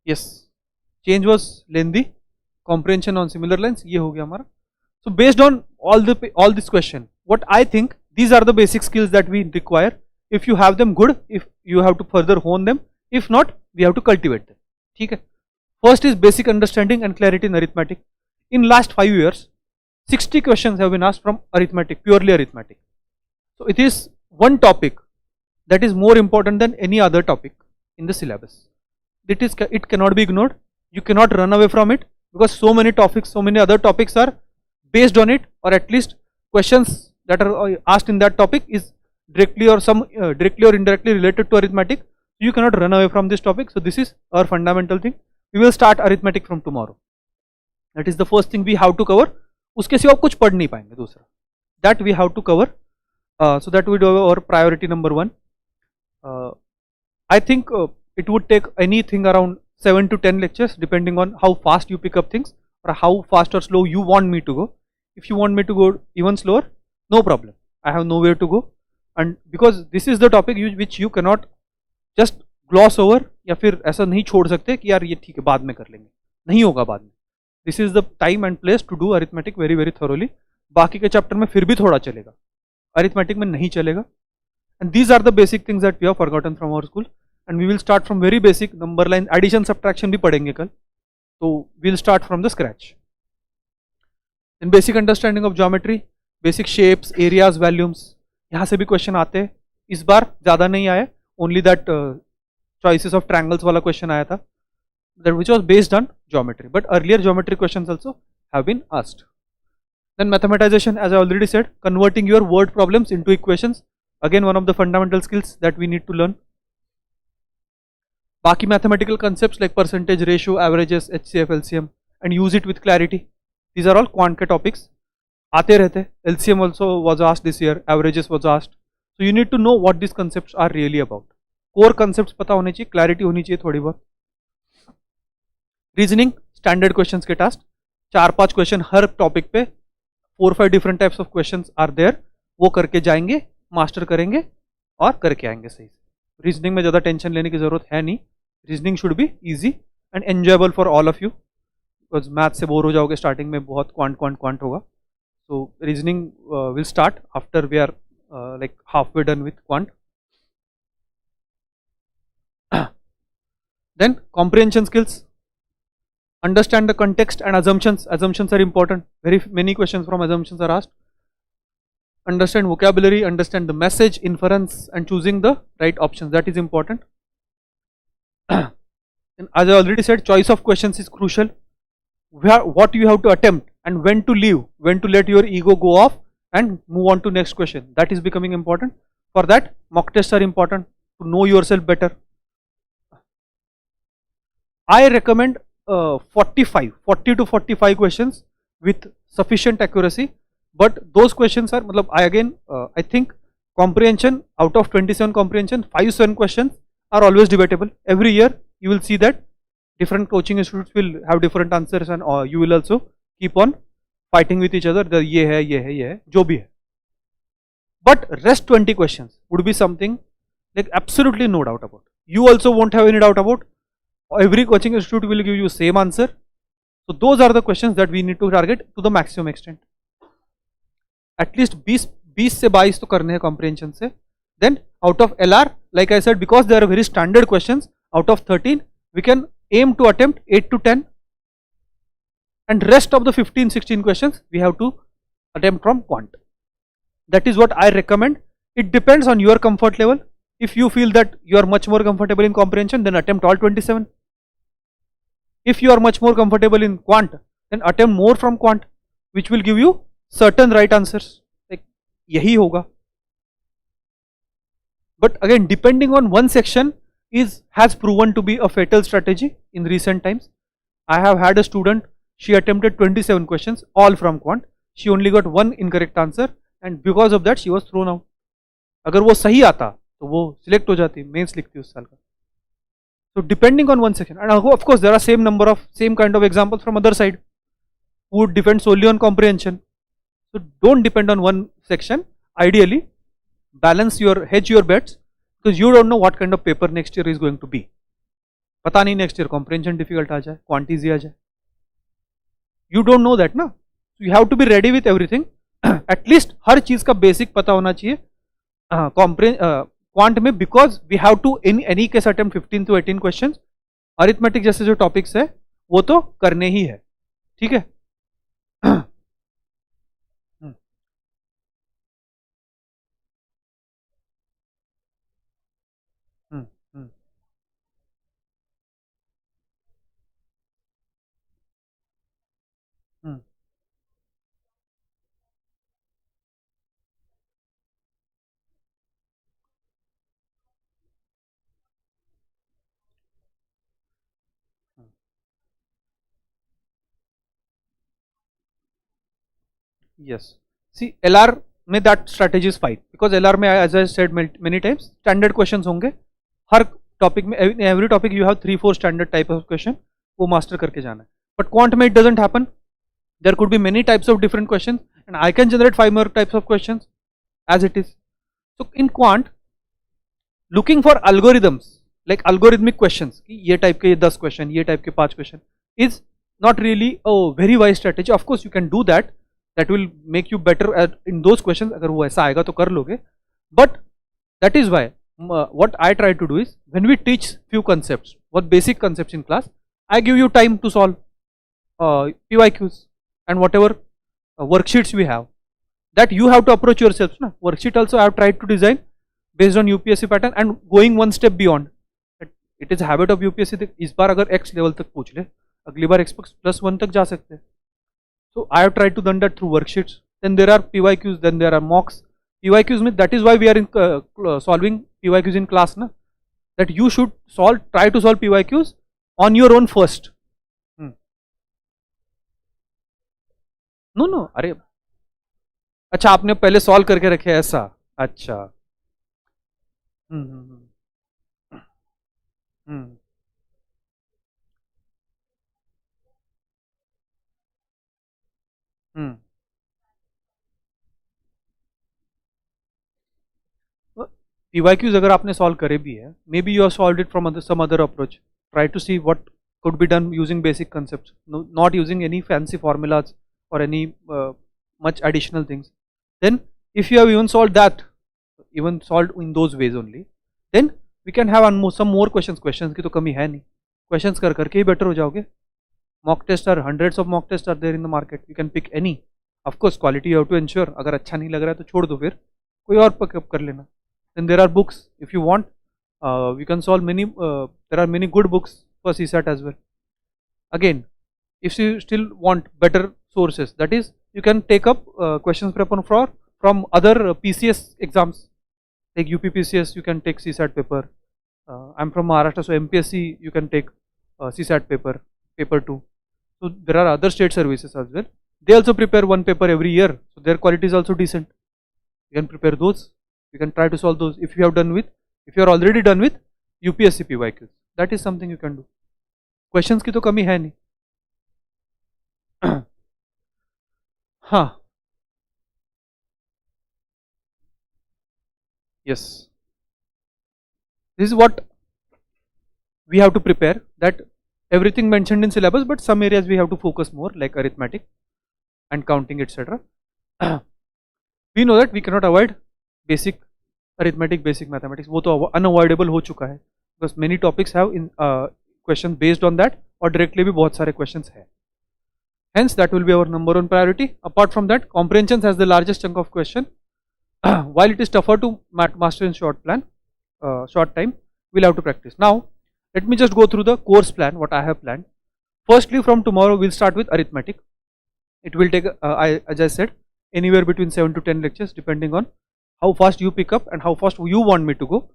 Yes, change was lengthy. Comprehension on similar lines. ये हो गया हमारा. So based on all this question, what I think these are the basic skills that we require. If you have them, good. If you have to further hone them. If not, we have to cultivate them. ठीक है. First is basic understanding and clarity in arithmetic. In last 5 years, 60 questions have been asked from arithmetic, purely arithmetic. So it is one topic that is more important than any other topic in the syllabus. It cannot be ignored. You cannot run away from it because so many topics, so many other topics are based on it, or at least questions that are asked in that topic is directly or indirectly related to arithmetic. You cannot run away from this topic. So this is our fundamental thing. We will start arithmetic from tomorrow. That is the first thing we have to cover. उसके सिवा कुछ पढ़ नहीं पाएंगे दूसरा. That we have to cover. So that we do our priority number 1. I think it would take anything around 7 to 10 lectures depending on how fast you pick up things or how fast or slow you want me to go. If you want me to go even slower, no problem. I have nowhere to go. And because this is the topic which you cannot just gloss over या फिर ऐसा नहीं छोड़ सकते कि यार ये ठीक है बाद में कर लेंगे. नहीं होगा बाद में. This is the time and place to do arithmetic very thoroughly. बाकी के चैप्टर में फिर भी थोड़ा चलेगा. Arithmetic में नहीं चलेगा. And these are the basic things that we have forgotten from our school. And we will start from very basic number line addition subtraction भी पढ़ेंगे कल. So we'll start from the scratch. In basic understanding of geometry, basic shapes, areas, volumes, यहाँ से भी question आते हैं. इस बार ज़्यादा नहीं आए. Only that choices of triangles वाला question आया था. That which was based on geometry. But earlier geometry questions also have been asked. Then mathematization, as I already said, converting your word problems into equations. Again, one of the fundamental skills that we need to learn. Baki mathematical concepts like percentage, ratio, averages, HCF, LCM, and use it with clarity. These are all quant ke topics. Aate rehte. LCM also was asked this year. Averages was asked. So you need to know what these concepts are really about. Core concepts पता होने चाहिए, clarity होनी चाहिए थोड़ी बहुत. Reasoning, standard questions के task. 4-5 question हर topic पे, 4-5 different types of questions are there. वो करके जाएंगे, मास्टर करेंगे और करके आएंगे सही से. रीजनिंग में ज़्यादा टेंशन लेने की जरूरत है नहीं. Reasoning should be easy and enjoyable for all of you, because math से बोर हो जाओगे स्टार्टिंग में, बहुत क्वांट होगा. So reasoning will start after we are like halfway done with quant. Then comprehension skills. Understand the context and assumptions. Assumptions are important. Very many questions from assumptions are asked. Understand vocabulary, understand the message, inference, and choosing the right options. That is important. And as I already said, choice of questions is crucial. What you have to attempt and when to leave, when to let your ego go off and move on to next question. That is becoming important. For that, mock tests are important to know yourself better. I recommend 40 to 45 questions with sufficient accuracy. But those questions are, I think comprehension, out of 27 comprehension, 5-7 questions are always debatable. Every year you will see that different coaching institutes will have different answers, and you will also keep on fighting with each other. The ye hai, jo bhi hai. But rest 20 questions would be something like absolutely no doubt about. You also won't have any doubt about. Every coaching institute will give you same answer. So those are the questions that we need to target to the maximum extent. At least 20 से 22 तो करने हैं comprehension से. Then out of LR, like I said, because they are very standard questions, out of 13 we can aim to attempt 8 to 10, and rest of the 15-16 questions we have to attempt from quant. That is what I recommend. It depends on your comfort level. If you feel that you are much more comfortable in comprehension, then attempt all 27. If you are much more comfortable in quant, then attempt more from quant, which will give you certain right answers. Like yahi hoga. But again, depending on one section has proven to be a fatal strategy in recent times. I have had a student, she attempted 27 questions, all from quant. She only got one incorrect answer, and because of that she was thrown out. अगर वो सही आता तो वो select हो जाती, mains लिखती उस साल का. So depending on one section, and of course there are same kind of examples from other side who would depend solely on comprehension. So don't depend on one section. Ideally, hedge your bets, because you don't know what kind of paper next year is going to be. पता नहीं next year comprehension difficult आ जाए, quant easy आ जाए. You don't know that ना. So you have to be ready with everything. At least हर चीज का basic पता होना चाहिए. क्वांट में, because we have to in any case attempt 15 to 18 questions. Arithmetic जैसे जो टॉपिक्स है वो तो करने ही है. ठीक है. Yes. See, LR में that strategy is fine, because LR में, as I said many times, standard questions होंगे. हर टॉपिक में, in every topic you have 3-4 standard type of question, वो मास्टर करके जाना है. But quant में it doesn't happen. There could be many types of different questions, and I can generate 5 more types of questions as it is. So in quant, looking for algorithms, like algorithmic questions, कि ये type के 10 question, ये type के 5 question, is not really a very wise strategy. Of course you can do that. That will make you better in those questions. अगर वो ऐसा आएगा तो कर लोगे. But that is why what I try to do is, when we teach few concepts, what basic concepts in class, I give you time to solve PYQs and whatever worksheets we have. That you have to approach yourselves. Na? Worksheet also I have tried to design based on UPSC pattern and going one step beyond. It is a habit of UPSC. इस बार अगर X level तक पूछ ले, अगली बार X+1 तक जा सकते हैं. So I have tried to done that through worksheets. Then there are PYQs, then there are mocks. PYQs means that is why we are in solving PYQs in class, na? That you should try to solve PYQs on your own first. No no, अरे अच्छा आपने पहले solve करके रखे ऐसा, अच्छा। हम्म हम्म हम्म हम्म PYQs अगर आपने सॉल्व करे भी है, maybe you have solved it from some other approach, try to see what could be done using basic concepts, not using any fancy formulas or any much additional things. Then if you have even solved that, even solved in those ways only, then we can have some more questions की तो कमी है नहीं, questions कर करके ही better हो जाओगे. Mock tests are hundreds of mock tests are there in the market, you can pick any. Of course quality you have to ensure, अगर अच्छा नहीं लग रहा है तो छोड़ दो, फिर कोई और pick up कर लेना. Then there are books, if you want we can solve many, there are many good books for CSAT as well. Again, if you still want better sources, that is you can take up questions paper from other PCS exams, like UPPCS you can take CSAT paper. I'm from Maharashtra, so MPSC you can take CSAT paper 2. So there are other state services as well, they also prepare one paper every year, so their quality is also decent. You can prepare those, you can try to solve those if you are already done with UPSC PYQs. That is something you can do. Questions की तो कमी है नहीं. हाँ, yes, this is what we have to prepare, that everything mentioned in syllabus, but some areas we have to focus more, like arithmetic and counting, etc. We know that we cannot avoid basic arithmetic, basic mathematics, वो तो unavoidable हो चुका है, because many topics have in questions based on that, और directly भी बहुत सारे questions है. Hence that will be our number one priority. Apart from that, comprehension has the largest chunk of question. While it is tougher to master in short time, we'll have to practice. Now let me just go through the course plan, what I have planned. Firstly, from tomorrow we'll start with arithmetic. It will take as I said, anywhere between 7 to 10 lectures, depending on how fast you pick up and how fast you want me to go.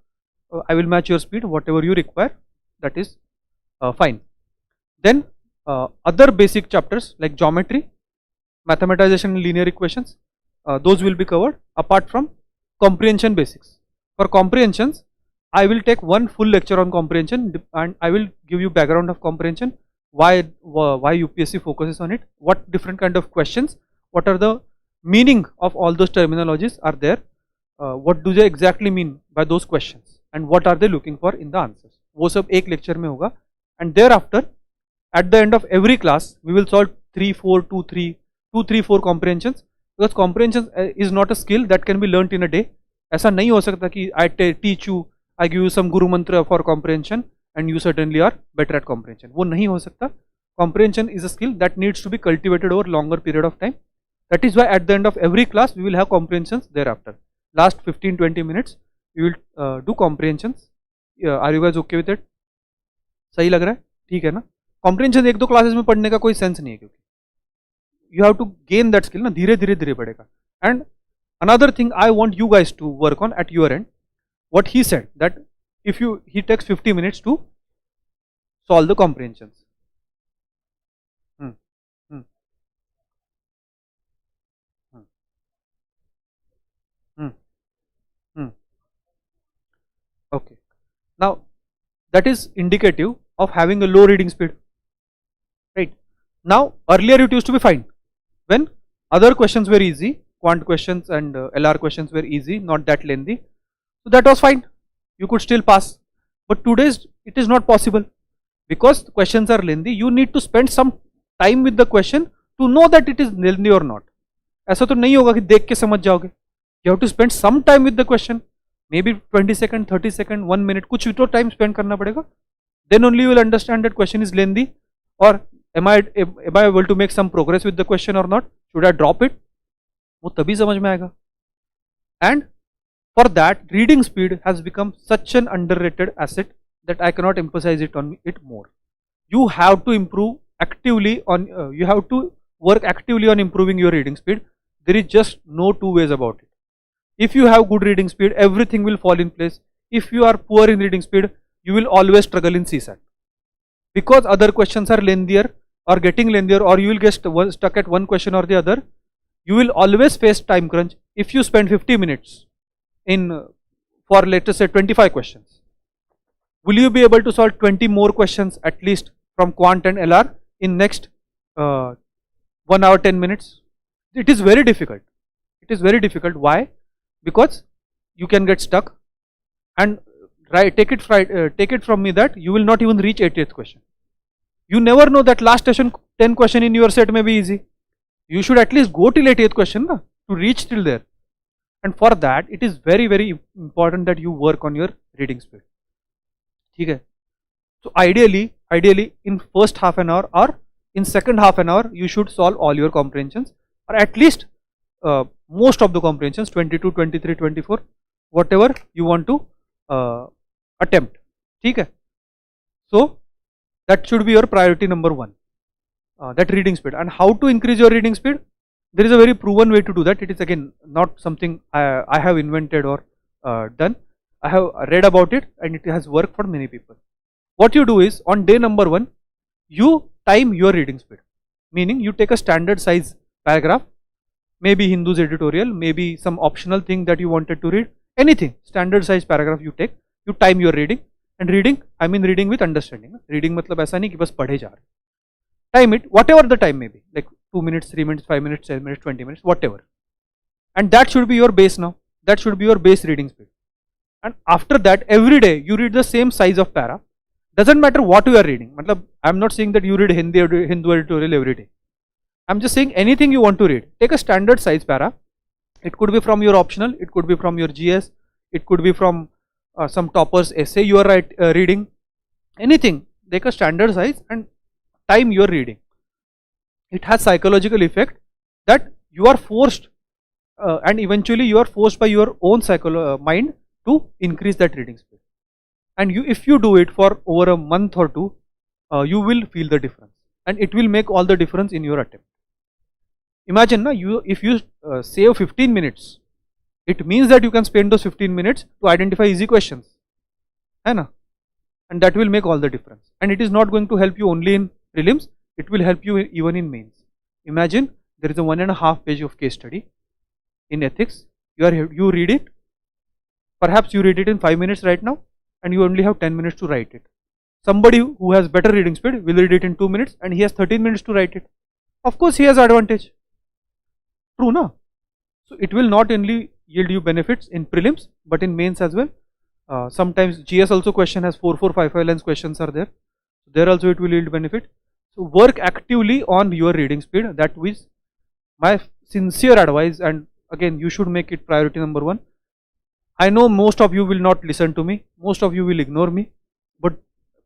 I will match your speed, whatever you require, that is fine. Then other basic chapters like geometry, mathematization and linear equations, those will be covered, apart from comprehension basics. For comprehensions, I will take one full lecture on comprehension, and I will give you background of comprehension, why UPSC focuses on it, what different kind of questions, what are the meaning of all those terminologies are there, what do they exactly mean by those questions, and what are they looking for in the answers. वो सब एक lecture में होगा, and thereafter at the end of every class we will solve 3, 4, 2, 3, 4 comprehensions, because comprehension is not a skill that can be learnt in a day. ऐसा नहीं हो सकता कि I teach you, I give you some guru mantra for comprehension and you certainly are better at comprehension. वो नहीं हो सकता. Comprehension is a skill that needs to be cultivated over longer period of time. That is why at the end of every class we will have comprehensions thereafter. Last 15-20 minutes we will do comprehensions. Are you guys okay with it? सही लग रहा है? ठीक है ना? Comprehension एक दो classes में पढ़ने का कोई सेंस नहीं है, क्योंकि you have to gain that skill ना, धीरे धीरे बढ़ेगा. And another thing I want you guys to work on at your end, what he said, that if he takes 50 minutes to solve the comprehensions. Okay. Now that is indicative of having a low reading speed, right? Now earlier it used to be fine when other questions were easy, quant questions and LR questions were easy, not that lengthy, so that was fine, you could still pass. But today's it is not possible, because the questions are lengthy. You need to spend some time with the question to know that it is lengthy or not. ऐसा तो नहीं होगा कि देख के समझ जाओगे. You have to spend some time with the question, maybe 20 seconds, 30 seconds, 1 minute, कुछ तो time spend करना पड़ेगा. Then only you will understand that question is lengthy, or am I able to make some progress with the question or not? Should I drop it? वो तभी समझ में आएगा. And for that, reading speed has become such an underrated asset that I cannot emphasize it more. You have to improve actively on, you have to work actively on improving your reading speed. There is just no two ways about it. If you have good reading speed, everything will fall in place. If you are poor in reading speed, you will always struggle in CSAT. Because other questions are lengthier or getting lengthier, or you will get stuck at one question or the other, you will always face time crunch. If you spend 50 minutes for let us say 25 questions, will you be able to solve 20 more questions at least from quant and LR in next 1 hour 10 minutes? It is very difficult. It is very difficult. Why? Because you can get stuck, and take it from me that you will not even reach 80th question. You never know that last 10 question in your set may be easy. You should at least go till 80th question to reach till there. And for that, it is very, very important that you work on your reading speed. Okay. So ideally in first half an hour or in second half an hour, you should solve all your comprehensions, or at least most of the comprehensions, 22, 23, 24, whatever you want to attempt. Okay. So that should be your priority number 1, that reading speed. And how to increase your reading speed? There is a very proven way to do that. It is again not something I have invented or done. I have read about it and it has worked for many people. What you do is, on day number 1, you time your reading speed. Meaning you take a standard size paragraph, maybe Hindu's editorial, maybe some optional thing that you wanted to read, anything, standard size paragraph you take, you time your reading. And reading, I mean reading with understanding. Reading matlab aisa nahi ki bas padhe ja rahe. Time it, whatever the time may be, like 2 minutes, 3 minutes, 5 minutes, 10 minutes, 20 minutes, whatever. And that should be your base now. That should be your base reading speed. And after that, every day you read the same size of para. Doesn't matter what you are reading. Matlab, I am not saying that you read Hindu editorial every day. I am just saying anything you want to read. Take a standard size para. It could be from your optional, it could be from your GS, it could be from some topper's essay you are reading. Anything, take a standard size and time your reading. It has psychological effect that you are forced and eventually you are forced by your own mind to increase that reading speed. And if you do it for over a month or 2, you will feel the difference, and it will make all the difference in your attempt. Imagine if you save 15 minutes, it means that you can spend those 15 minutes to identify easy questions, and that will make all the difference. And it is not going to help you only in prelims, it will help you even in mains. Imagine there is a 1.5 page of case study in ethics. You read it, perhaps you read it in 5 minutes right now, and you only have 10 minutes to write it. Somebody who has better reading speed will read it in 2 minutes and he has 13 minutes to write it. Of course he has advantage. True, no? So it will not only yield you benefits in prelims but in mains as well. Sometimes GS also question has 4, 5 lines questions are there. There also it will yield benefit. So work actively on your reading speed. That is my sincere advice, and again you should make it priority number 1. I know most of you will not listen to me, most of you will ignore me, but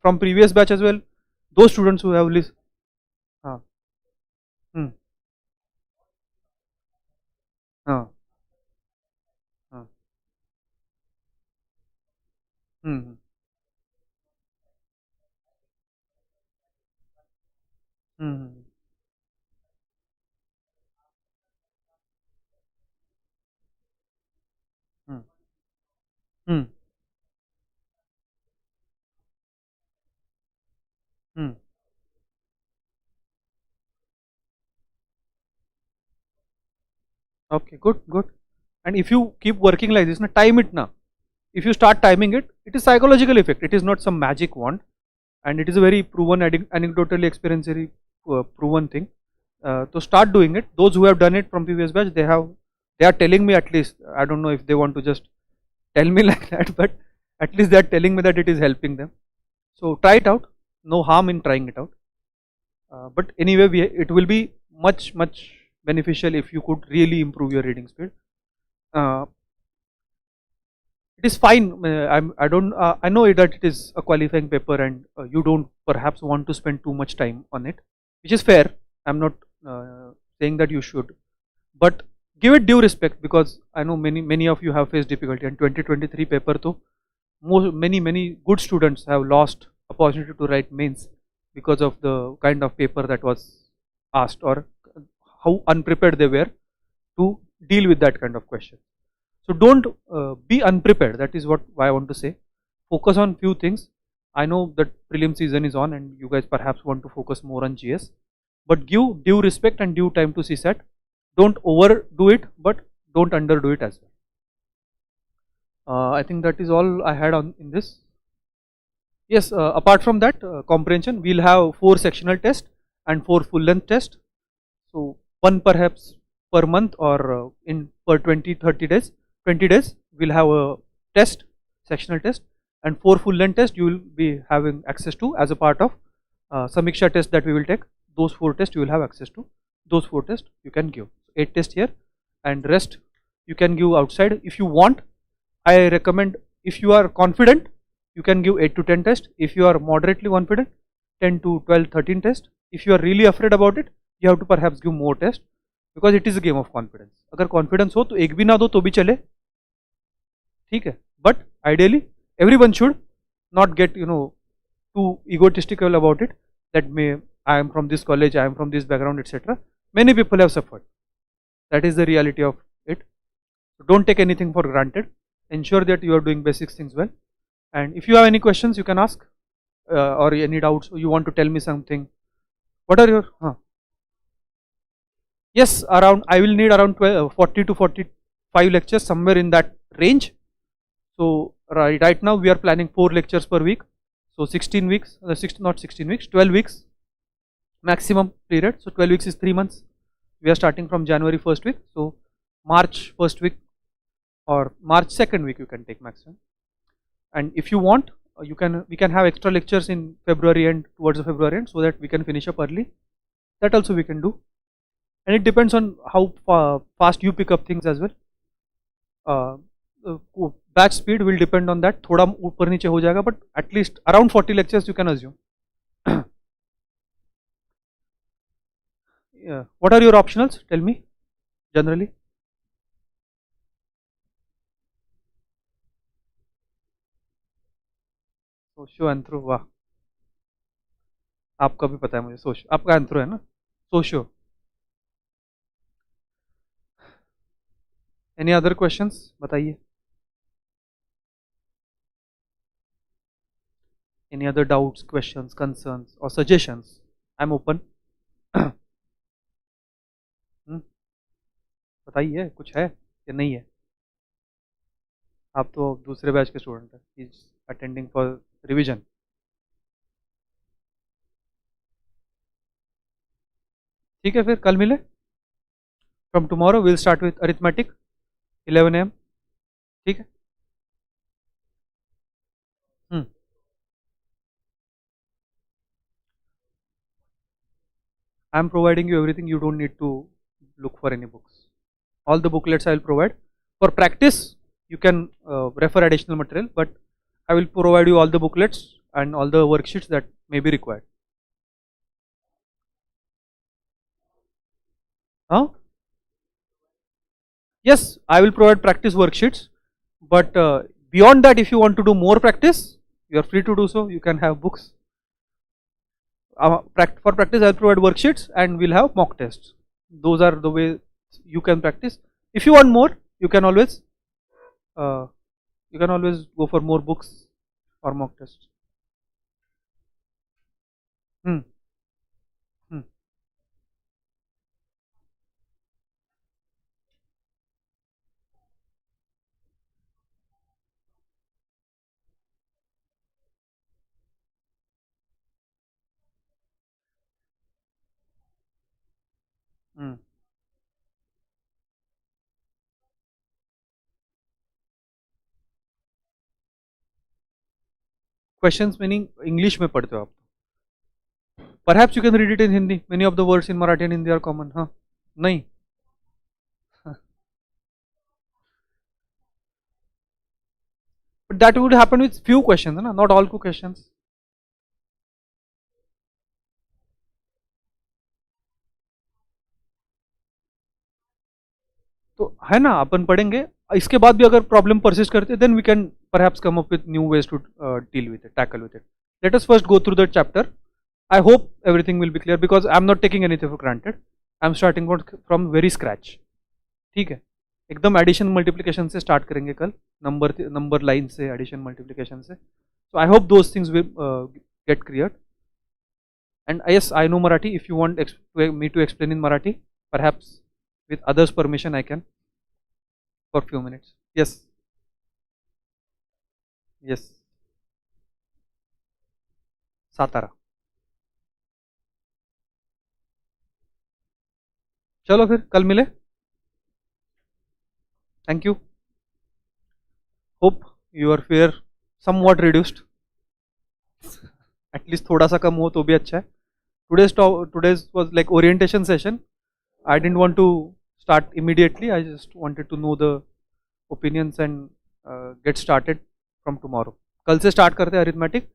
from previous batch as well, those students who have listened, okay, good. And if you keep working like this, time it now. If you start timing it, it is psychological effect. It is not some magic wand, and it is a very proven, anecdotally experientially proven thing. So start doing it. Those who have done it from previous batch, they are telling me, at least, I don't know if they want to just tell me like that, but at least they are telling me that it is helping them. So try it out. No harm in trying it out. But anyway, it will be much beneficial if you could really improve your reading speed. It is fine. I know that it is a qualifying paper, and you don't perhaps want to spend too much time on it, which is fair. I'm not saying that you should, but give it due respect, because I know many of you have faced difficulty. And 2023 paper, though, many good students have lost opportunity to write mains because of the kind of paper that was asked, or how unprepared they were to deal with that kind of question. So don't be unprepared. That is what I want to say. Focus on few things. I know that prelim season is on and you guys perhaps want to focus more on GS, but give due respect and due time to CSAT. Don't overdo it, but don't underdo it as well. I think that is all I had on in this. Yes, apart from that, comprehension, we'll have 4 sectional tests and 4 full length tests. So one perhaps per month or in per 20 days, we'll have a test, sectional test, and 4 full length tests you will be having access to as a part of Samiksha test that we will take. Those 4 tests you will have access to. Those 4 tests you can give. 8 tests here and rest you can give outside if you want. I recommend, if you are confident, you can give 8 to 10 tests. If you are moderately confident, 10 to 12, 13 tests. If you are really afraid about it, you have to perhaps give more tests because it is a game of confidence. अगर confidence हो तो एक भी ना दो तो भी चले, ठीक है? But ideally, everyone should not get too egotistical about it. That I am from this college, I am from this background, etc. Many people have suffered. That is the reality of it. So don't take anything for granted. Ensure that you are doing basic things well. And if you have any questions, you can ask, or any doubts, or you want to tell me something. What are your? Yes, around I will need around 40 to 45 lectures, somewhere in that range. So right now we are planning 4 lectures per week. So 16 weeks, not 16 weeks, 12 weeks maximum period. So 12 weeks is 3 months. We are starting from January 1st week. So March 1st week or March 2nd week you can take maximum. And if you want, we can have extra lectures in February end, towards the February end, so that we can finish up early. That also we can do. And it depends on how fast you pick up things as well. Batch speed will depend on that. थोड़ा ऊपर नीचे हो जाएगा, but at least around 40 lectures you can assume. Yeah. What are your optionals? Tell me generally. Socio anthro, वाह, आपका भी पता है मुझे. सोशो आपका एंथ्रो है ना? सोशो. एनी अदर क्वेश्चंस बताइए. Any other doubts, questions, concerns or suggestions? I'm open. बताइए कुछ है या नहीं है? आप तो दूसरे बैच के स्टूडेंट हैं. He is attending for revision. ठीक है, फिर कल मिले. From tomorrow we'll start with arithmetic 11 AM. ठीक है. I am providing you everything. You don't need to look for any books. All the booklets I will provide. For practice, you can refer additional material, but I will provide you all the booklets and all the worksheets that may be required. Huh? Yes, I will provide practice worksheets, but beyond that, if you want to do more practice, you are free to do so. You can have books. For practice, I will provide worksheets and we'll have mock tests. Those are the way you can practice. If you want more, you can always go for more books or mock tests. Questions meaning English में पढ़ते हो आप? Perhaps you can read it in Hindi. Many of the words in Marathi and Hindi are common. हाँ, नहीं. But that would happen with few questions, ना? Not all questions. तो है ना, अपन पढ़ेंगे. इसके बाद भी अगर प्रॉब्लम परसिस्ट करते then we can perhaps come up with new ways to deal with it, tackle with it. Let us first go through the chapter. I hope everything will be clear because I am not taking anything for granted. I am starting from very scratch, ठीक है। एकदम addition multiplication से start करेंगे कल, number line से, addition multiplication से। So I hope those things will get clear. And yes, I know Marathi. If you want me to explain in Marathi, perhaps with others' permission, I can for few minutes. Yes, yes. Satara. चलो फिर कल मिले। Thank you. Hope your fear somewhat reduced. At least थोड़ा सा कम हो तो भी अच्छा है। Today's was like orientation session. I didn't want to start immediately. I just wanted to know the opinions and get started from tomorrow. कल से start करते हैं arithmetic.